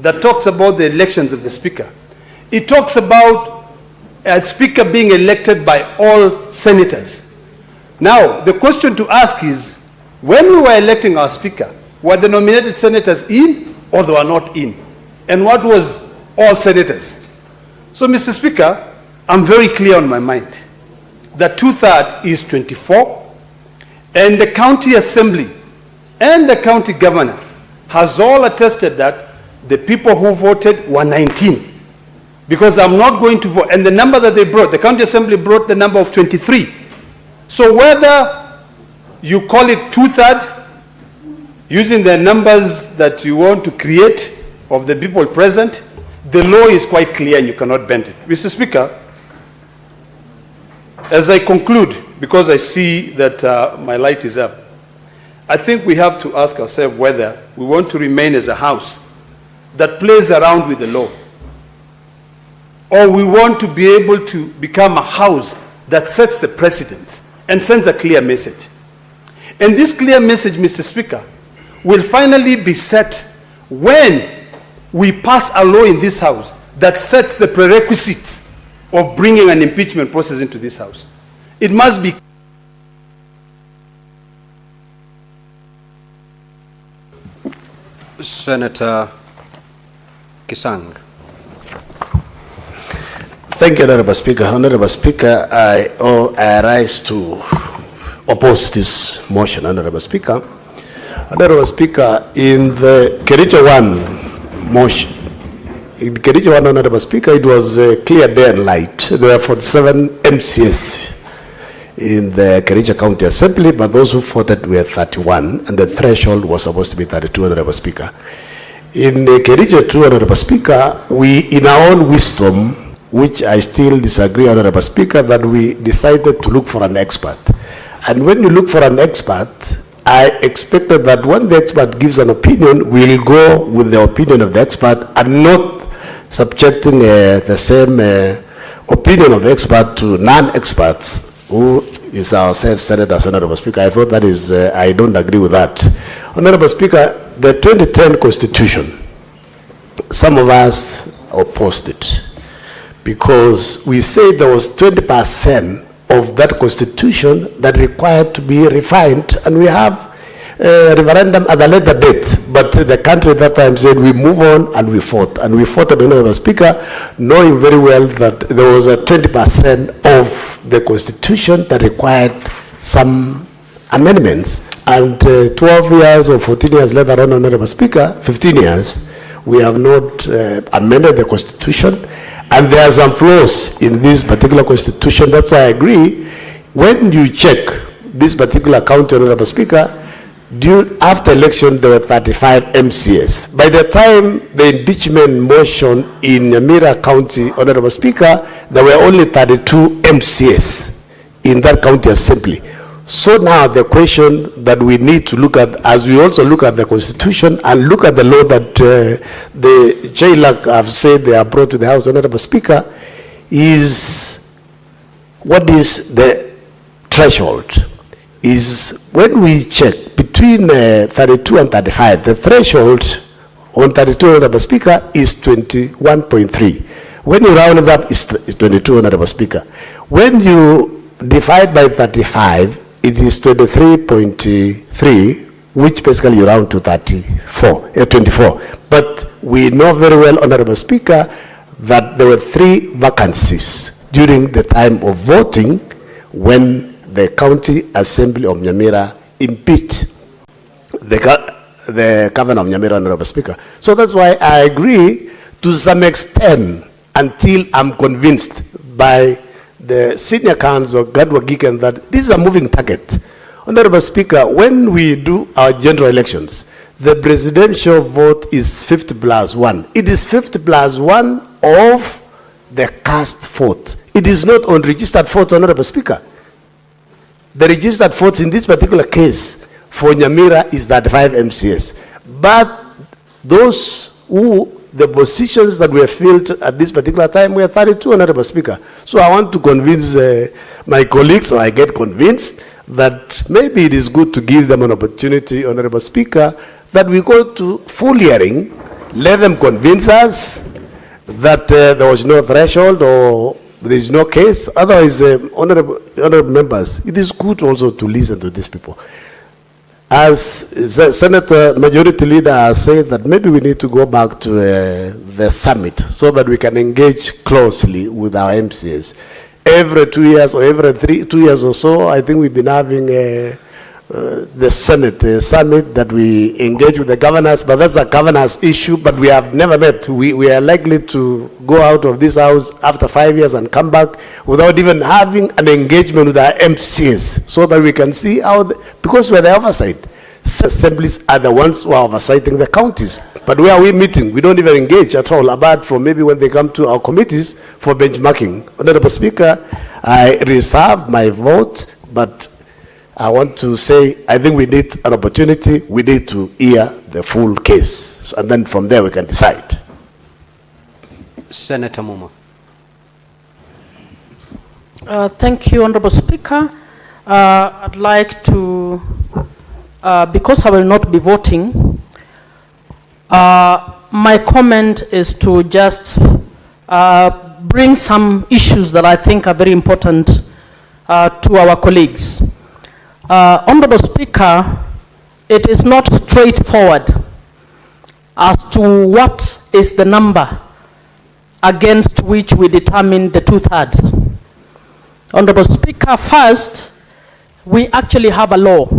[SPEAKER 15] that talks about the elections of the Speaker. It talks about a Speaker being elected by all senators. Now, the question to ask is, when we were electing our Speaker, were the nominated senators in or they were not in? And what was all senators? So, Mr. Speaker,
[SPEAKER 16] I'm very clear on my mind that 2/3 is 24, and the county assembly and the county governor has all attested that the people who voted were 19. Because I'm not going to vote, and the number that they brought, the county assembly brought the number of 23. So whether you call it 2/3, using the numbers that you want to create of the people present, the law is quite clear and you cannot bend it. Mr. Speaker, as I conclude, because I see that my light is up, I think we have to ask ourselves whether we want to remain as a house that plays around with the law, or we want to be able to become a house that sets the precedent and sends a clear message. And this clear message, Mr. Speaker, will finally be set when we pass a law in this house that sets the prerequisites of bringing an impeachment process into this house. It must be.
[SPEAKER 2] Senator Kisang.
[SPEAKER 17] Thank you, Honorable Speaker. Honorable Speaker, I rise to oppose this motion, Honorable Speaker. Honorable Speaker, in the Kericho 1 motion, in Kericho 1, Honorable Speaker, it was clear day and light. There were 47 MCS in the Kericho County Assembly, but those who voted were 31, and the threshold was supposed to be 32, Honorable Speaker. In Kericho 2, Honorable Speaker, we, in our own wisdom, which I still disagree, Honorable Speaker, that we decided to look for an expert. And when you look for an expert, I expected that when the expert gives an opinion, we'll go with the opinion of the expert and not subjecting the same opinion of expert to non-experts, who is ourselves senators, Honorable Speaker. I thought that is, I don't agree with that. Honorable Speaker, the 2010 Constitution, some of us opposed it, because we say there was 20% of that constitution that required to be refined, and we have a referendum at a later date. But the country at that time said we move on, and we fought. And we fought, Honorable Speaker, knowing very well that there was a 20% of the constitution that required some amendments. And 12 years or 14 years later on, Honorable Speaker, 15 years, we have not amended the constitution. And there are some flaws in this particular constitution. That's why I agree. When you check this particular county, Honorable Speaker, after election there were 35 MCS. By the time the impeachment motion in Nyamira County, Honorable Speaker, there were only 32 MCS in that county assembly. So now the question that we need to look at, as we also look at the constitution and look at the law that the JLAC have said they have brought to the House, Honorable Speaker, is what is the threshold? Is when we check between 32 and 35, the threshold on 32, Honorable Speaker, is 21.3. When you round it up, it's 22, Honorable Speaker. When you divide by 35, it is 23.3, which basically you round to 24. But we know very well, Honorable Speaker, that there were 3 vacancies during the time of voting when the County Assembly of Nyamira impeached the Governor of Nyamira, Honorable Speaker. So that's why I agree to some extent, until I'm convinced by the senior counsel, Gadwa Giken, that this is a moving target. Honorable Speaker, when we do our general elections, the presidential vote is 50+1. It is 50+1 of the cast vote. It is not on registered votes, Honorable Speaker. The registered votes in this particular case for Nyamira is 35 MCS. But those who, the positions that were filled at this particular time were 32, Honorable Speaker. So I want to convince my colleagues, or I get convinced, that maybe it is good to give them an opportunity, Honorable Speaker, that we go to full hearing, let them convince us that there was no threshold or there is no case. Otherwise, honorable members, it is good also to listen to these people. As Senator Majority Leader has said that maybe we need to go back to the summit so that we can engage closely with our MCAs. Every 2 years or every 2 years or so, I think we've been having the Senate summit that we engage with the governors, but that's a governors issue, but we have never met. We are likely to go out of this house after 5 years and come back without even having an engagement with our MCs so that we can see how, because we're the oversight. Assemblies are the ones who are oversighting the counties. But where are we meeting? We don't even engage at all, apart from maybe when they come to our committees for benchmarking. Honorable Speaker, I reserve my vote, but I want to say, I think we need an opportunity. We need to hear the full case. And then from there we can decide.
[SPEAKER 2] Senator Muma.
[SPEAKER 18] Thank you, Honorable Speaker. I'd like to, because I will not be voting, my comment is to just bring some issues that I think are very important to our colleagues. Honorable Speaker, it is not straightforward as to what is the number against which we determine the 2/3. Honorable Speaker, first, we actually have a law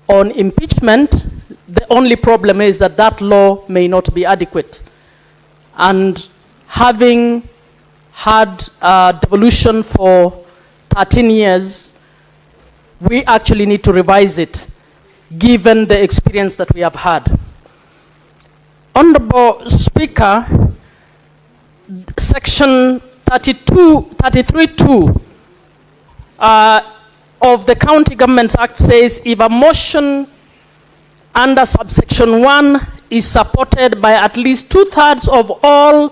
[SPEAKER 18] on impeachment. The only problem is that that law may not be adequate. And having had devolution for 13 years, we actually need to revise it, given the experience that we have had. Honorable Speaker, Section 33(2) of the County Governments Act says if a motion under subsection 1 is supported by at least 2/3 of all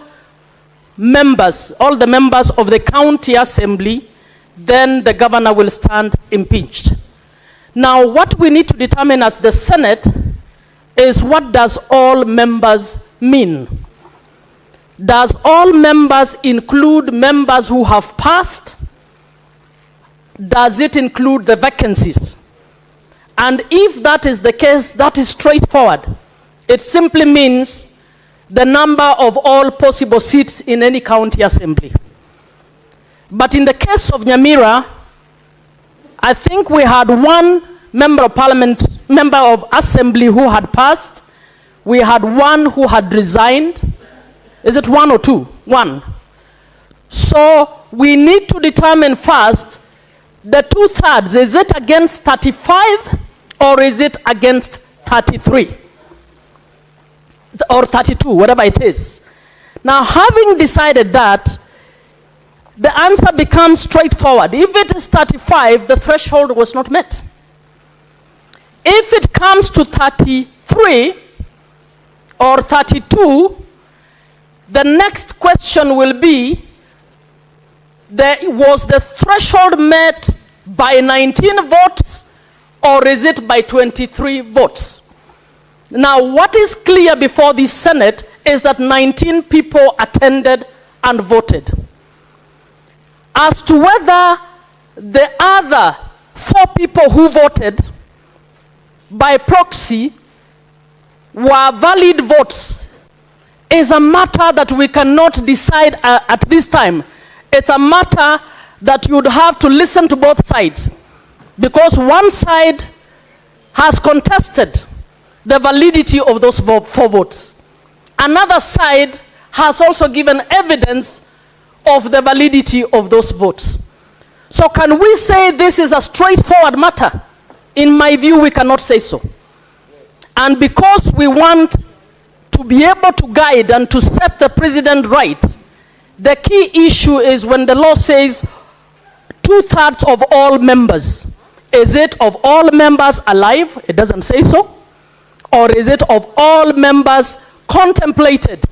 [SPEAKER 18] members, all the members of the county assembly, then the governor will stand impeached. Now, what we need to determine as the Senate is, what does all members mean? Does all members include members who have passed? Does it include the vacancies? And if that is the case, that is straightforward. It simply means the number of all possible seats in any county assembly. But in the case of Nyamira, I think we had one member of parliament, member of assembly who had passed. We had one who had resigned. Is it one or two? One. So we need to determine first the 2/3. Is it against 35 or is it against 33? Or 32, whatever it is. Now, having decided that, the answer becomes straightforward. If it is 35, the threshold was not met. If it comes to 33 or 32, the next question will be, was the threshold met by 19 votes or is it by 23 votes? Now, what is clear before the Senate is that 19 people attended and voted. As to whether the other 4 people who voted by proxy were valid votes is a matter that we cannot decide at this time. It's a matter that you would have to listen to both sides, because one side has contested the validity of those 4 votes. Another side has also given evidence of the validity of those votes. So can we say this is a straightforward matter? In my view, we cannot say so. And because we want to be able to guide and to set the president right, the key issue is when the law says 2/3 of all members. Is it of all members alive? It doesn't say so. Or is it of all members contemplated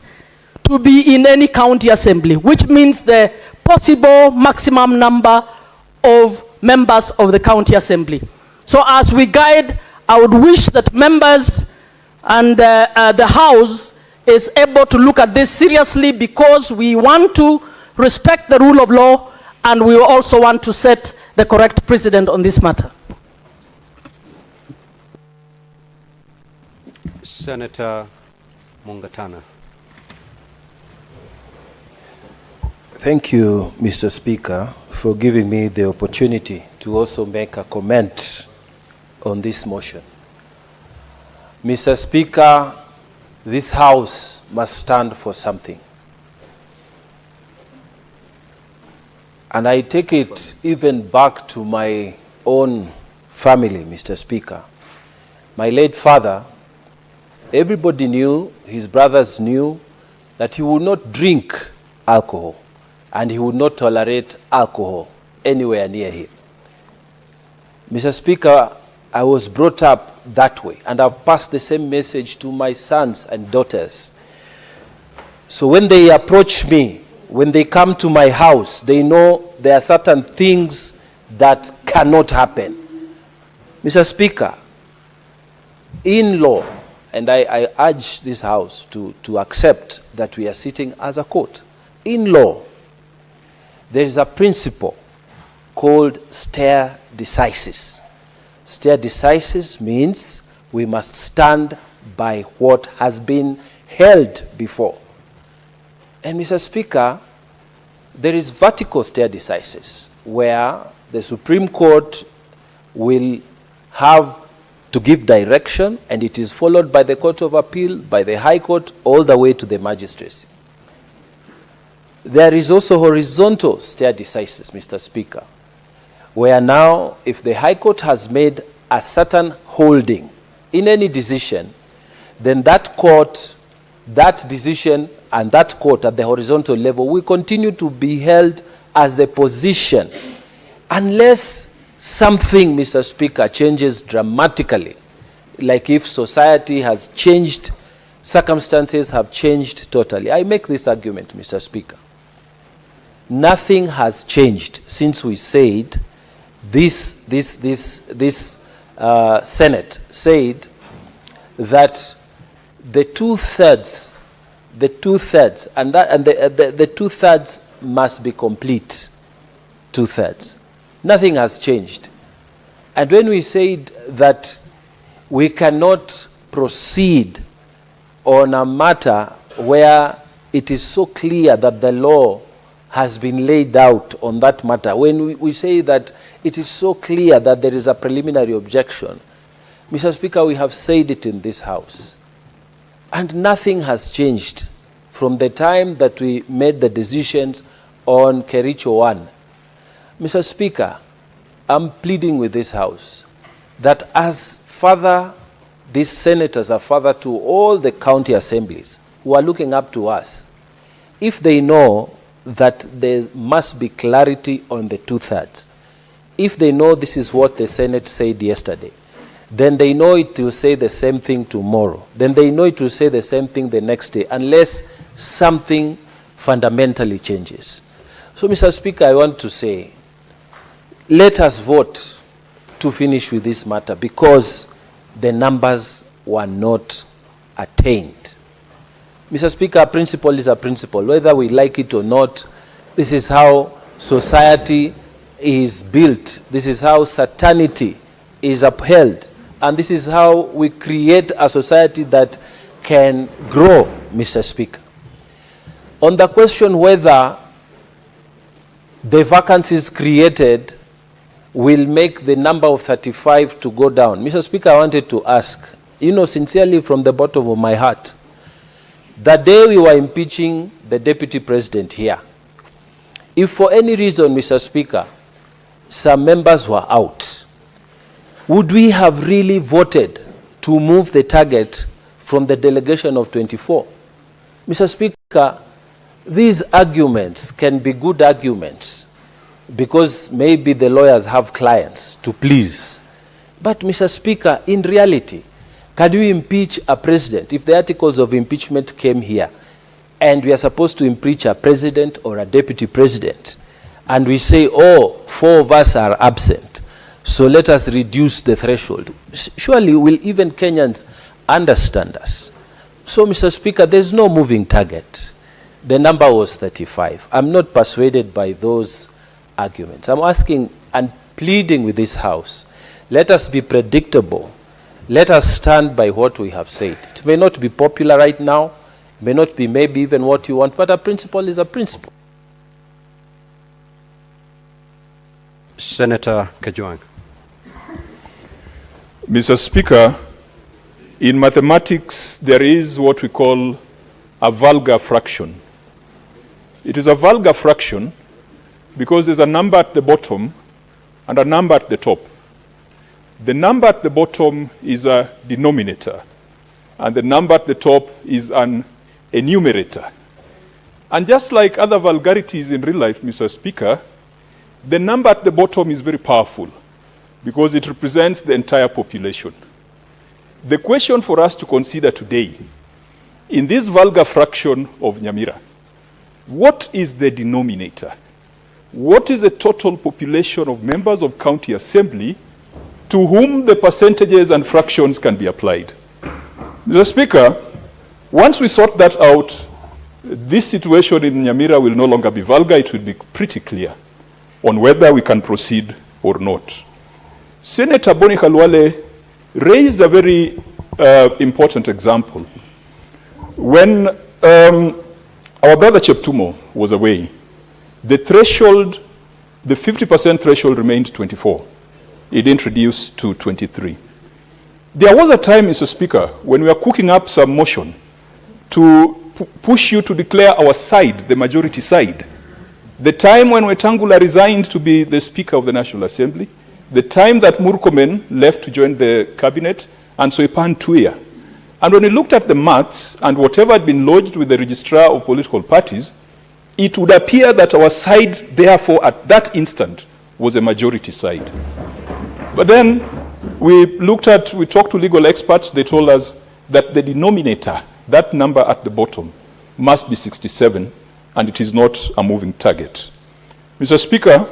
[SPEAKER 18] to be in any county assembly, which means the possible maximum number of members of the county assembly. So as we guide, I would wish that members and the House is able to look at this seriously, because we want to respect the rule of law and we also want to set the correct precedent on this matter.
[SPEAKER 2] Senator Mungatana.
[SPEAKER 19] Thank you, Mr. Speaker, for giving me the opportunity to also make a comment on this motion. Mr. Speaker, this House must stand for something. And I take it even back to my own family, Mr. Speaker. My late father, everybody knew, his brothers knew, that he would not drink alcohol and he would not tolerate alcohol anywhere near him. Mr. Speaker, I was brought up that way, and I've passed the same message to my sons and daughters. So when they approach me, when they come to my house, they know there are certain things that cannot happen. Mr. Speaker, in law, and I urge this House to accept that we are sitting as a court. In law, there is a principle called stare decisis. Stare decisis means we must stand by what has been held before. And Mr. Speaker, there is vertical stare decisis, where the Supreme Court will have to give direction, and it is followed by the Court of Appeal, by the High Court, all the way to the magistracy. There is also horizontal stare decisis, Mr. Speaker, where now, if the High Court has made a certain holding in any decision, then that court, that decision, and that court at the horizontal level will continue to be held as a position unless something, Mr. Speaker, changes dramatically, like if society has changed, circumstances have changed totally. I make this argument, Mr. Speaker. Nothing has changed since we said this Senate said that the two-thirds, and the two-thirds must be complete, two-thirds. Nothing has changed. And when we said that we cannot proceed on a matter where it is so clear that the law has been laid out on that matter, when we say that it is so clear that there is a preliminary objection, Mr. Speaker, we have said it in this House. And nothing has changed from the time that we made the decisions on Kericho 1. Mr. Speaker, I'm pleading with this House that as father, these senators are father to all the county assemblies who are looking up to us, if they know that there must be clarity on the two-thirds, if they know this is what the Senate said yesterday, then they know it will say the same thing tomorrow. Then they know it will say the same thing the next day, unless something fundamentally changes. So, Mr. Speaker, I want to say, let us vote to finish with this matter because the numbers were not attained. Mr. Speaker, a principle is a principle. Whether we like it or not, this is how society is built. This is how certainty is upheld. And this is how we create a society that can grow, Mr. Speaker. On the question whether the vacancies created will make the number of 35 to go down, Mr. Speaker, I wanted to ask, sincerely from the bottom of my heart, the day we were impeaching the Deputy President here, if for any reason, Mr. Speaker, some members were out, would we have really voted to move the target from the delegation of 24? Mr. Speaker, these arguments can be good arguments because maybe the lawyers have clients to please. But, Mr. Speaker, in reality, can you impeach a president? If the articles of impeachment came here and we are supposed to impeach a president or a deputy president, and we say, oh, 4 of us are absent, so let us reduce the threshold, surely will even Kenyans understand us? So, Mr. Speaker, there's no moving target. The number was 35. I'm not persuaded by those arguments. I'm asking and pleading with this House, let us be predictable. let us stand by what we have said. It may not be popular right now, it may not be maybe even what you want, but a principle is a principle.
[SPEAKER 2] Senator Kajwang.
[SPEAKER 16] Mr. Speaker, in mathematics, there is what we call a vulgar fraction. It is a vulgar fraction because there's a number at the bottom and a number at the top. The number at the bottom is a denominator, and the number at the top is an enumerator. And just like other vulgarities in real life, Mr. Speaker, the number at the bottom is very powerful because it represents the entire population. The question for us to consider today, in this vulgar fraction of Nyamira, what is the denominator? What is the total population of members of county assembly to whom the percentages and fractions can be applied? Mr. Speaker, once we sort that out, this situation in Nyamira will no longer be vulgar. It will be pretty clear on whether we can proceed or not. Senator Boni Khalwale raised a very important example. When our brother Cheptumo was away, the threshold, the 50% threshold remained 24. It introduced to 23. There was a time, Mr. Speaker, when we were cooking up some motion to push you to declare our side, the majority side. The time when Wetangula resigned to be the Speaker of the National Assembly, the time that Murkomen left to join the cabinet, and Soipan Tuya. And when we looked at the maths and whatever had been lodged with the registrar of political parties, it would appear that our side, therefore, at that instant, was a majority side. But then we talked to legal experts, they told us that the denominator, that number at the bottom, must be 67, and it is not a moving target. Mr. Speaker,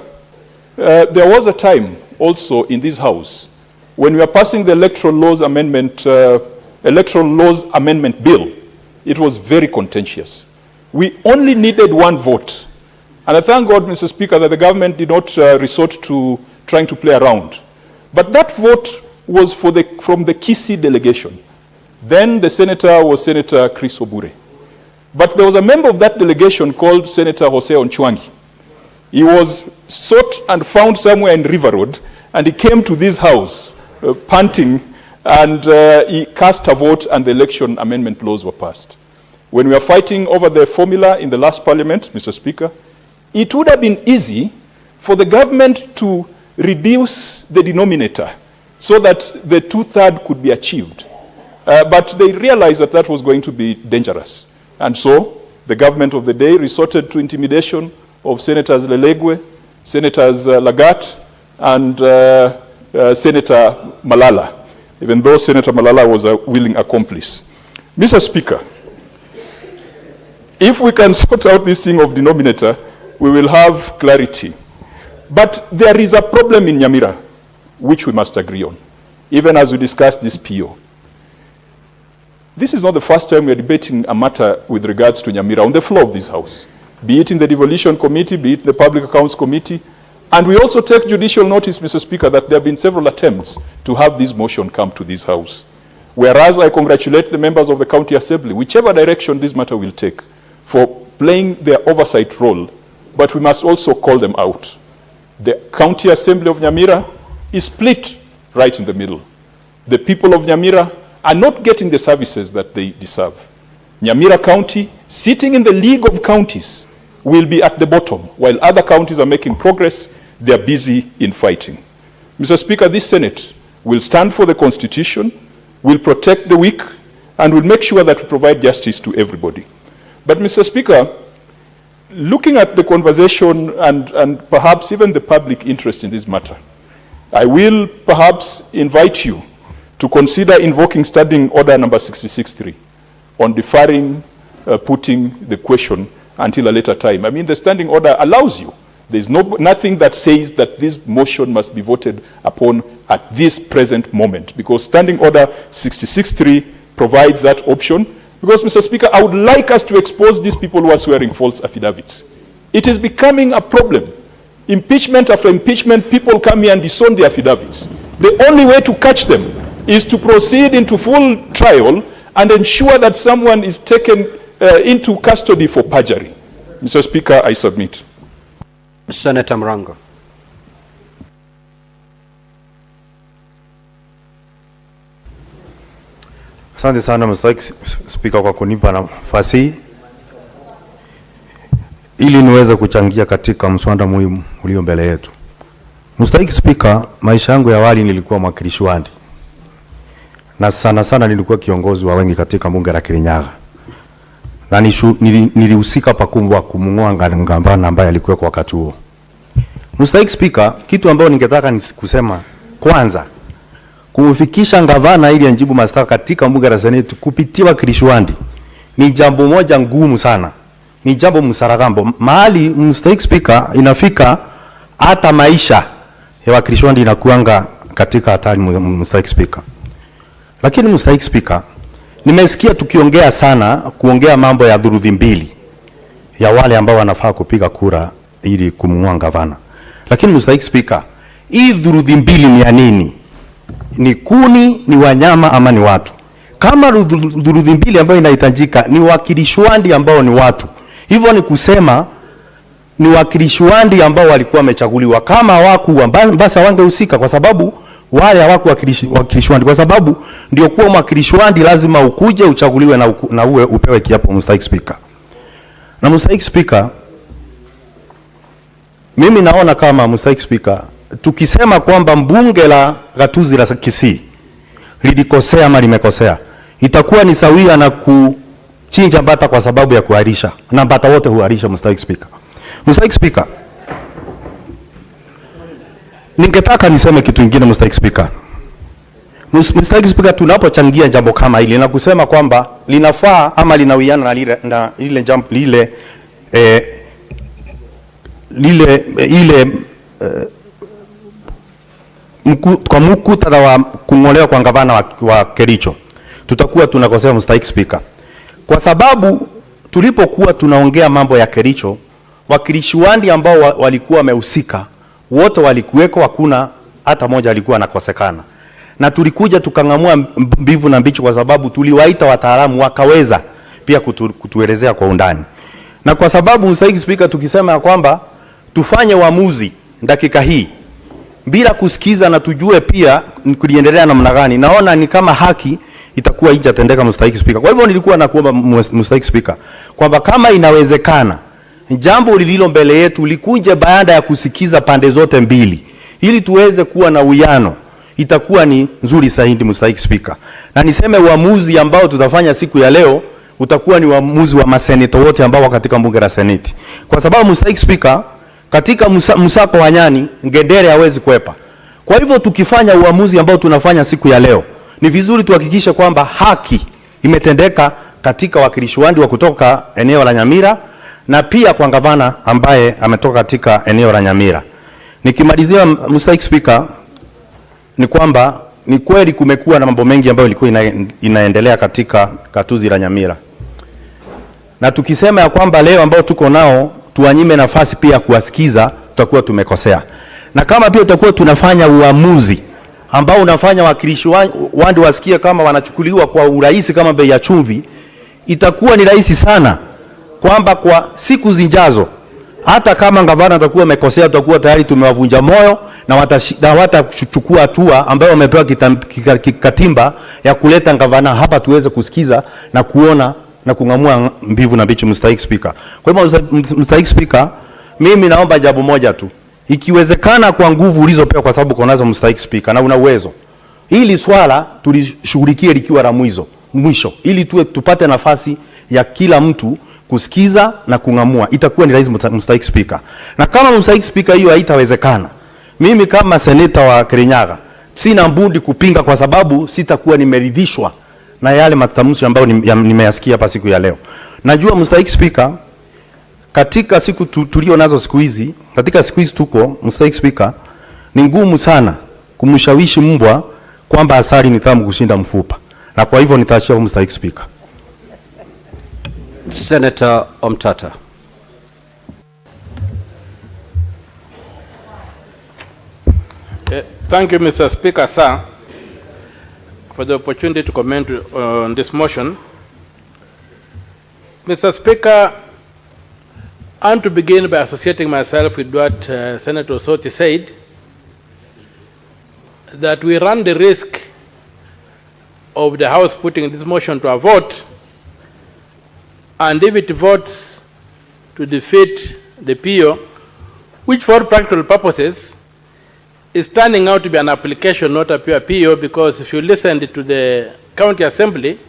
[SPEAKER 16] there was a time also in this House when we were passing the Electoral Laws Amendment Bill. It was very contentious. We only needed one vote. And I thank God, Mr. Speaker, that the government did not resort to trying to play around. But that vote was from the Kisii delegation. Then the senator was Senator Chris Obure. But there was a member of that delegation called Senator Jose Onchwangi. He was sought and found somewhere in River Road, and he came to this house panting, and he cast a vote, and the election amendment laws were passed. When we were fighting over the formula in the last parliament, Mr. Speaker, it would have been easy for the government to reduce the denominator so that the 2/3 could be achieved. But they realized that that was going to be dangerous. And so the government of the day resorted to intimidation of Senators Lelegwe, Senators Lagat, and Senator Malala, even though Senator Malala was a willing accomplice. Mr. Speaker, if we can sort out this thing of denominator, we will have clarity. But there is a problem in Nyamira, which we must agree on, even as we discuss this PO. This is not the first time we are debating a matter with regards to Nyamira on the floor of this House, be it in the Devolution Committee, be it in the Public Accounts Committee. And we also take judicial notice, Mr. Speaker, that there have been several attempts to have this motion come to this House. Whereas I congratulate the members of the County Assembly, whichever direction this matter will take, for playing their oversight role, but we must also call them out. The County Assembly of Nyamira is split right in the middle. The people of Nyamira are not getting the services that they deserve. Nyamira County, sitting in the League of Counties, will be at the bottom. While other counties are making progress, they are busy in fighting. Mr. Speaker, this Senate will stand for the Constitution, will protect the weak, and will make sure that we provide justice to everybody. But Mr. Speaker, looking at the conversation and perhaps even the public interest in this matter, I will perhaps invite you to consider invoking Standing Order number 66.3 on deferring putting the question until a later time. I mean, the Standing Order allows you. There's nothing that says that this motion must be voted upon at this present moment, because Standing Order 66.3 provides that option. Because, Mr. Speaker, I would like us to expose these people who are swearing false affidavits. It is becoming a problem. Impeachment after impeachment, people come here and disown the affidavits. The only way to catch them
[SPEAKER 20] is to proceed into full trial and ensure that someone is taken into custody for perjury. Mr. Speaker, I submit.
[SPEAKER 2] Senator Mrango.
[SPEAKER 5] Asante sana Mr. Speaker kwa kunipa nafasi ili niweze kuchangia katika mswada muhimu ulio mbele yetu. Mr. Speaker, maisha yangu ya awali nilikuwa mwakilishi wadi. Na sana nilikuwa kiongozi wa wengi katika bunge la Kirinyaga. Na nilihusika pakubwa kumng'oa gavana ambaye alikuwa kwa wakati huo. Mr. Speaker, kitu ambacho ningetaka kusema kwanza, kufikisha gavana ili anjibu mashtaka katika bunge la Seneti kupitia wakilishi wadi ni jambo moja ngumu sana. Ni jambo msaragambo. Mahali Mr. Speaker inafika hata maisha ya wakilishi wadi inakuanga katika hatari Mr. Speaker. Lakini Mr. Speaker, nimesikia kuongea mambo ya dhuruthi mbili ya wale ambao wanafaa kupiga kura ili kumng'oa gavana. Lakini Mr. Speaker, hii dhuruthi mbili ni ya nini? Ni kuni, ni wanyama ama ni watu? Kama dhuruthi mbili ambayo inahitajika ni wakilishi wadi ambao ni watu, hivyo ni kusema ni wakilishi wadi ambao walikuwa wamechaguliwa. Kama hawakuwa basi hawangehusika, kwa sababu wale hawaku wakilishi wadi, kwa sababu ndio kuwa mwakilishi wadi lazima ukuje uchaguliwe na uwe upewe kiapo Mr. Speaker. Na Mr. Speaker, mimi naona kama Mr. Speaker, tukisema kwamba mbunge la gatuzi la Kisii lilikosea ama limekosea, itakuwa ni sawia na kuchinja bata kwa sababu ya kuharisha, na bata wote huharisha Mr. Speaker. Mr. Speaker, ningetaka niseme kitu kingine Mr. Speaker. Mr. Speaker, tunapochangia jambo kama hili na kusema kwamba linafaa ama linawiana na lile jambo kwa muktadha wa kung'olewa kwa gavana wa Kericho, tutakuwa tunakosea Mr. Speaker. Kwa sababu tulipokuwa tunaongea mambo ya Kericho, wakilishi wadi ambao walikuwa wamehusika wote walikuweko, hakuna hata moja alikuwa anakosekana. Na tulikuja tukang'amua mbivu na mbichi, kwa sababu tuliwaita wataalamu wakaweza pia kutuelezea kwa undani. Na kwa sababu Mr. Speaker, tukisema kwamba tufanye uamuzi dakika hii bila kusikiza na tujue pia kuliendelea namna gani, naona ni kama haki itakuwa haijatendeka Mr. Speaker. Kwa hivyo nilikuwa nakuomba Mr. Speaker kwamba kama inawezekana jambo lililo mbele yetu likuje baada ya kusikiza pande zote mbili ili tuweze kuwa na uwiano, itakuwa ni nzuri zaidi Mr. Speaker. Na niseme uamuzi ambao tutafanya siku ya leo utakuwa ni uamuzi wa maseneta wote ambao katika bunge la Seneti. Kwa sababu Mr. Speaker, katika msako wa nyani ngedere hawezi kwepa. Kwa hivyo tukifanya uamuzi ambao tunafanya siku ya leo, ni vizuri tuhakikishe kwamba haki imetendeka katika wakilishi wadi wa kutoka eneo la Nyamira na pia kwa gavana ambaye ametoka katika eneo la Nyamira. Nikimalizia Mr. Speaker, ni kwamba ni kweli kumekuwa na mambo mengi ambayo ilikuwa inaendelea katika gatuzi la Nyamira. Na tukisema ya kwamba leo ambao tuko nao tuwanyime nafasi pia kuwasikiza, tutakuwa tumekosea. Na kama pia tutakuwa tunafanya uamuzi ambao unafanya wakilishi wadi wasikie kama wanachukuliwa kwa urahisi kama bei ya chumvi, itakuwa ni rahisi sana kwamba kwa siku zijazo hata kama gavana atakuwa amekosea, tutakuwa tayari tumewavunja moyo na watachukua hatua ambayo wamepewa kikatiba ya kuleta gavana hapa tuweze kusikiza na kuona na kung'amua mbivu na mbichi Mr. Speaker. Kwa hivyo Mr. Speaker, mimi naomba jambo moja tu. Ikiwezekana kwa nguvu ulizopewa, kwa sababu uko nazo Mr. Speaker na una uwezo, ili swala tulishughulikie likiwa la mwisho ili tupate nafasi ya kila mtu kusikiza na kung'amua, itakuwa ni rahisi Mr. Speaker. Na kama Mr. Speaker hiyo haitawezekana, mimi kama seneta wa Kirinyaga sina budi kupinga, kwa sababu sitakuwa nimeridhishwa na yale matamshi ambayo nimeyasikia hapa siku ya leo. Najua Mr. Speaker, katika siku tulio nazo siku hizi, katika siku hizi tuko Mr. Speaker, ni ngumu sana kumshawishi mbwa kwamba asali ni tamu kushinda mfupa. Na kwa hivyo nitaachia Mr. Speaker.
[SPEAKER 2] Senator Omtata.
[SPEAKER 20] Thank you, Mr. Speaker, sir.
[SPEAKER 21] for the opportunity to comment on this motion. Mr. Speaker, I want to begin by associating myself with what Senator Soti said, that we run the risk of the House putting this motion to a vote, and if it votes to defeat the PO, which for practical purposes is turning out to be an application, not a pure PO, because if you listened to the County Assembly,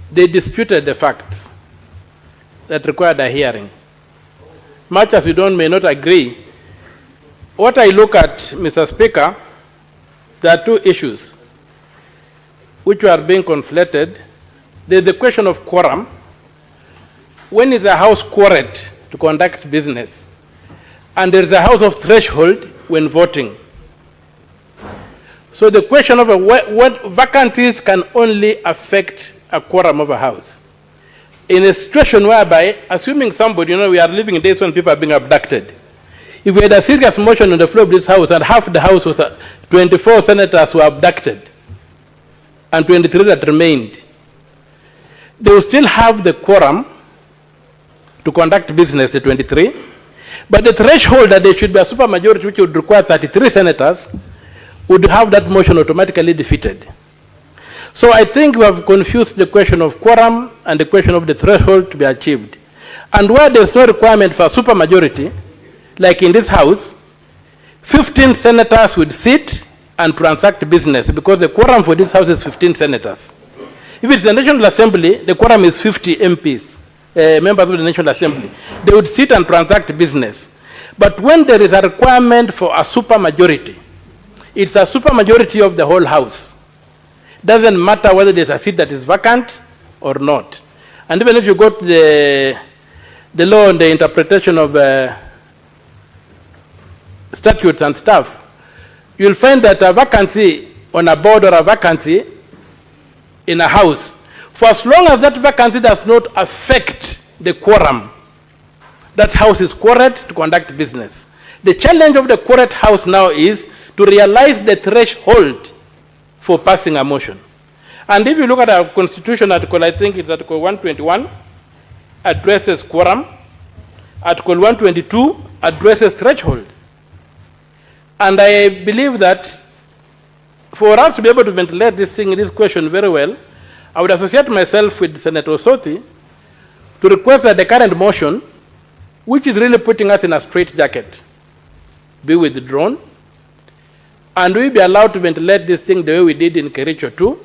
[SPEAKER 21] they disputed the facts that required a hearing. Much as we may not agree, what I look at, Mr. Speaker, there are two issues which are being conflated. There's the question of quorum. When is a house quorate to conduct business? And there is a house of threshold when voting. So the question of what vacancies can only affect a quorum of a house. In a situation whereby, assuming somebody, we are living in days when people are being abducted. If we had a serious motion on the floor of this house and half the house was 24 senators were abducted and 23 that remained, they will still have the quorum to conduct business, the 23, but the threshold that there should be a supermajority which would require 33 senators would have that motion automatically defeated. So I think we have confused the question of quorum and the question of the threshold to be achieved. And where there's no requirement for a supermajority, like in this House, 15 senators would sit and transact business because the quorum for this House is 15 senators. If it's the National Assembly, the quorum is 50 MPs, members of the National Assembly. They would sit and transact business. But when there is a requirement for a supermajority, it's a supermajority of the whole House. Doesn't matter whether there's a seat that is vacant or not. And even if you go to the law and the interpretation of statutes and stuff, you'll find that a vacancy on a board or a vacancy in a house, for as long as that vacancy does not affect the quorum, that house is quorate to conduct business. The challenge of the quorate house now is to realize the threshold for passing a motion. And if you look at our constitution article, I think it's Article 121, addresses quorum. Article 122 addresses threshold. And I believe that for us to be able to ventilate this question very well, I would associate myself with Senator Soti to request that the current motion, which is really putting us in a straitjacket, be withdrawn, and we be allowed to ventilate this thing the way we did in Kericho 2,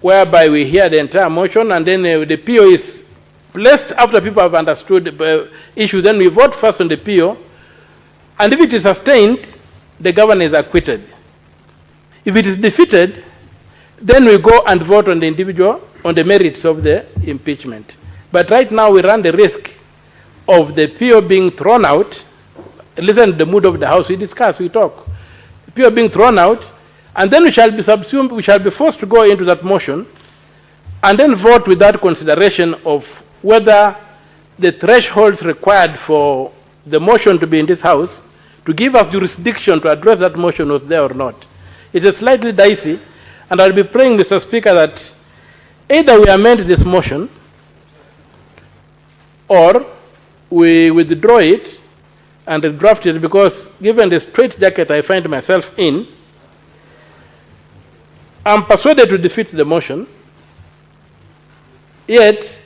[SPEAKER 21] whereby we hear the entire motion and then the PO is placed after people have understood the issues. Then we vote first on the PO, and if it is sustained, the governor is acquitted. If it is defeated, then we go and vote on the individual, on the merits of the impeachment. But right now we run the risk of the PO being thrown out. Listen to the mood of the House, we discuss, we talk. PO being thrown out, and then we shall be subsumed, we shall be forced to go into that motion and then vote without consideration of whether the thresholds required for the motion to be in this House to give us jurisdiction to address that motion was there or not. It is slightly dicey, and I'll be praying, Mr. Speaker, that either we amend this motion or we withdraw it and redraft it, because given the straitjacket I find myself in, I'm persuaded to defeat the motion, yet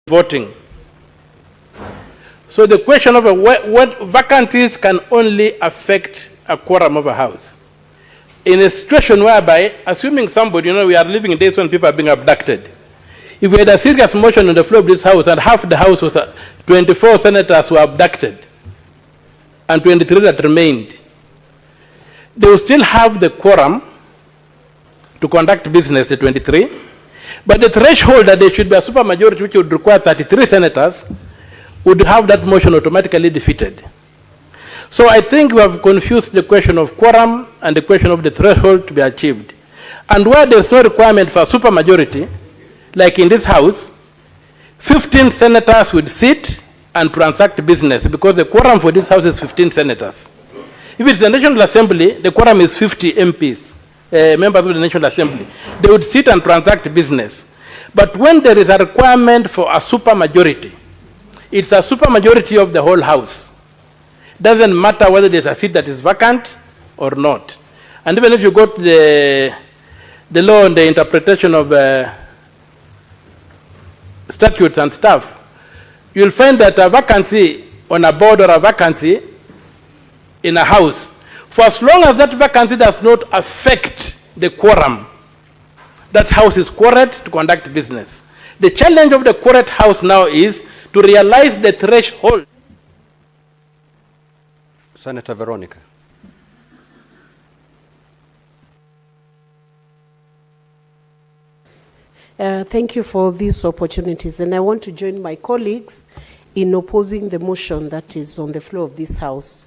[SPEAKER 21] voting. So the question of what vacancies can only affect a quorum of a house. In a situation whereby, assuming somebody, we are living in days when people are being abducted. If we had a serious motion on the floor of this house and half the house was 24 senators were abducted and 23 that remained, they will still have the quorum to conduct business, the 23, but the threshold that there should be a supermajority which would require 33 senators would have that motion automatically defeated. So I think we have confused the question of quorum and the question of the threshold to be achieved. And where there's no requirement for a supermajority, like in this house, 15 senators would sit and transact business because the quorum for this house is 15 senators. If it's the National Assembly, the quorum is 50 MPs, members of the National Assembly. They would sit and transact business. But when there is a requirement for a supermajority, it's a supermajority of the whole house. Doesn't matter whether there's a seat that is vacant or not. And even if you go to the law and the interpretation of statutes and stuff, you'll find that a vacancy on a board or a vacancy in a house, for as long as that vacancy does not affect the quorum, that house is quorate to conduct business. The challenge of the quorate house now is to realize the threshold.
[SPEAKER 2] Senator Veronica.
[SPEAKER 1] Thank you for these opportunities, and I want to join my colleagues in opposing the motion that is on the floor of this House.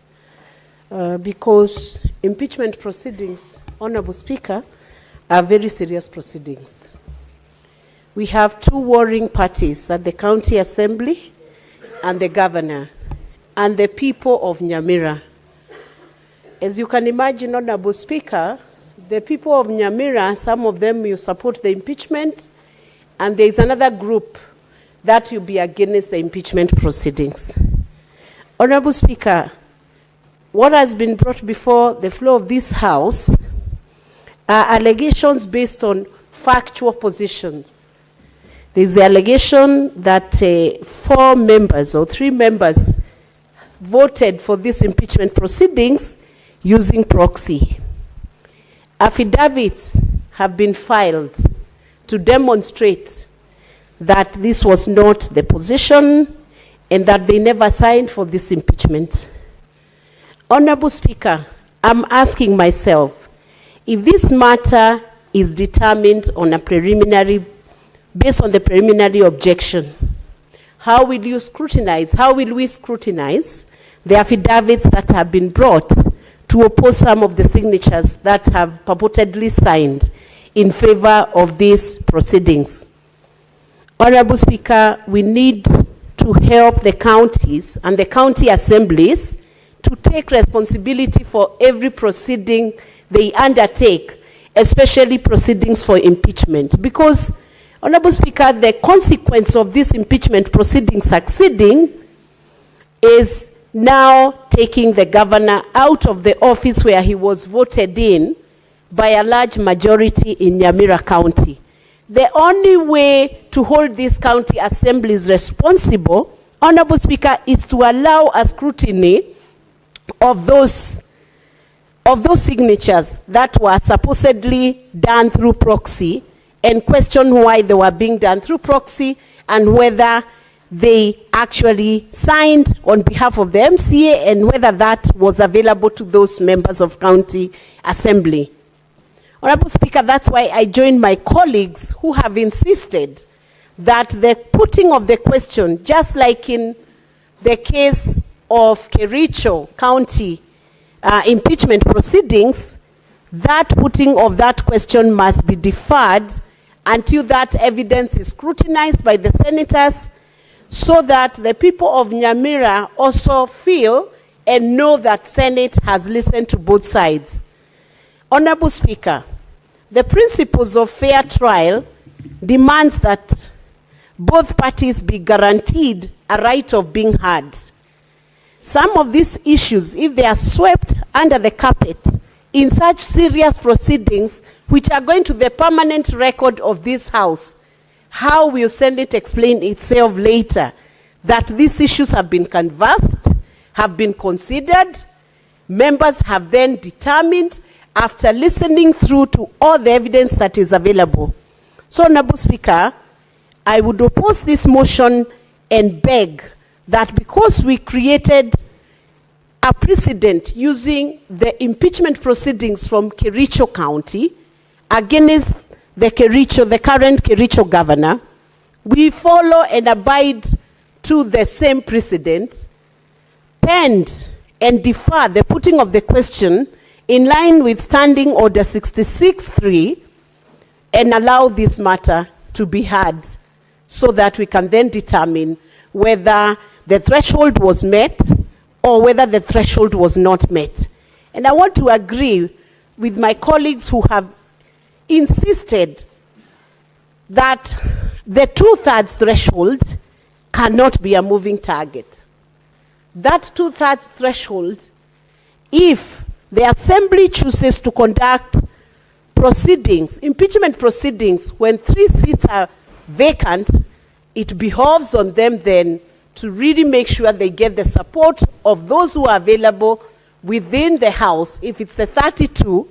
[SPEAKER 1] Because impeachment proceedings, Honorable Speaker, are very serious proceedings. We have two warring parties at the County Assembly and the Governor and the people of Nyamira. As you can imagine, Honorable Speaker, the people of Nyamira, some of them will support the impeachment, and there is another group that will be against the impeachment proceedings. Honorable Speaker, what has been brought before the floor of this House are allegations based on factual positions. There is the allegation that 4 members or 3 members voted for these impeachment proceedings using proxy. Affidavits have been filed to demonstrate that this was not the position and that they never signed for this impeachment. Honorable Speaker, I'm asking myself, if this matter is determined on a preliminary, based on the preliminary objection, how will we scrutinize the affidavits that have been brought to oppose some of the signatures that have purportedly signed in favor of these proceedings? Honorable Speaker, we need to help the counties and the county assemblies to take responsibility for every proceeding they undertake, especially proceedings for impeachment. Because, Honorable Speaker, the consequence of this impeachment proceeding succeeding is now taking the governor out of the office where he was voted in by a large majority in Nyamira County. The only way to hold these county assemblies responsible, Honorable Speaker, is to allow a scrutiny of those signatures that were supposedly done through proxy, and question why they were being done through proxy and whether they actually signed on behalf of the MCA and whether that was available to those members of county assembly. Honorable Speaker, that's why I join my colleagues who have insisted that the putting of the question, just like in the case of Kericho County impeachment proceedings, that putting of that question must be deferred until that evidence is scrutinized by the senators, so that the people of Nyamira also feel and know that Senate has listened to both sides. Honorable Speaker, the principles of fair trial demands that both parties be guaranteed a right of being heard. Some of these issues, if they are swept under the carpet in such serious proceedings, which are going to the permanent record of this House, how will Senate explain itself later that these issues have been canvassed, have been considered. Members have then determined, after listening through to all the evidence that is available. So, Honorable Speaker, I would oppose this motion and beg that because we created a precedent using the impeachment proceedings from Kericho County against the current Kericho governor, we follow and abide to the same precedent, pend and defer the putting of the question in line with Standing Order 66.3 and allow this matter to be heard so that we can then determine whether the threshold was met or whether the threshold was not met. And I want to agree with my colleagues who have insisted that the 2/3 threshold cannot be a moving target. That 2/3 threshold, if the Assembly chooses to conduct proceedings, impeachment proceedings, when 3 seats are vacant, it behoves on them then to really make sure they get the support of those who are available within the House, if it's the 32,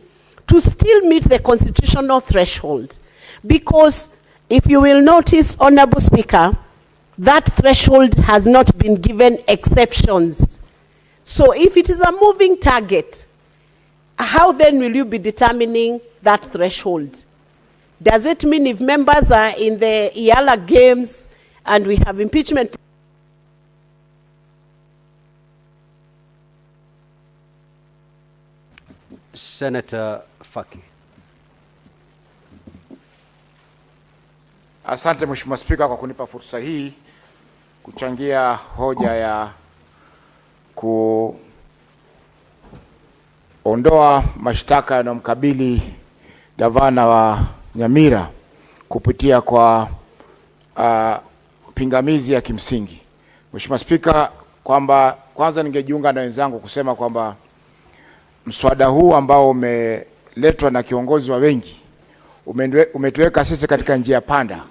[SPEAKER 1] to still meet the constitutional threshold. Because if you will notice, Honorable Speaker, that threshold has not been given exceptions. So if it is a moving target, how then will you be determining that threshold? Does it mean if members are in the IALA games and we have impeachment?
[SPEAKER 2] Senator Faki.
[SPEAKER 3] Asante Mheshimiwa Spika kwa kunipa fursa hii kuchangia hoja ya kuondoa mashtaka yanayomkabili gavana wa Nyamira kupitia kwa pingamizi ya kimsingi. Mheshimiwa Spika, kwamba kwanza ningejiunga na wenzangu kusema kwamba mswada huu ambao umeletwa na kiongozi wa wengi umetuweka sisi katika njia panda,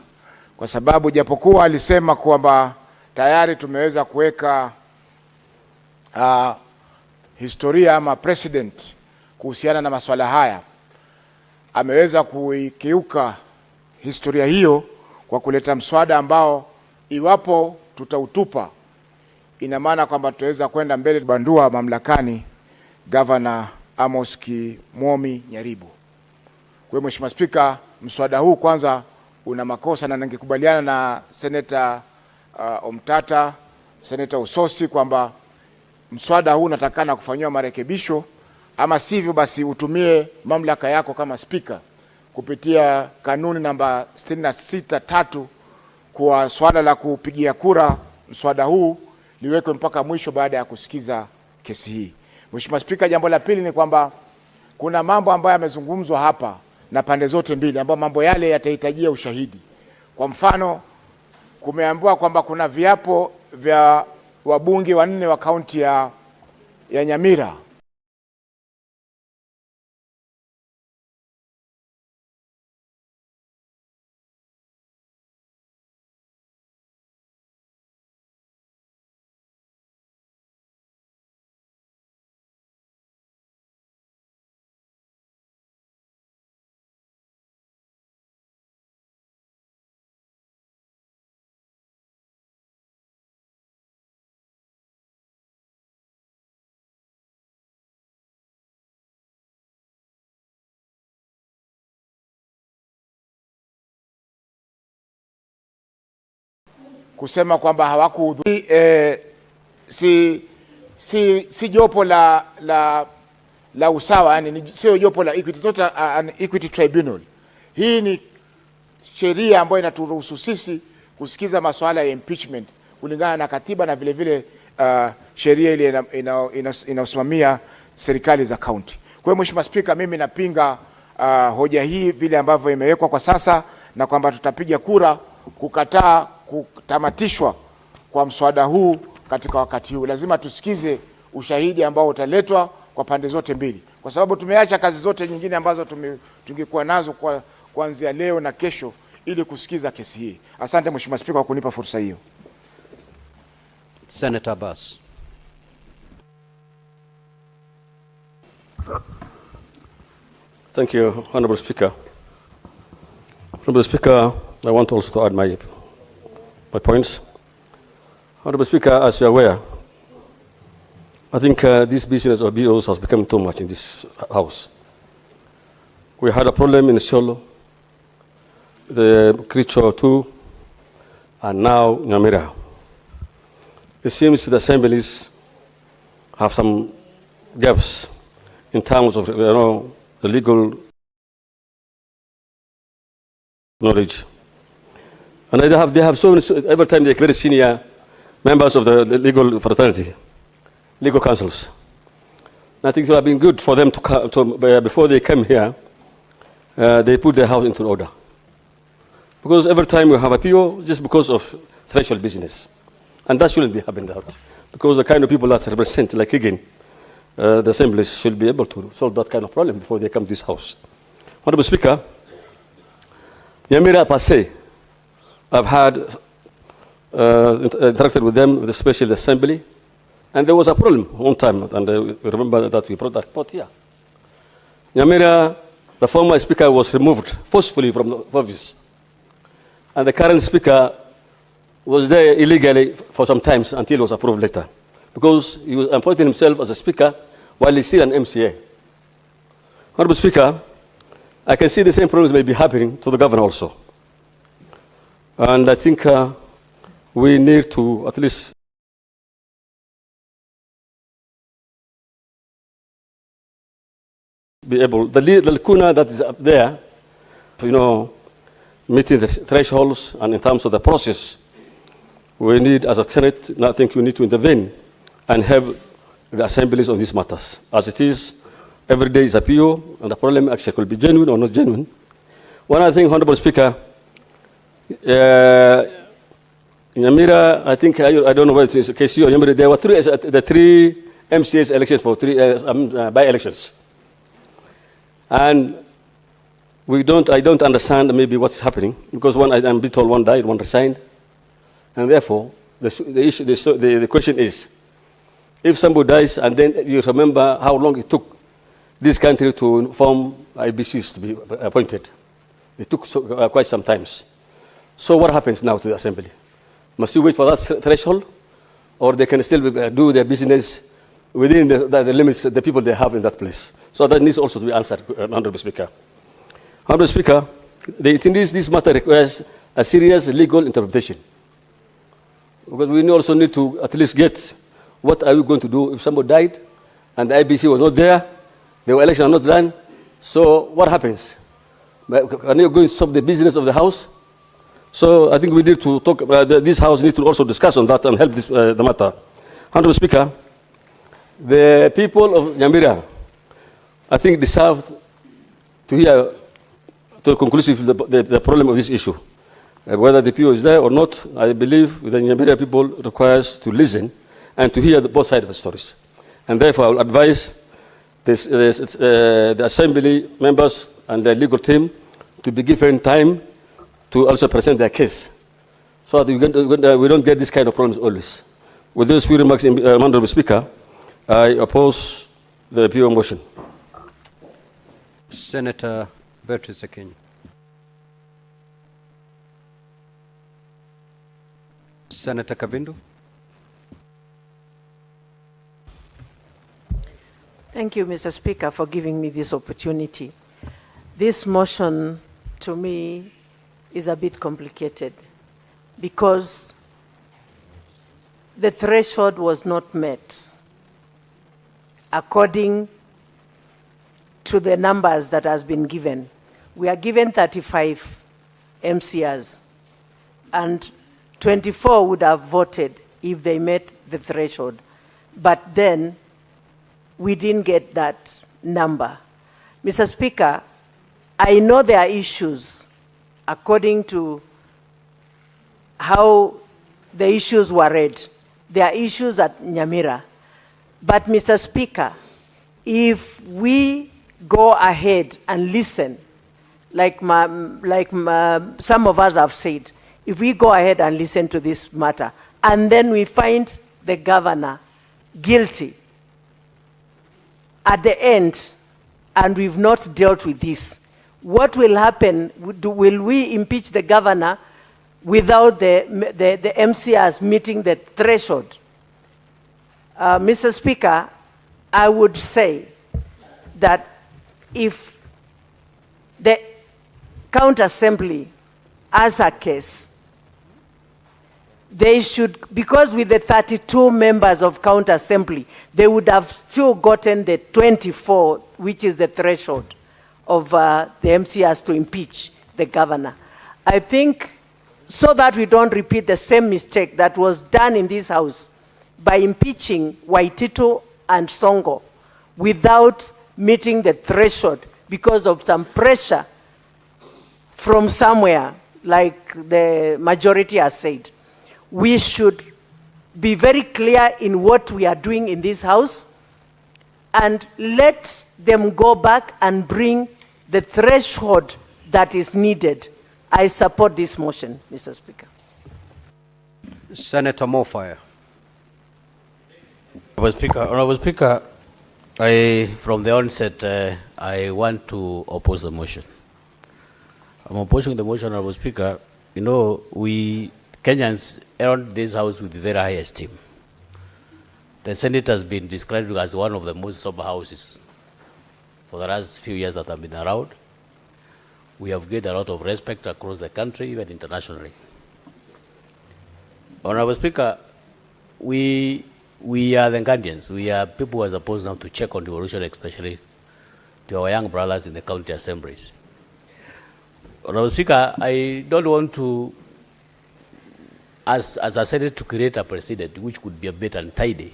[SPEAKER 3] kwa sababu japokuwa alisema kwamba tayari tumeweza kuweka historia ama precedent kuhusiana na masuala haya, ameweza kuikiuka historia hiyo kwa kuleta mswada ambao iwapo tutautupa, ina maana kwamba tutaweza kwenda mbele bandua mamlakani Governor Amos Nyaribo. Kwa hiyo Mheshimiwa Spika, mswada huu kwanza una makosa, na ningekubaliana na Senator Omtata, Senator Usosi kwamba mswada huu unatakana kufanywa marekebisho, ama sivyo basi utumie mamlaka yako kama Spika kupitia kanuni namba 66(3) kwa swala la kupigia kura mswada huu liwekwe mpaka mwisho baada ya kusikiza kesi hii. Mheshimiwa Spika, jambo la pili ni kwamba kuna mambo ambayo yamezungumzwa hapa na pande zote mbili, ambayo mambo yale yatahitajia ushahidi. Kwa mfano, kumeambiwa kwamba kuna viapo vya wabunge 4 wa kaunti ya Nyamira kusema kwamba hawakuhudhuria si jopo la usawa, yani sio jopo la equity, zote an equity tribunal. Hii ni sheria ambayo inaturuhusu sisi kusikiza masuala ya impeachment kulingana na katiba na vile vile sheria ile inayosimamia serikali za county. Kwa hiyo Mheshimiwa Spika, mimi napinga hoja hii vile ambavyo imewekwa kwa sasa, na kwamba tutapiga kura kukataa kutamatishwa kwa mswada huu katika wakati huu. Lazima tusikize ushahidi ambao utaletwa kwa pande zote mbili, kwa sababu tumeacha kazi zote nyingine ambazo tungekuwa nazo kuanzia leo na kesho ili kusikiza kesi hii. Asante Mheshimiwa Spika kwa kunipa fursa hiyo.
[SPEAKER 2] Senator Bass.
[SPEAKER 6] Thank you, Honorable Speaker. Honorable Speaker, I want also to add my points. Honorable Speaker, as you're aware, I think this business of BOs has become too much in this House. We had a problem in Solo, the Creature 2, and now Nyamira. It seems the assemblies have some gaps in terms of, the legal knowledge. And they have so many, every time they're very senior members of the legal fraternity, legal councils. And I think it would have been good for them to before they came here, they put their house into order. Because every time we have a PO, just because of threshold business. And that shouldn't be happening out. Because the kind of people that represent, like again, the assemblies should be able to solve that kind of problem before they come to this House. Honorable Speaker, Nyamira per se, I've had interacted with them, especially the assembly, and there was a problem one time, and we remember that we brought that report here. Nyamira, the former speaker, was removed forcefully from the office, and the current speaker was there illegally for some time until it was approved later, because he was appointing himself as a speaker while he's still an MCA. Honorable Speaker, I can see the same problems may be happening to the governor also. And I think we need to at least be able, the lacuna that is up there, meeting the thresholds and in terms of the process, we need, as a Senate, I think we need to intervene and have the assemblies on these matters. As it is, every day is a PO, and the problem actually could be genuine or not genuine. One other thing, Honorable Speaker, Nyamira, I think, I don't know whether it's KC or Nyamira, there were three MCA's elections for by-elections. And I don't understand maybe what's happening, because I'm being told one died, one resigned. And therefore, the question is, if somebody dies and then you remember how long it took this country to form IBCs to be appointed. It took quite some time. So what happens now to the assembly? Must you wait for that threshold? Or they can still do their business within the limits, the people they have in that place? So that needs also to be answered, Honorable Speaker. Honorable Speaker, this matter requires a serious legal interpretation. Because we also need to at least get what are we going to do if somebody died and the IBC was not there, the elections are not done. So what happens? Are you going to stop the business of the House? So I think we need to talk, this House needs to also discuss on that and help the matter. Honorable Speaker, the people of Nyamira, I think, deserve to hear to conclusive the problem of this issue. Whether the PO is there or not, I believe the Nyamira people requires to listen and to hear both sides of the stories. And therefore, I will advise the Assembly members and the legal team to be given time to also present their case, so that we don't get this kind of problems always. With those few remarks, Honorable Speaker, I oppose the PO motion.
[SPEAKER 2] Senator Bertus Akin. Senator Kavindu.
[SPEAKER 1] Thank you, Mr. Speaker, for giving me this opportunity. This motion, to me, is a bit complicated because the threshold was not met according to the numbers that has been given. We are given 35 MCRs, and 24 would have voted if they met the threshold. But then we didn't get that number. Mr. Speaker, I know there are issues according to how the issues were read. There are issues at Nyamira. But Mr. Speaker, if we go ahead and listen, like some of us have said, if we go ahead and listen to this matter, and then we find the governor guilty at the end, and we've not dealt with this, what will happen? Will we impeach the governor without the MCRs meeting the threshold? Mr. Speaker, I would say that if the County Assembly has a case, they should, because with the 32 members of County Assembly, they would have still gotten the 24, which is the threshold of the MCRs to impeach the governor. I think so that we don't repeat the same mistake that was done in this House by impeaching Waitito and Songo without meeting the threshold because of some pressure from somewhere, like the majority has said. We should be very clear in what we are doing in this House and let them go back and bring the threshold that is needed. I support this motion, Mr. Speaker.
[SPEAKER 2] Senator Mofire.
[SPEAKER 7] Honorable Speaker, from the onset, I want to oppose the motion. I'm opposing the motion, Honorable Speaker. You know, we Kenyans around this House with very high esteem. The Senate has been described as one of the most sober houses for the last few years that I've been around. We have gained a lot of respect across the country, even internationally. Honorable Speaker, we are the Ghanaians. We are people who are supposed now to check on devolution, especially to our young brothers in the county assemblies. Honorable Speaker, I don't want to, as I said, to create a precedent which could be a bit untidy,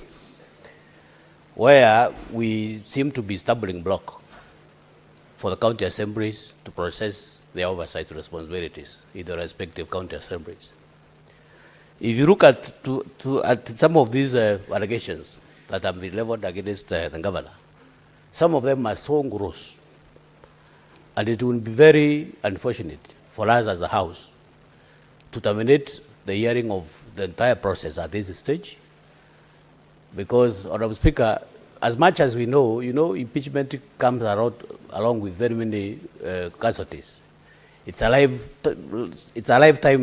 [SPEAKER 7] where we seem to be stumbling block for the county assemblies to process their oversight responsibilities in the respective county assemblies. If you look at some of these allegations that have been leveled against the governor, some of them are so gross, and it will be very unfortunate for us as a House to terminate the hearing of the entire process at this stage, because, Honorable Speaker, as much as we know, impeachment comes along with very many casualties. It's a lifetime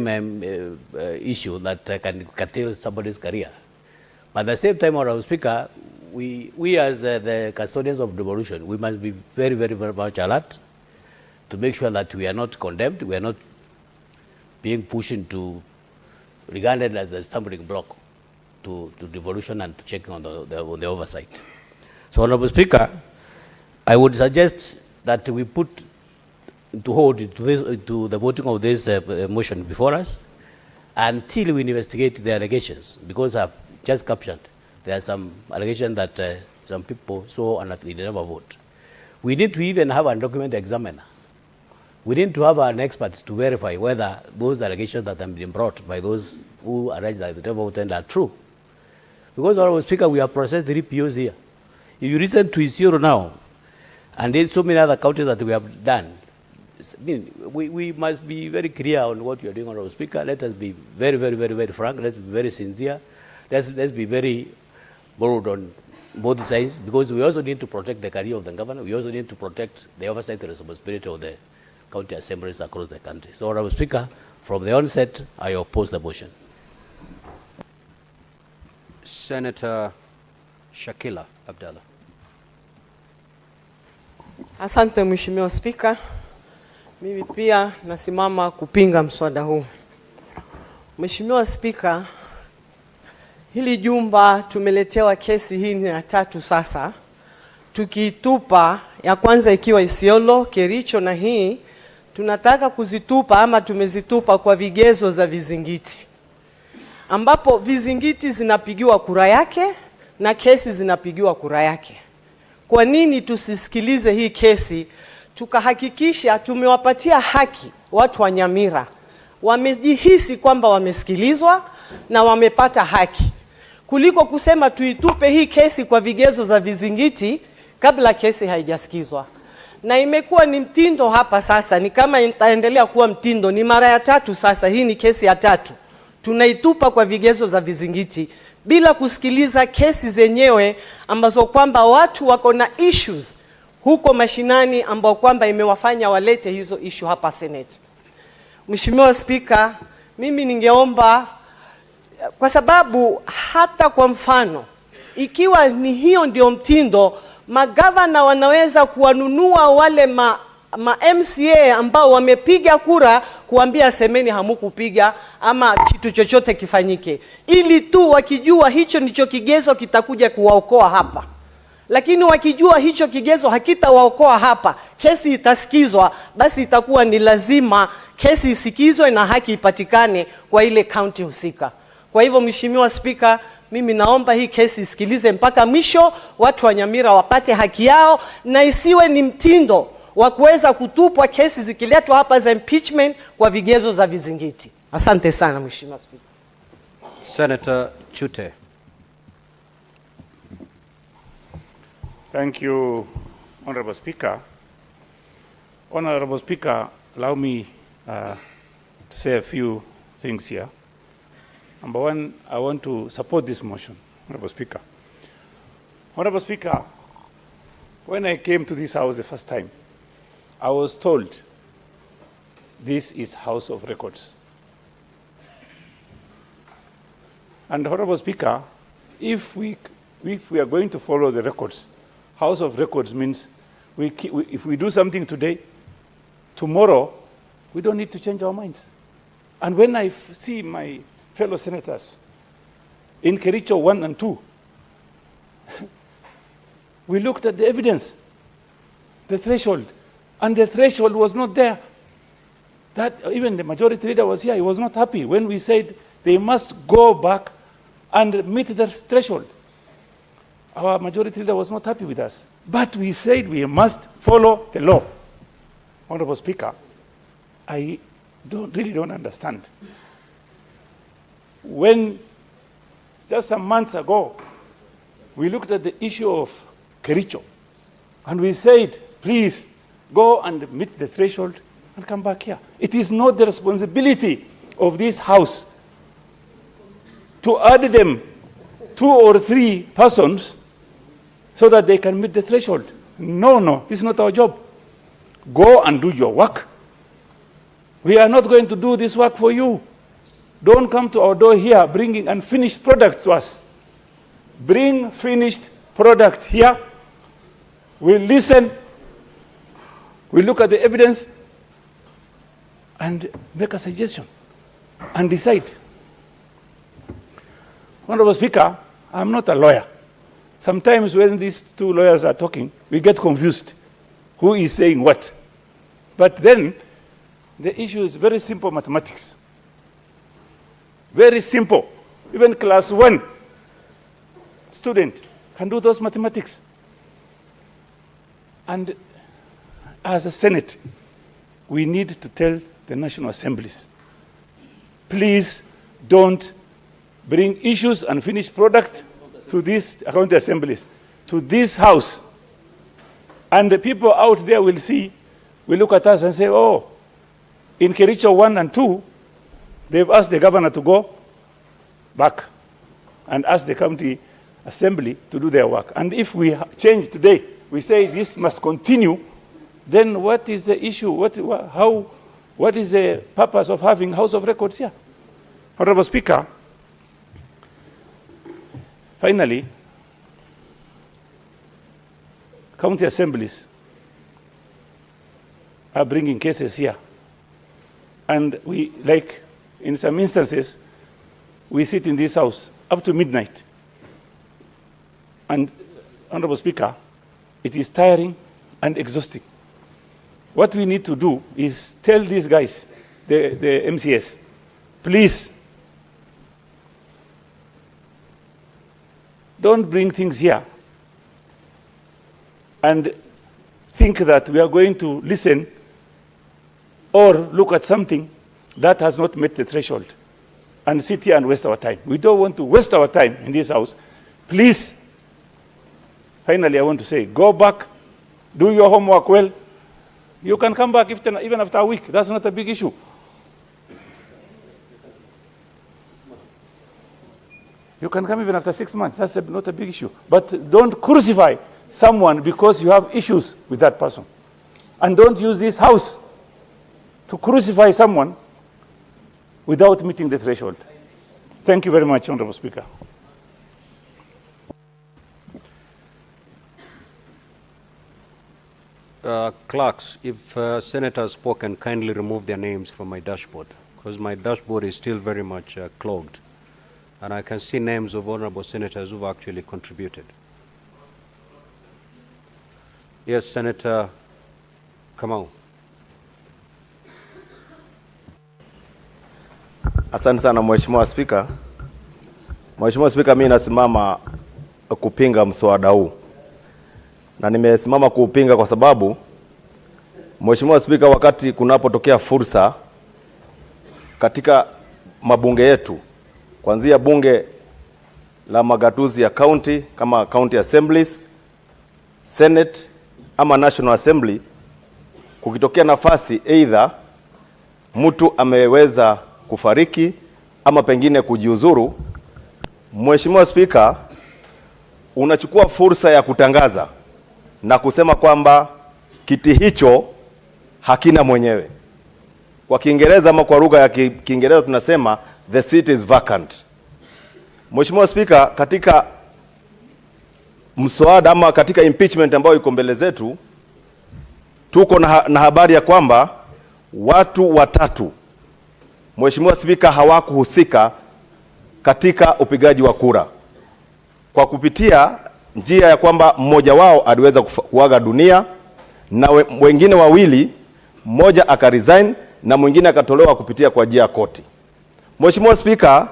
[SPEAKER 7] issue that can curtail somebody's career. But at the same time, Honorable Speaker, we as the custodians of devolution, we must be very, very, very much alert to make sure that we are not condemned, we are not being pushed into, regarded as a stumbling block to devolution and to checking on the oversight. So, Honorable Speaker, I would suggest that we put to hold to the voting of this motion before us until we investigate the allegations, because I've just captured there are some allegations that some people saw and they never vote. We need to even have a document examiner. We need to have an expert to verify whether those allegations that have been brought by those who allege that they never voted are true. Because, Honorable Speaker, we have processed 3 POs here. If you listen to Isiolo now, and there's so many other counties that we have done, we must be very clear on what we are doing, Honorable Speaker. Let us be very, very, very, very frank. Let's be very sincere. Let's be very bold on both sides, because we also need to protect the career of the governor. We also need to protect the oversight and responsibility of the county assemblies across the country. So, Honorable Speaker, from the onset, I oppose the motion.
[SPEAKER 2] Senator Shakila Abdallah.
[SPEAKER 22] Asante Mheshimiwa Spika. Mimi pia nasimama kupinga mswada huu. Mheshimiwa Spika, hili jumba tumeletewa kesi hii ni ya 3 sasa. Tukiitupa ya kwanza ikiwa Isiolo, Kericho na hii tunataka kuzitupa ama tumezitupa kwa vigezo za vizingiti, ambapo vizingiti zinapigiwa kura yake na kesi zinapigiwa kura yake. Kwa nini tusisikilize hii kesi tukahakikisha tumewapatia haki watu wa Nyamira, wamejihisi kwamba wamesikilizwa na wamepata haki, kuliko kusema tuitupe hii kesi kwa vigezo za vizingiti kabla kesi haijasikizwa. Na imekuwa ni mtindo hapa sasa, ni kama itaendelea kuwa mtindo, ni mara ya 3 sasa, hii ni kesi ya 3. Tunaitupa kwa vigezo za vizingiti bila kusikiliza kesi zenyewe ambazo kwamba watu wako na issues huko mashinani ambao kwamba imewafanya walete hizo issue hapa Senate. Mheshimiwa Spika, mimi ningeomba, kwa sababu hata kwa mfano ikiwa ni hiyo ndio mtindo, magavana wanaweza kuwanunua wale ma MCA ambao wamepiga kura kuambia semeni hamukupiga ama kitu chochote kifanyike, ili tu wakijua hicho ndicho kigezo kitakuja kuwaokoa hapa. Lakini wakijua hicho kigezo hakitawaokoa hapa, kesi itasikizwa, basi itakuwa ni lazima kesi isikizwe na haki ipatikane kwa ile county husika. Kwa hivyo Mheshimiwa Spika, mimi naomba hii kesi isikilize mpaka mwisho, watu wa Nyamira wapate haki yao, na isiwe ni mtindo wa kuweza kutupwa kesi zikiletwa hapa za impeachment kwa vigezo za vizingiti. Asante sana Mheshimiwa Spika.
[SPEAKER 7] Senator Chute.
[SPEAKER 4] Thank you, Honorable Speaker. Honorable Speaker, allow me to say a few things here. Number one, I want to support this motion, Honorable Speaker. Honorable Speaker, when I came to this House the first time, I was told this is House of Records. And Honorable Speaker, if we are going to follow the records, House of Records means if we do something today, tomorrow, we don't need to change our minds. And when I see my fellow senators in Kericho 1 and 2, we looked at the evidence, the threshold, and the threshold was not there. That even the majority leader was here, he was not happy when we said they must go back and meet the threshold. Our majority leader was not happy with us. But we said we must follow the law. Honorable Speaker, I really don't understand. When just some months ago, we looked at the issue of Kericho, and we said, please go and meet the threshold and come back here. It is not the responsibility of this House to add them 2 or 3 persons so that they can meet the threshold. No, this is not our job. Go and do your work. We are not going to do this work for you. Don't come to our door here bringing unfinished product to us. Bring finished product here. We'll listen. We'll look at the evidence and make a suggestion and decide. Honorable Speaker, I'm not a lawyer. Sometimes when these 2 lawyers are talking, we get confused. Who is saying what? But then, the issue is very simple mathematics. Very simple. Even class 1 student can do those mathematics. And as a Senate, we need to tell the National Assemblies, please don't bring issues and finished products to these county assemblies, to this House. And the people out there will see, will look at us and say, oh, in Kericho 1 and 2, they've asked the governor to go back and ask the county assembly to do their work. And if we change today, we say this must continue, then what is the issue? What is the purpose of having House of Records here? Honorable Speaker, finally, county assemblies are bringing cases here. And we, like in some instances, we sit in this House up to midnight. And, Honorable Speaker, it is tiring and exhausting. What we need to do is tell these guys, the MCS, please, don't bring things here and think that we are going to listen or look at something that has not met the threshold and sit here and waste our time. We don't want to waste our time in this House. Please, finally, I want to say, go back, do your homework well. You can come back even after a week. That's not a big issue. You can come even after 6 months. That's not a big issue. But don't crucify someone because you have issues with that person. And don't use this house to crucify someone without meeting the threshold. Thank you very much, Honorable Speaker.
[SPEAKER 2] Clerks, if senators spoke, can kindly remove their names from my dashboard, because my dashboard is still very much clogged, and I can see names of honorable senators who've actually contributed. Yes, Senator Kamau.
[SPEAKER 8] Asante sana Mheshimiwa Spika. Mheshimiwa Spika, mimi nasimama kupinga mswada huu. Na nimesimama kuupinga kwa sababu Mheshimiwa Spika, wakati kunapotokea fursa katika mabunge yetu, kuanzia bunge la magatuzi ya county kama county assemblies, senate ama national assembly, kukitokea nafasi either mtu ameweza kufariki ama pengine kujiuzuru, Mheshimiwa Spika, unachukua fursa ya kutangaza na kusema kwamba kiti hicho hakina mwenyewe. Kwa Kiingereza ama kwa lugha ya Kiingereza tunasema the seat is vacant. Mheshimiwa Spika, katika mswada ama katika impeachment ambayo iko mbele zetu, tuko na habari ya kwamba watu watatu, Mheshimiwa Spika, hawakuhusika katika upigaji wa kura, kwa kupitia njia ya kwamba mmoja wao aliweza kuaga dunia na wengine wawili, mmoja akaresign na mwingine akatolewa kupitia kwa njia ya koti. Mheshimiwa Spika,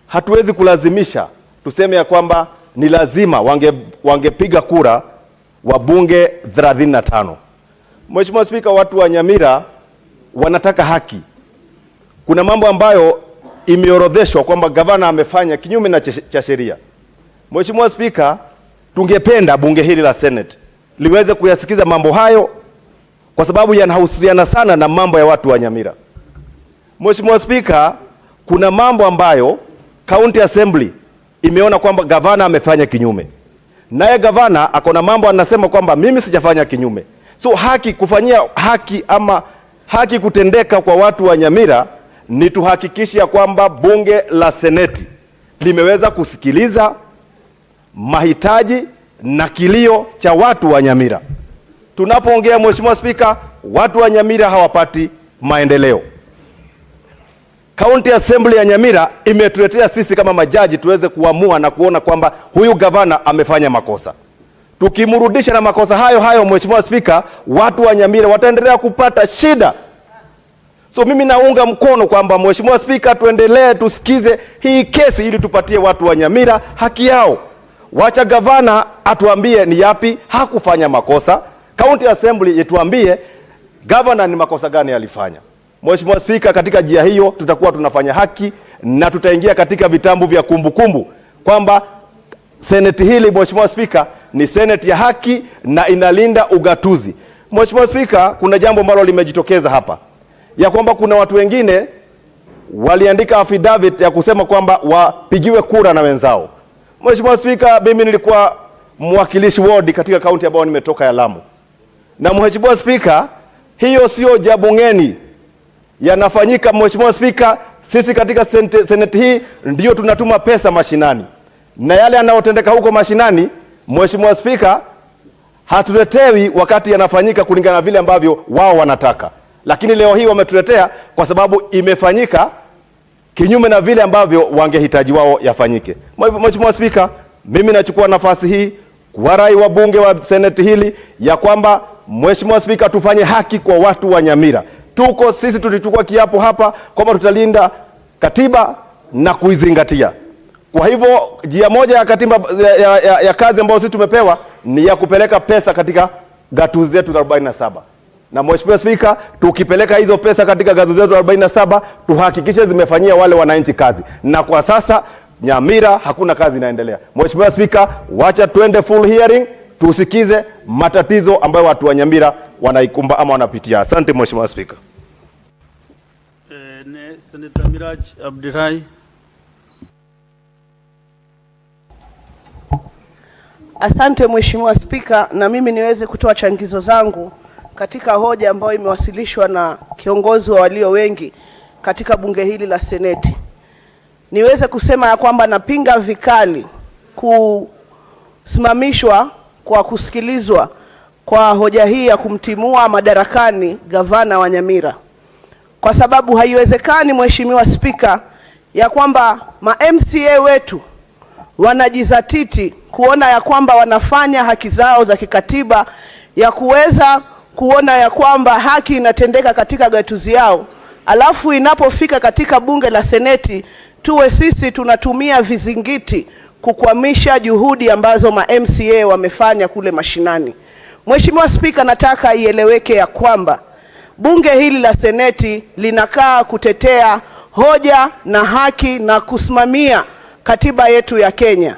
[SPEAKER 8] hatuwezi kulazimisha tuseme ya kwamba ni lazima wangepiga kura wabunge 35. Mheshimiwa Spika, watu wa Nyamira wanataka haki. Kuna mambo ambayo imeorodheshwa kwamba gavana amefanya kinyume na cha sheria. Mheshimiwa Spika, tungependa bunge hili la Senate liweze kuyasikiza mambo hayo kwa sababu yanahusiana sana na mambo ya watu wa Nyamira. Mheshimiwa Spika, kuna mambo ambayo County Assembly imeona kwamba gavana amefanya kinyume. Naye gavana akona mambo anasema kwamba mimi sijafanya kinyume. So haki kufanyia haki ama haki kutendeka kwa watu wa Nyamira ni tuhakikisha kwamba bunge la Seneti limeweza kusikiliza mahitaji na kilio cha watu wa Nyamira. Tunapoongea Mheshimiwa Spika, watu wa Nyamira hawapati maendeleo. County Assembly ya Nyamira imetuletea sisi kama majaji tuweze kuamua na kuona kwamba huyu gavana amefanya makosa. Tukimrudisha na makosa hayo Mheshimiwa Spika, watu wa Nyamira wataendelea kupata shida. So mimi naunga mkono kwamba Mheshimiwa Spika, tuendelee tusikize hii kesi ili tupatie watu wa Nyamira haki yao. Wacha gavana atuambie ni yapi hakufanya makosa. County Assembly ituambie gavana ni makosa gani alifanya. Mheshimiwa Spika, katika njia hiyo tutakuwa tunafanya haki na tutaingia katika vitambu vya kumbukumbu kwamba Senate hili Mheshimiwa Spika ni Senate ya haki na inalinda ugatuzi. Mheshimiwa Spika, kuna jambo ambalo limejitokeza hapa ya kwamba kuna watu wengine waliandika affidavit ya kusema kwamba wapigiwe kura na wenzao. Mheshimiwa Spika, mimi nilikuwa mwakilishi ward katika kaunti ambayo nimetoka ya Lamu. Na Mheshimiwa Spika, hiyo sio jambo ngeni. Yanafanyika Mheshimiwa Spika, sisi katika Senate hii ndio tunatuma pesa mashinani. Na yale yanayotendeka huko mashinani, Mheshimiwa Spika, hatuletewi wakati yanafanyika kulingana na vile ambavyo wao wanataka. Lakini leo hii wametuletea kwa sababu imefanyika kinyume na vile ambavyo wangehitaji wao yafanyike. Mheshimiwa Spika, mimi nachukua nafasi hii kuwarai wabunge wa Senate hili ya kwamba Mheshimiwa Spika, tufanye haki kwa watu wa Nyamira. Sisi tulichukua kiapo hapa kwamba tutalinda katiba na kuizingatia. Kwa hivyo njia moja ya katiba ya kazi ambayo sisi tumepewa ni ya kupeleka pesa katika gatuzi zetu 47. Na Mheshimiwa Spika, tukipeleka hizo pesa katika gatuzi zetu 47, tuhakikishe zimefanyia wale wananchi kazi. Na kwa sasa Nyamira hakuna kazi inaendelea. Mheshimiwa Spika, wacha tuende full hearing, tusikize matatizo ambayo watu wa Nyamira wanaikumba ama wanapitia. Asante Mheshimiwa Spika.
[SPEAKER 15] Senator Miraj Abdirai.
[SPEAKER 9] Asante Mheshimiwa Spika, na mimi niweze kutoa changizo zangu katika hoja ambayo imewasilishwa na kiongozi wa walio wengi katika bunge hili la Seneti. Niweze kusema ya kwamba napinga vikali kusimamishwa kwa kusikilizwa kwa hoja hii ya kumtimua madarakani gavana wa Nyamira. Kwa sababu haiwezekani Mheshimiwa Spika ya kwamba ma-MCA wetu wanajizatiti kuona ya kwamba wanafanya haki zao za kikatiba ya kuweza kuona ya kwamba haki inatendeka katika gatuzi yao, alafu inapofika katika bunge la Seneti tuwe sisi tunatumia vizingiti kukwamisha juhudi ambazo ma-MCA wamefanya kule mashinani. Mheshimiwa Spika, nataka ieleweke ya kwamba bunge hili la Seneti linakaa kutetea hoja na haki na kusimamia katiba yetu ya Kenya.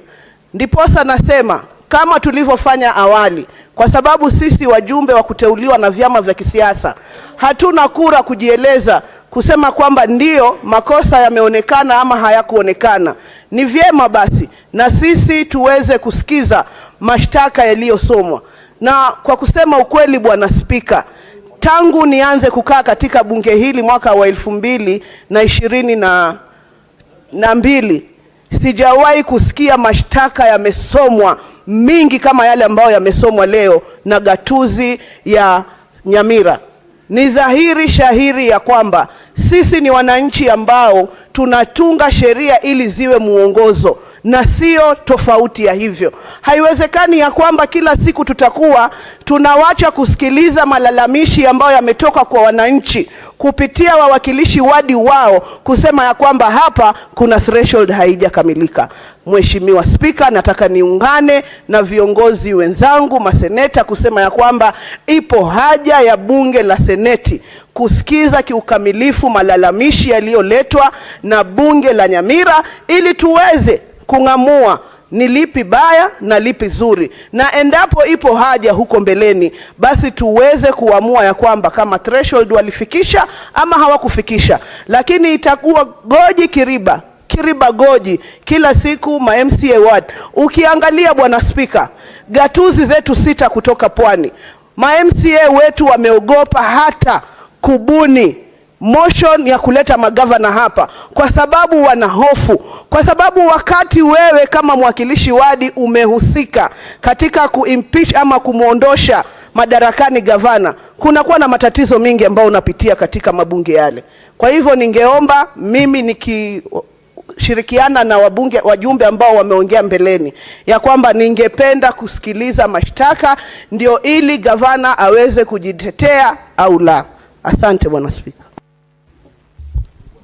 [SPEAKER 9] Ndiposa nasema kama tulivyofanya awali, kwa sababu sisi wajumbe wa kuteuliwa na vyama vya kisiasa hatuna kura kujieleza kusema kwamba ndio makosa yameonekana ama hayakuonekana. Ni vyema basi na sisi tuweze kusikiza mashtaka yaliyosomwa. Na kwa kusema ukweli Bwana Spika, tangu nianze kukaa katika bunge hili mwaka wa 2022 sijawahi kusikia mashtaka yamesomwa mingi kama yale ambayo yamesomwa leo na gatuzi ya Nyamira. Ni dhahiri shahiri ya kwamba sisi ni wananchi ambao tunatunga sheria ili ziwe muongozo na sio tofauti ya hivyo. Haiwezekani ya kwamba kila siku tutakuwa tunawacha kusikiliza malalamishi ambayo yametoka kwa wananchi kupitia wawakilishi wadi wao kusema ya kwamba hapa kuna threshold haijakamilika. Mheshimiwa Spika, nataka niungane na viongozi wenzangu maseneta kusema ya kwamba ipo haja ya bunge la Seneti kusikiza kiukamilifu malalamishi yaliyoletwa na bunge la Nyamira ili tuweze kung'amua ni lipi baya na lipi zuri, na endapo ipo haja huko mbeleni basi tuweze kuamua ya kwamba kama threshold walifikisha ama hawakufikisha. Lakini itakuwa goji kiriba goji kila siku ma-MCA ward. Ukiangalia Bwana Spika, gatuzi zetu 6 kutoka pwani, ma-MCA wetu wameogopa hata kubuni motion ya kuleta magavana hapa kwa sababu wana hofu, kwa sababu wakati wewe kama mwakilishi wadi umehusika katika kuimpeach ama kumuondosha madarakani gavana, kunakuwa na matatizo mingi ambayo unapitia katika mabunge yale. Kwa hivyo ningeomba mimi nikishirikiana na wajumbe ambao wameongea mbeleni ya kwamba ningependa kusikiliza mashtaka ndio ili gavana aweze kujitetea au la. Asante Bwana Spika.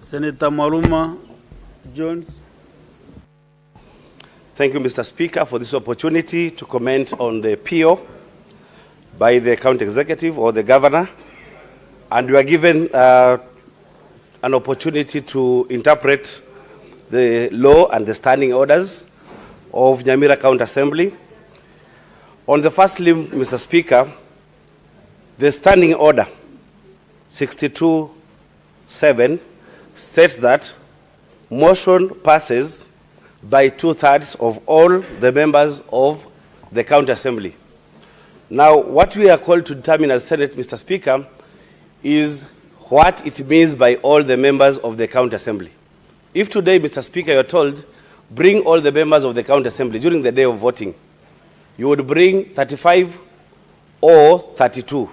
[SPEAKER 15] Senator Maluma Jones.
[SPEAKER 10] Thank you, Mr. Speaker, for this opportunity to comment on the PO by the county executive or the governor. And we are given an opportunity to interpret the law and the standing orders of Nyamira County Assembly. On the first limb, Mr. Speaker, the standing order 62(7) states that motion passes by 2/3 of all the members of the County Assembly. Now, what we are called to determine as Senate, Mr. Speaker, is what it means by all the members of the County Assembly. If today, Mr. Speaker, you are told, bring all the members of the County Assembly during the day of voting, you would bring 35 or 32.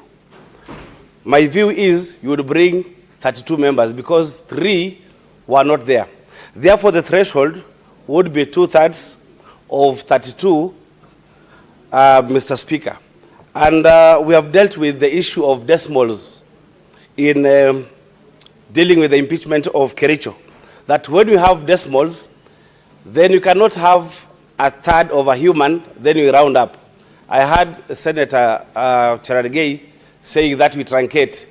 [SPEAKER 10] My view is you would bring 32 members because 3 were not there. Therefore, the threshold would be 2/3 of 32, Mr. Speaker. And we have dealt with the issue of decimals in dealing with the impeachment of Kericho. That when you have decimals, then you cannot have 1/3 of a human, then you round up. I heard Senator Cherargei saying that we truncate.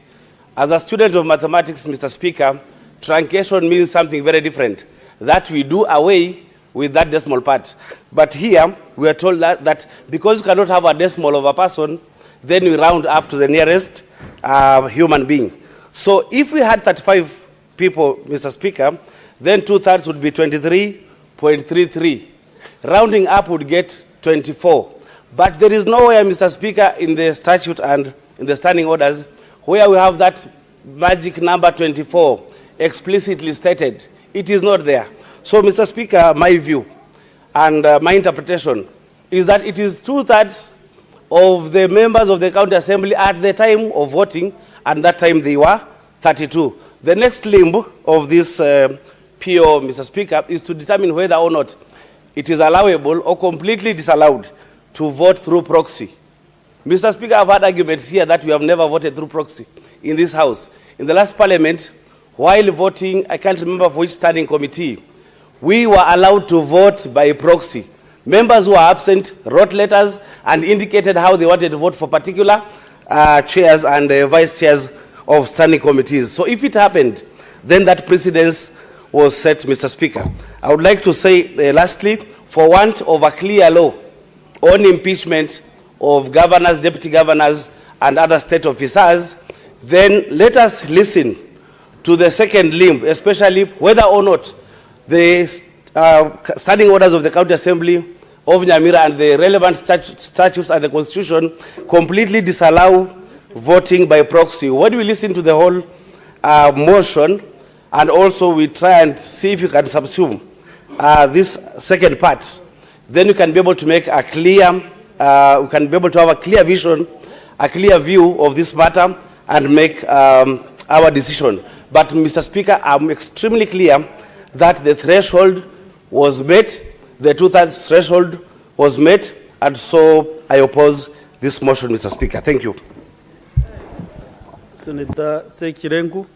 [SPEAKER 10] As a student of mathematics, Mr. Speaker, truncation means something very different, that we do away with that decimal part. But here, we are told that because you cannot have a decimal of a person, then we round up to the nearest human being. So if we had 35 people, Mr. Speaker, then 2/3 would be 23.33. Rounding up would get 24. But there is nowhere, Mr. Speaker, in the statute and in the standing orders where we have that magic number 24 explicitly stated. It is not there. So, Mr. Speaker, my view and my interpretation is that it is 2/3 of the members of the County Assembly at the time of voting, and that time they were 32. The next limb of this PO, Mr. Speaker, is to determine whether or not it is allowable or completely disallowed to vote through proxy. Mr. Speaker, I've had arguments here that we have never voted through proxy in this House. In the last Parliament, while voting, I can't remember for which standing committee, we were allowed to vote by proxy. Members who were absent wrote letters and indicated how they wanted to vote for particular chairs and vice chairs of standing committees. So if it happened, then that precedence was set, Mr. Speaker. I would like to say, lastly, for want of a clear law on impeachment of governors, deputy governors, and other state officers, then let us listen to the second limb, especially whether or not the standing orders of the County Assembly of Nyamira and the relevant statutes and the Constitution completely disallow voting by proxy. When we listen to the whole motion, and also we try and see if you can subsume this second part, then you can be able to make a clear, we can be able to have a clear vision, a clear view of this matter and make our decision. But, Mr. Speaker, I'm extremely clear that the threshold was met, the 2/3 threshold was met, and so I oppose this motion, Mr. Speaker. Thank you.
[SPEAKER 15] Senator Sekirengu.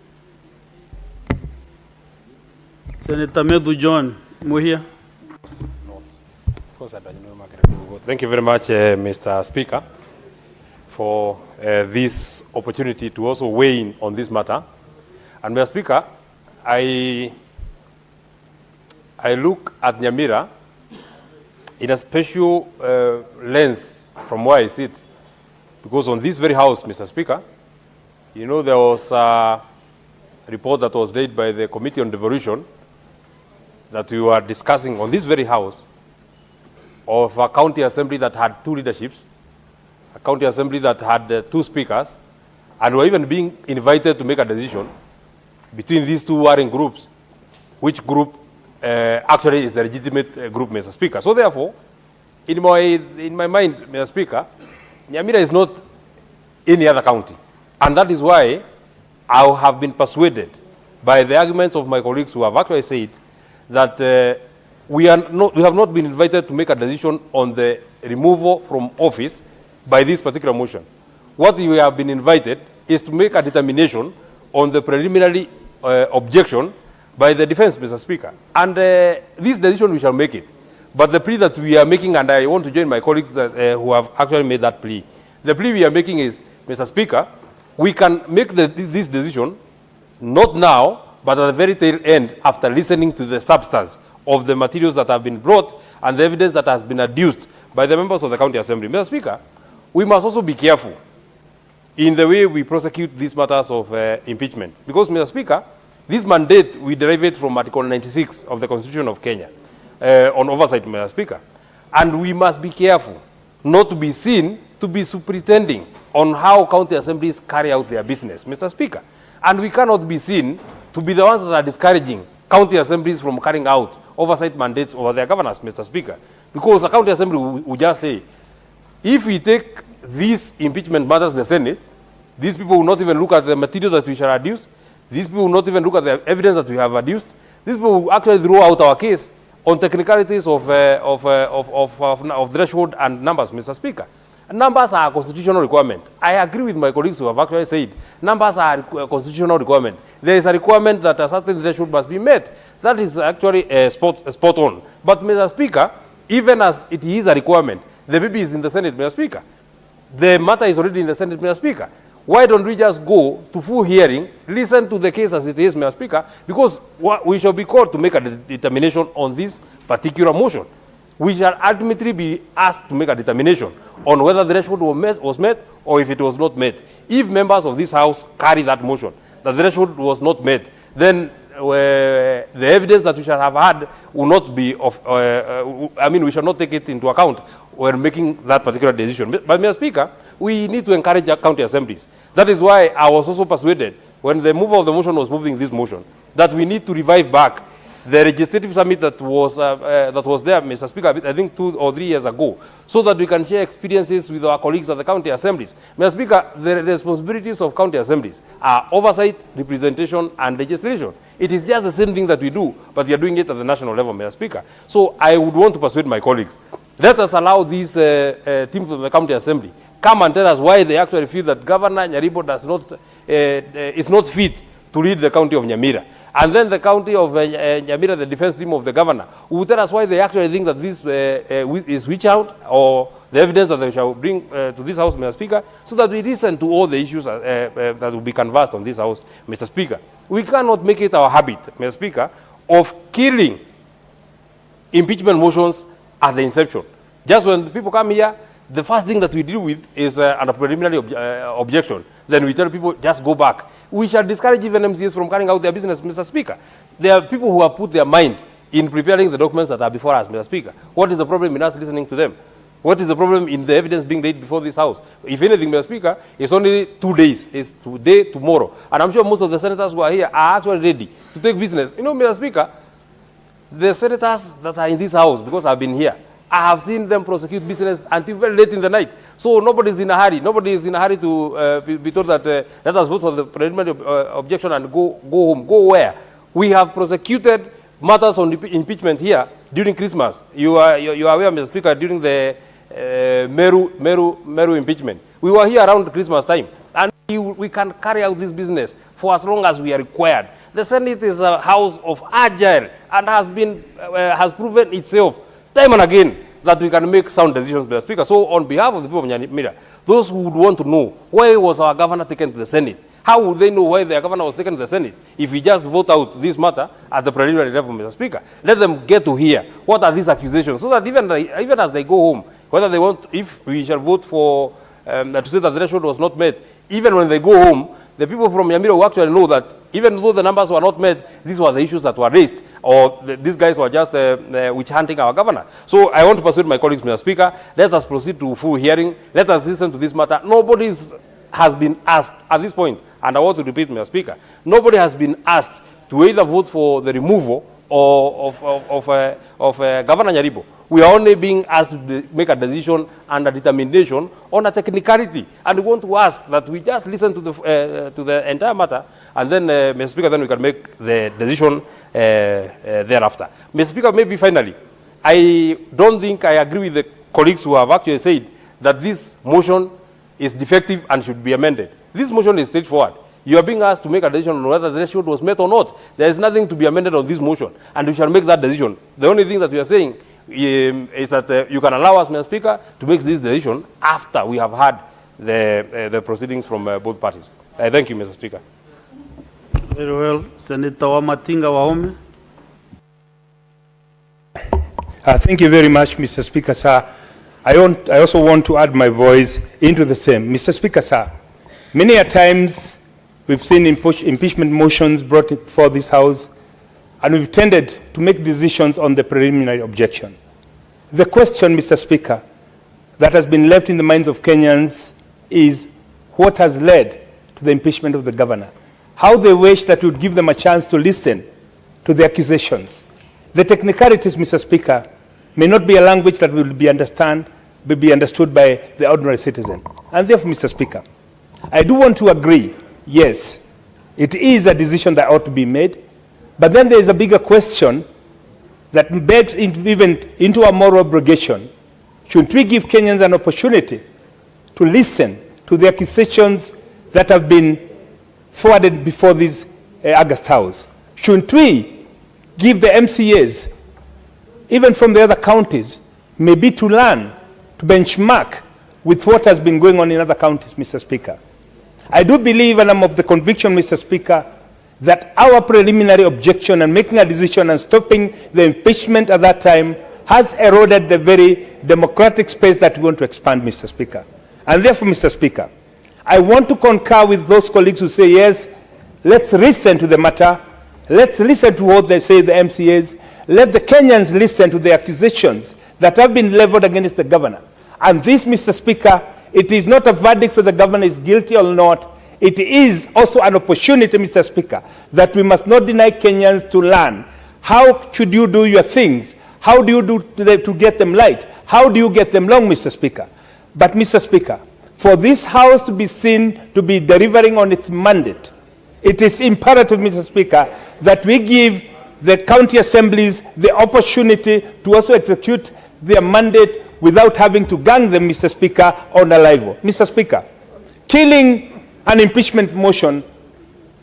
[SPEAKER 15] Senator Medu John Muhia.
[SPEAKER 11] Thank you very much, Mr. Speaker, for this opportunity to also weigh in on this matter. And Mr. Speaker, I look at Nyamira in a special lens from where I sit, because on this very house, Mr. Speaker, you know, there was a report that was laid by the Committee on Devolution that we were discussing on this very house of a county assembly that had 2 leaderships, a county assembly that had 2 speakers, and were even being invited to make a decision between these 2 warring groups, which group actually is the legitimate group, Mr. Speaker. So therefore, in my mind, Mr. Speaker, Nyamira is not any other county. And that is why I have been persuaded by the arguments of my colleagues who have actually said that we have not been invited to make a decision on the removal from office by this particular motion. What we have been invited is to make a determination on the preliminary objection by the defense, Mr. Speaker. And this decision, we shall make it. But the plea that we are making, and I want to join my colleagues who have actually made that plea, the plea we are making is, Mr. Speaker, we can make this decision not now, but at the very tail end, after listening to the substance of the materials that have been brought and the evidence that has been adduced by the members of the County Assembly. Mr. Speaker, we must also be careful in the way we prosecute these matters of impeachment. Because, Mr. Speaker, this mandate, we derive it from Article 96 of the Constitution of Kenya on oversight, Mr. Speaker. And we must be careful not to be seen to be pretending on how county assemblies carry out their business, Mr. Speaker. And we cannot be seen to be the ones that are discouraging county assemblies from carrying out oversight mandates over their governors, Mr. Speaker. Because a county assembly will just say, if we take these impeachment matters to the Senate, these people will not even look at the materials that we shall adduce. These people will not even look at the evidence that we have adduced. These people will actually throw out our case on technicalities of threshold and numbers, Mr. Speaker. Numbers are a constitutional requirement. I agree with my colleagues who have actually said numbers are a constitutional requirement. There is a requirement that a certain threshold must be met. That is actually spot on. But, Mr. Speaker, even as it is a requirement, the baby is in the Senate, Mr. Speaker. The matter is already in the Senate, Mr. Speaker. Why don't we just go to full hearing, listen to the case as it is, Mr. Speaker, because we shall be called to make a determination on this particular motion. We shall ultimately be asked to make a determination on whether the threshold was met or if it was not met. If members of this House carry that motion, that the threshold was not met, then the evidence that we shall have had will not be of, we shall not take it into account when making that particular decision. But Mr. Speaker, we need to encourage our county assemblies. That is why I was also persuaded, when the mover of the motion was moving this motion, that we need to revive back the legislative summit that was there, Mr. Speaker, I think 2 or 3 years ago, so that we can share experiences with our colleagues at the county assemblies. Mr. Speaker, the responsibilities of county assemblies are oversight, representation, and legislation. It is just the same thing that we do, but we are doing it at the national level, Mr. Speaker. So I would want to persuade my colleagues. Let us allow these teams of the county assembly come and tell us why they actually feel that Governor Nyaribo is not fit to lead the county of Nyamira. And then the county of Nyamira, the defense team of the governor, will tell us why they actually think that this is witch out, or the evidence that they shall bring to this House, Mr. Speaker, so that we listen to all the issues that will be canvassed on this House, Mr. Speaker. We cannot make it our habit, Mr. Speaker, of killing impeachment motions at the inception. Just when people come here, the first thing that we deal with is a preliminary objection. Then we tell people, just go back. We shall discourage even MCAs from carrying out their business, Mr. Speaker. There are people who have put their mind in preparing the documents that are before us, Mr. Speaker. What is the problem in us listening to them? What is the problem in the evidence being laid before this House? If anything, Mr. Speaker, it's only 2 days. It's today, tomorrow. And I'm sure most of the senators who are here are actually ready to take business. You know, Mr. Speaker, the senators that are in this House, because I've been here, I have seen them prosecute business until very late in the night. So nobody is in a hurry. Nobody is in a hurry to be told that let us vote for the preliminary objection and go home. Go where? We have prosecuted matters on impeachment here during Christmas. You are aware, Mr. Speaker, during the Meru impeachment. We were here around Christmas time. And we can carry out this business for as long as we are required. The Senate is a house of agile and has proven itself time and again that we can make sound decisions, Mr. Speaker. So on behalf of the people of Nyamira, those who would want to know why was our governor taken to the Senate, how would they know why their governor was taken to the Senate if we just vote out this matter at the preliminary level, Mr. Speaker? Let them get to hear what are these accusations, so that even as they go home, whether they want, if we shall vote for, to say that the threshold was not met, even when they go home, the people from Nyamira will actually know that even though the numbers were not met, these were the issues that were raised, or these guys were just witch hunting our governor. So I want to persuade my colleagues, Mr. Speaker, let us proceed to full hearing. Let us listen to this matter. Nobody has been asked at this point, and I want to repeat, Mr. Speaker, nobody has been asked to either vote for the removal of Governor Nyaribo. We are only being asked to make a decision and a determination on a technicality, and we want to ask that we just listen to the entire matter, and then, Mr. Speaker, then we can make the decision thereafter. Mr. Speaker, maybe finally, I don't think I agree with the colleagues who have actually said that this motion is defective and should be amended. This motion is straightforward. You are being asked to make a decision on whether the threshold was met or not. There is nothing to be amended on this motion, and we shall make that decision. The only thing that we are saying is that you can allow us, Mr. Speaker, to make this decision after we have had the proceedings from both parties. Thank you, Mr. Speaker.
[SPEAKER 15] Very well. Senator Wamatinga Wahome.
[SPEAKER 12] Thank you very much, Mr. Speaker, sir. I also want to add my voice into the same. Mr. Speaker, sir, many a times we've seen impeachment motions brought before this House, and we've tended to make decisions on the preliminary objection. The question, Mr. Speaker, that has been left in the minds of Kenyans is what has led to the impeachment of the governor. How they wish that we would give them a chance to listen to the accusations. The technicalities, Mr. Speaker, may not be a language that will be understood by the ordinary citizen. And therefore, Mr. Speaker, I do want to agree, yes, it is a decision that ought to be made, but then there is a bigger question that begs into a moral obligation. Should we give Kenyans an opportunity to listen to the accusations that have been forwarded before this August House? Shouldn't we give the MCAs, even from the other counties, maybe to learn, to benchmark with what has been going on in other counties, Mr. Speaker? I do believe, and I'm of the conviction, Mr. Speaker, that our preliminary objection and making a decision and stopping the impeachment at that time has eroded the very democratic space that we want to expand, Mr. Speaker. And therefore, Mr. Speaker, I want to concur with those colleagues who say, yes, let's listen to the matter, Let's listen to what they say, the MCAs. Let the Kenyans listen to the accusations that have been leveled against the governor. And this, Mr. Speaker, it is not a verdict whether the governor is guilty or not. It is also an opportunity, Mr. Speaker, that we must not deny Kenyans to learn. How should you do your things? How do you do to get them right? How do you get them wrong, Mr. Speaker? But, Mr. Speaker, for this House to be seen to be delivering on its mandate, it is imperative, Mr. Speaker, that we give the county assemblies the opportunity to also execute their mandate without having to gang them, Mr. Speaker, on arrival. Mr. Speaker, killing an impeachment motion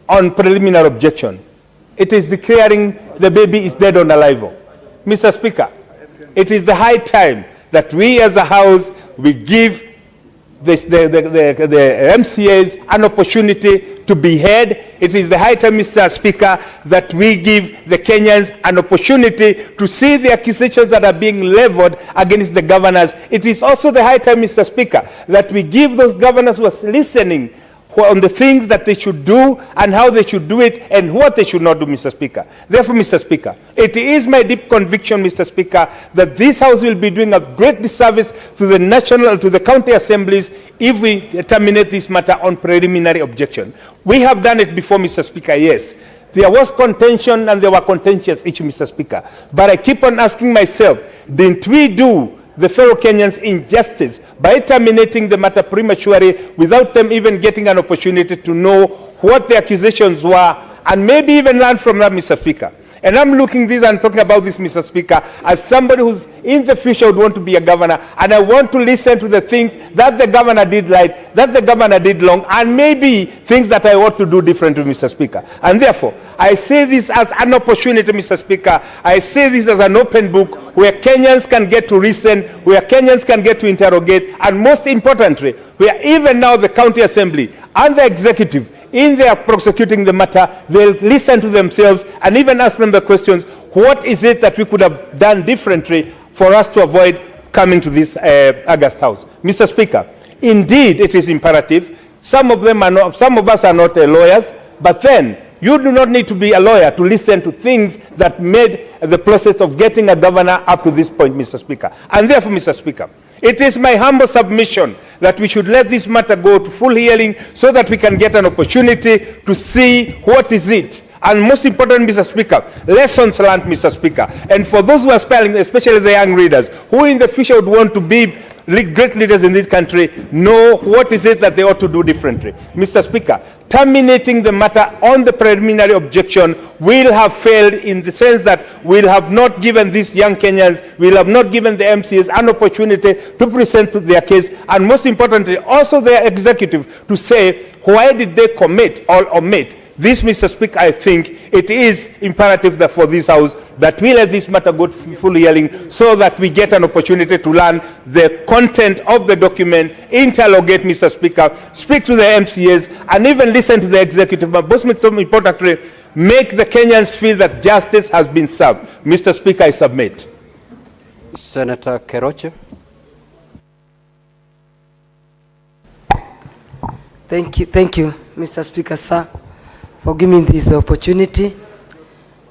[SPEAKER 12] on preliminary objection, it is declaring the baby is dead on arrival. Mr. Speaker, it is the high time that we as a House, we give the MCAs an opportunity to be heard. It is the high time, Mr. Speaker, that we give the Kenyans an opportunity to see the accusations that are being leveled against the governors. It is also the high time, Mr. Speaker, that we give those governors who are listening on the things that they should do and how they should do it and what they should not do, Mr. Speaker. Therefore, Mr. Speaker, it is my deep conviction, Mr. Speaker, that this House will be doing a great disservice to the national, to the county assemblies if we terminate this matter on preliminary objection. We have done it before, Mr. Speaker, yes. There was contention and there were contentious issues, Mr. Speaker. But I keep on asking myself, didn't we do the fellow Kenyans injustice by terminating the matter prematurely without them even getting an opportunity to know what the accusations were and maybe even learn from that, Mr. Speaker? And I'm looking this and talking about this, Mr. Speaker, as somebody who's in the future would want to be a governor, and I want to listen to the things that the governor did right, that the governor did wrong, and maybe things that I ought to do differently, Mr. Speaker. And therefore, I say this as an opportunity, Mr. Speaker. I say this as an open book where Kenyans can get to listen, where Kenyans can get to interrogate, and most importantly, where even now the county assembly and the executive, in their prosecuting the matter, they'll listen to themselves and even ask them the questions, what is it that we could have done differently for us to avoid coming to this August House? Mr. Speaker, indeed it is imperative. Some of us are not lawyers, but then you do not need to be a lawyer to listen to things that made the process of getting a governor up to this point, Mr. Speaker. And therefore, Mr. Speaker, it is my humble submission that we should let this matter go to full hearing so that we can get an opportunity to see what is it. And most important, Mr. Speaker, lessons learned, Mr. Speaker. And for those who are aspiring, especially the young readers, who in the future would want to be great leaders in this country, know what is it that they ought to do differently. Mr. Speaker, terminating the matter on the preliminary objection will have failed in the sense that we'll have not given these young Kenyans, we'll have not given the MCAs an opportunity to present their case, and most importantly, also their executive to say, why did they commit or omit? This, Mr. Speaker, I think it is imperative that for this House that we let this matter go to full hearing so that we get an opportunity to learn the content of the document, interrogate, Mr. Speaker, speak to the MCAs, and even listen to the executive. But most importantly, make the Kenyans feel that justice has been served. Mr. Speaker, I submit.
[SPEAKER 2] Senator Keroche.
[SPEAKER 13] Thank you, Mr. Speaker, sir, for giving this opportunity.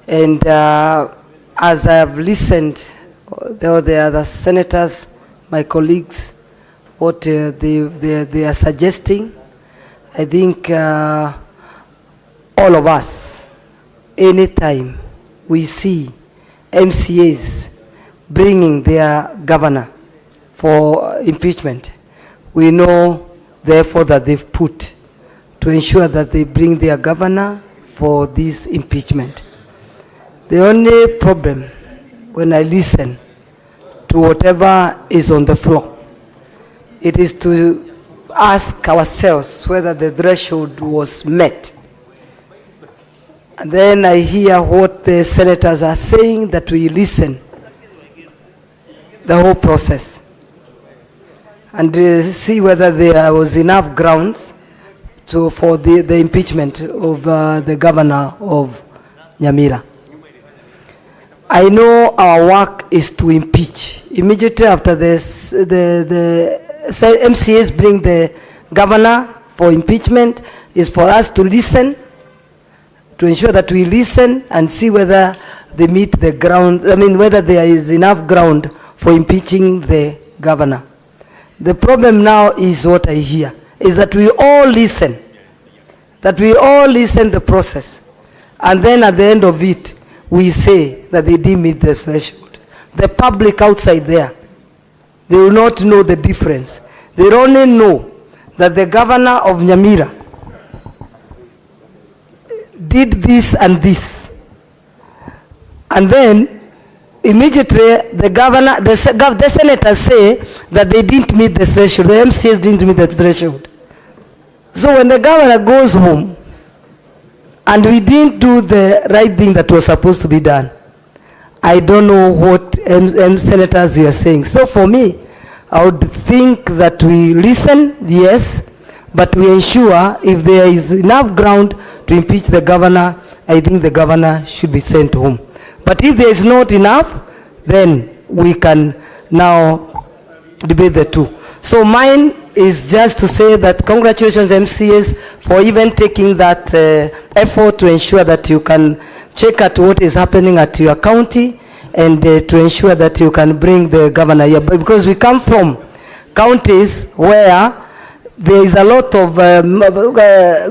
[SPEAKER 13] And as I have listened, the other senators, my colleagues, what they are suggesting, I think all of us, anytime we see MCAs bringing their governor for impeachment, we know the effort that they've put to ensure that they bring their governor for this impeachment. The only problem when I listen to whatever is on the floor, it is to ask ourselves whether the threshold was met. And then I hear what the senators are saying, that we listen the whole process and see whether there was enough grounds for the impeachment of the governor of Nyamira. I know our work is to impeach. Immediately after this, the MCAs bring the governor for impeachment, is for us to listen to ensure that we listen and see whether they meet the ground, whether there is enough ground for impeaching the governor. The problem now is what I hear, is that we all listen, the process, and then at the end of it, we say that they didn't meet the threshold. The public outside there, they will not know the difference. They only know that the governor of Nyamira did this and this. And then, immediately, the senators say that they didn't meet the threshold. The MCAs didn't meet the threshold. So when the governor goes home, and we didn't do the right thing that was supposed to be done, I don't know what senators you are saying. So for me, I would think that we listen, yes, but we ensure if there is enough ground to impeach the governor, I think the governor should be sent home. But if there is not enough, then we can now debate the two. So mine is just to say that congratulations MCAs for even taking that effort to ensure that you can check at what is happening at your county and to ensure that you can bring the governor here. But because we come from counties where there is a lot of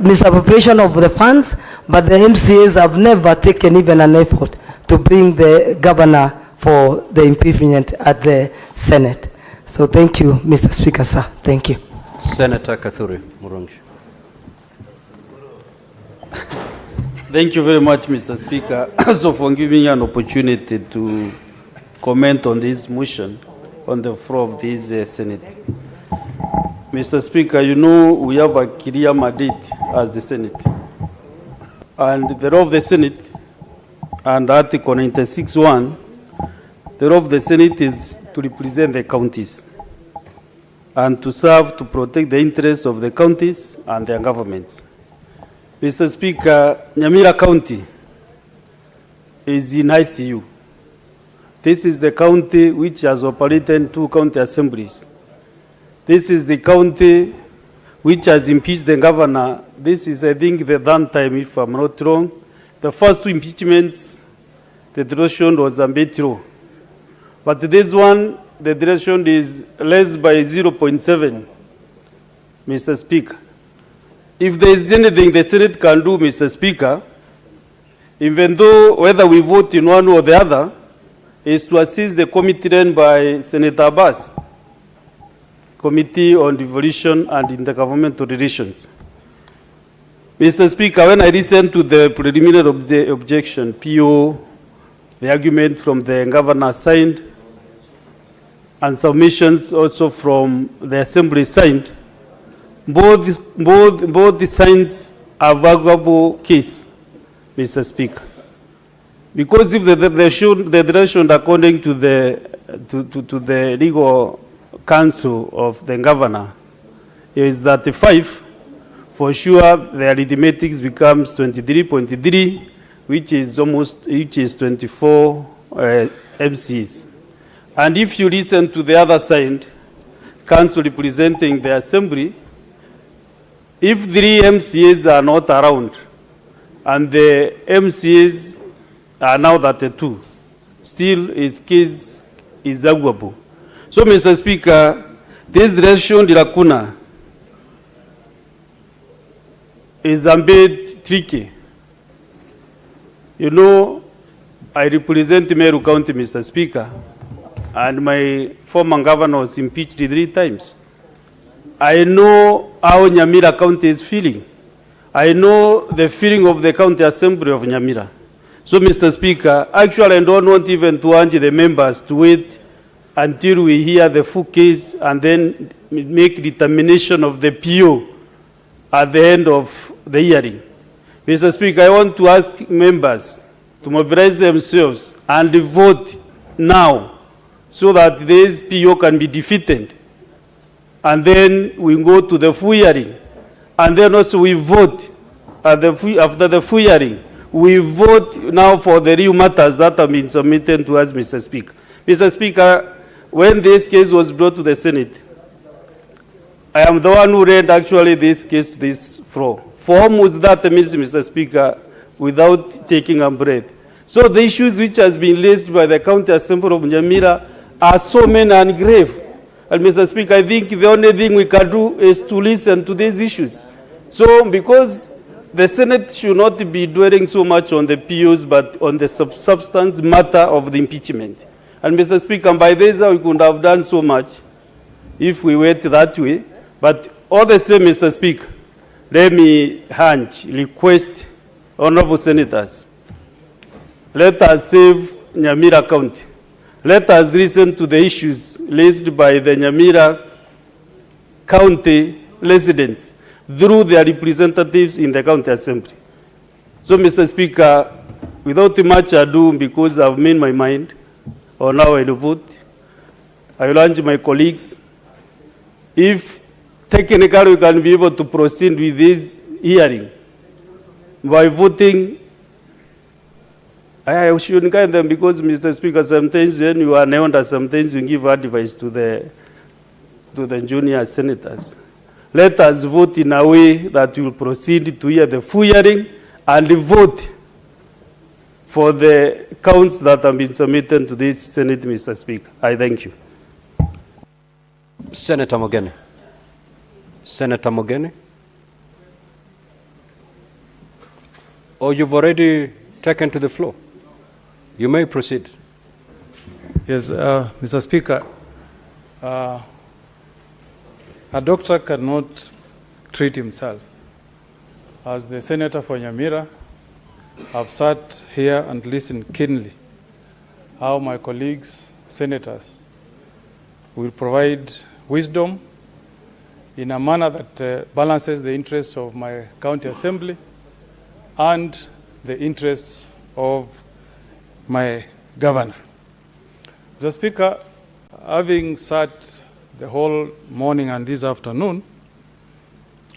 [SPEAKER 13] misappropriation of the funds, but the MCAs have never taken even an effort to bring the governor for the impeachment at the Senate. So thank you, Mr. Speaker, sir. Thank you.
[SPEAKER 2] Senator Kathuri Murungi.
[SPEAKER 15] Thank you very much, Mr. Speaker, also for giving me an opportunity to comment on this motion on the floor of this Senate. Mr. Speaker, you know we have a clear mandate as the Senate. And the role of the Senate, and Article 96(1), the role of the Senate is to represent the counties and to serve to protect the interests of the counties and their governments. Mr. Speaker, Nyamira County is in ICU. This is the county which has operated 2 county assemblies. This is the county which has impeached the governor. This is, I think, the third time, if I'm not wrong. The first 2 impeachments, the duration was a bit low. But this one, the duration is less by 0.7, Mr. Speaker. If there is anything the Senate can do, Mr. Speaker, even though whether we vote in one or the other, is to assist the committee run by Senator Abbas, Committee on Devolution and Intergovernmental Relations. Mr. Speaker, when I listened to the preliminary objection, PO, the argument from the governor signed, and submissions also from the assembly signed, both the signs are valuable case, Mr. Speaker. Because if the direction according to the legal counsel of the governor is that 5, for sure the arithmetic becomes 23.3, which is 24 MCs. And if you listen to the other side, council representing the assembly, if 3 MCAs are not around and the MCAs are now 32, still his case is arguable. So, Mr. Speaker, this direction de lacuna is a bit tricky. You know, I represent Meru County, Mr. Speaker, and my former governor was impeached 3 times. I know how Nyamira County is feeling. I know the feeling of the County Assembly of Nyamira. So, Mr. Speaker, actually I don't want even to urge the members to wait until we hear the full case and then make determination of the PO at the end of the hearing. Mr. Speaker, I want to ask members to mobilize themselves and vote now so that this PO can be defeated. And then we go to the full hearing. And then also we vote after the full hearing. We vote now for the real matters that have been submitted to us, Mr. Speaker. Mr. Speaker, when this case was brought to the Senate, I am the one who read actually this case to this floor. For whom was that means, Mr. Speaker, without taking a breath. So the issues which has been raised by the County Assembly of Nyamira are so many and grave. And Mr. Speaker, I think the only thing we can do is to listen to these issues. So because the Senate should not be dwelling so much on the POs, but on the substance matter of the impeachment. And Mr. Speaker, by this we could have done so much if we went that way. But all the same, Mr. Speaker, let me request honorable senators, let us save Nyamira County. Let us listen to the issues raised by the Nyamira County residents through their representatives in the County Assembly. So, Mr. Speaker, without much ado, because I've made my mind on how I will vote, I will urge my colleagues, if technically we can be able to proceed with this hearing by voting, I shouldn't guide them because, Mr. Speaker, sometimes when you are neonda, sometimes you give advice to the junior senators. Let us vote in a way that will proceed to hear the full hearing and vote for the counts that have been submitted to this Senate, Mr. Speaker. I thank you.
[SPEAKER 2] Senator Mogeni. Senator Mogeni. Or you've already taken to the floor. You may proceed.
[SPEAKER 15] Yes, Mr. Speaker, a doctor cannot treat himself. As the senator for Nyamira, I've sat here and listened keenly how my colleagues, senators, will provide wisdom in a manner that balances the interests of my county assembly and the interests of my governor. Mr. Speaker, having sat the whole morning and this afternoon,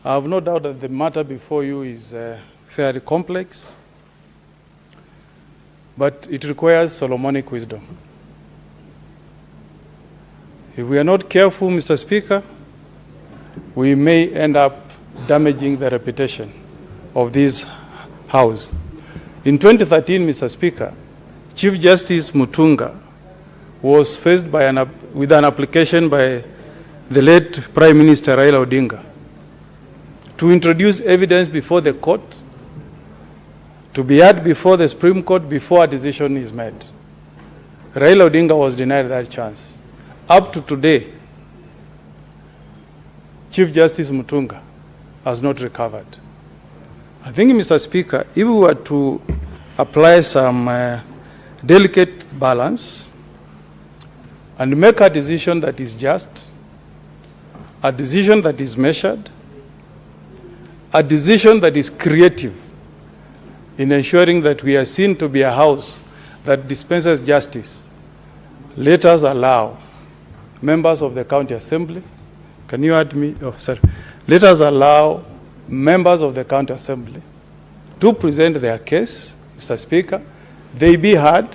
[SPEAKER 15] I have no doubt that the matter before you is fairly complex, but it requires Solomonic wisdom. If we are not careful, Mr. Speaker, we may end up damaging the reputation of this House. In 2013, Mr. Speaker, Chief Justice Mutunga was faced with an application by the late Prime Minister Raila Odinga to introduce evidence before the court, to be heard before the Supreme Court before a decision is made. Raila Odinga was denied that chance. Up to today, Chief Justice Mutunga has not recovered. I think, Mr. Speaker, if we were to apply some delicate balance and make a decision that is just, a decision that is measured, a decision that is creative in ensuring that we are seen to be a house that dispenses justice, let us allow members of the County Assembly, can you add me? Oh, sorry. Let us allow members of the County Assembly to present their case, Mr. Speaker, they be heard,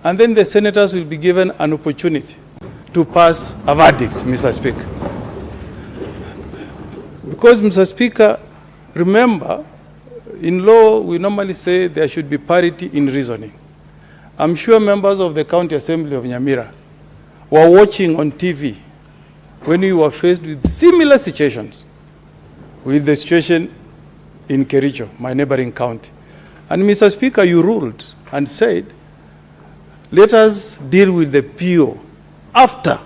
[SPEAKER 15] and then the senators will be given an opportunity to pass a verdict, Mr. Speaker. Because, Mr. Speaker, remember, in law, we normally say there should be parity in reasoning. I'm sure members of the County Assembly of Nyamira were watching on TV when we were faced with similar situations with the situation in Kericho, my neighboring county. And Mr. Speaker, you ruled and said, let us deal with the PO after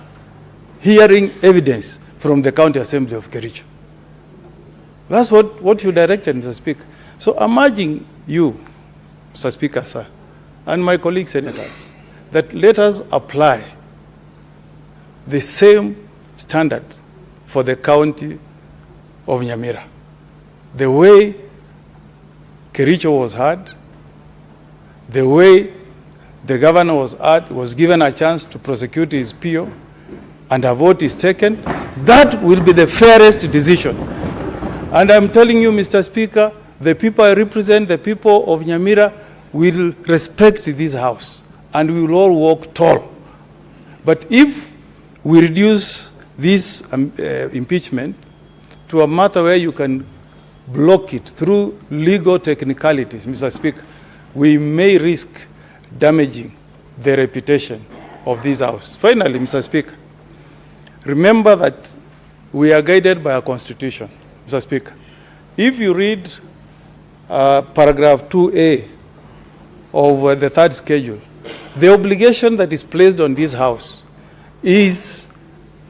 [SPEAKER 15] hearing evidence from the County Assembly of Kericho. That's what you directed, Mr. Speaker. So I'm urging you, Mr. Speaker, sir, and my colleague senators, that let us apply the same standard for the county of Nyamira. The way Kericho was heard, the way the governor was heard, was given a chance to prosecute his PO, and a vote is taken, that will be the fairest decision. And I'm telling you, Mr. Speaker, the people I represent, the people of Nyamira, will respect this house, and we will all walk tall. But if we reduce this impeachment to a matter where you can block it through legal technicalities, Mr. Speaker, we may risk damaging the reputation of this House. Finally, Mr. Speaker, remember that we are guided by our Constitution, Mr. Speaker. If you read paragraph 2A of the third schedule, the obligation that is placed on this House is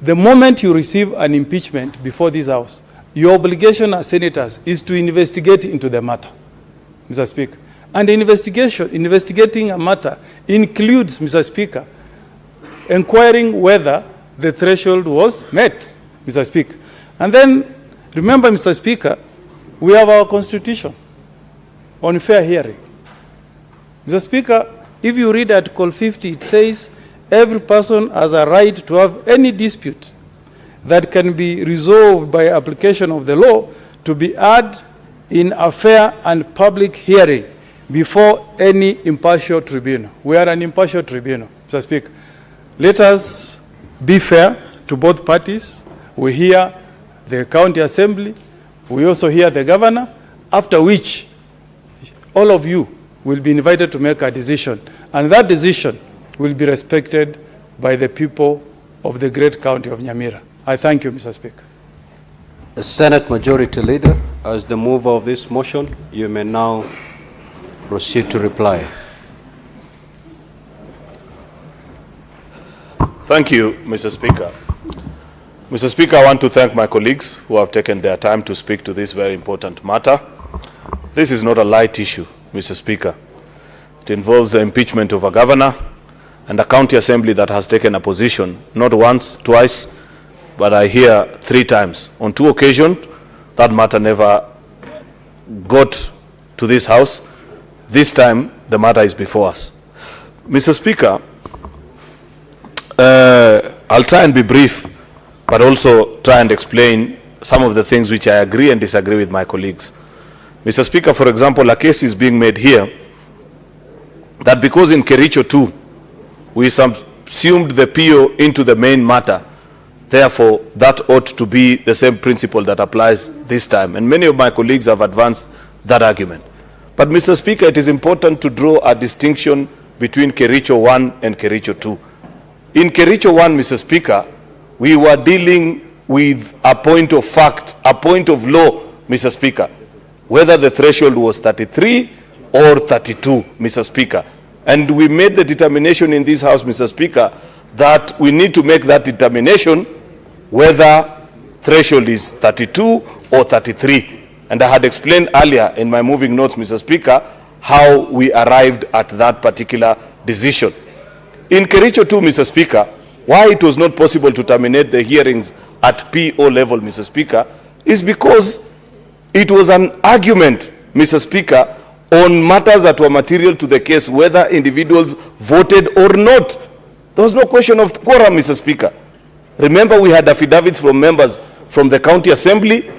[SPEAKER 15] the moment you receive an impeachment before this House, your obligation as senators is to investigate into the matter, Mr. Speaker. And the investigating a matter includes, Mr. Speaker, inquiring whether the threshold was met, Mr. Speaker. And then, remember, Mr. Speaker, we have our Constitution on fair hearing. Mr. Speaker, if you read Article 50, it says every person has a right to have any dispute that can be resolved by application of the law to be heard in a fair and public hearing before any impartial tribunal. We are an impartial tribunal, Mr. Speaker. Let us be fair to both parties. We hear the county assembly. We also hear the governor, after which all of you will be invited to make a decision. And that decision will be respected by the people of the great county of Nyamira. I thank you, Mr. Speaker.
[SPEAKER 2] The Senate Majority Leader, as the mover of this motion, you may now proceed to reply.
[SPEAKER 20] Thank you, Mr. Speaker. Mr. Speaker, I want to thank my colleagues who have taken their time to speak to this very important matter. This is not a light issue, Mr. Speaker. It involves the impeachment of a governor and a county assembly that has taken a position, not once, twice, but I hear 3 times. On 2 occasions, that matter never got to this House. This time, the matter is before us. Mr. Speaker, I'll try and be brief, but also try and explain some of the things which I agree and disagree with my colleagues. Mr. Speaker, for example, a case is being made here that because in Kericho 2, we subsumed the PO into the main matter, therefore, that ought to be the same principle that applies this time. And many of my colleagues have advanced that argument. But, Mr. Speaker, it is important to draw a distinction between Kericho 1 and Kericho 2. In Kericho 1, Mr. Speaker, we were dealing with a point of fact, a point of law, Mr. Speaker, whether the threshold was 33 or 32, Mr. Speaker. And we made the determination in this House, Mr. Speaker, that we need to make that determination whether threshold is 32 or 33. And I had explained earlier in my moving notes, Mr. Speaker, how we arrived at that particular decision. In Kericho 2, Mr. Speaker, why it was not possible to terminate the hearings at PO level, Mr. Speaker, is because it was an argument, Mr. Speaker, on matters that were material to the case, whether individuals voted or not. There was no question of quorum, Mr. Speaker. Remember, we had affidavits from members from the county assembly,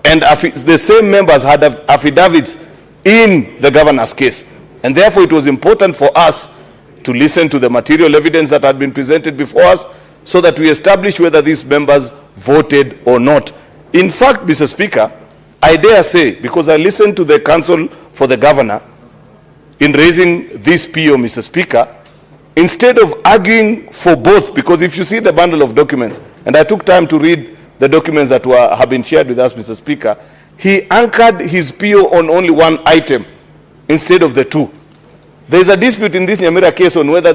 [SPEAKER 20] and the same members had affidavits in the governor's case. And therefore, it was important for us to listen to the material evidence that had been presented before us so that we establish whether these members voted or not. In fact, Mr. Speaker, I dare say, because I listened to the counsel for the governor in raising this PO, Mr. Speaker, instead of arguing for both, because if you see the bundle of documents, and I took time to read the documents that have been shared with us, Mr. Speaker, he anchored his PO on only one item instead of the 2. There is a dispute in this Nyamira case on whether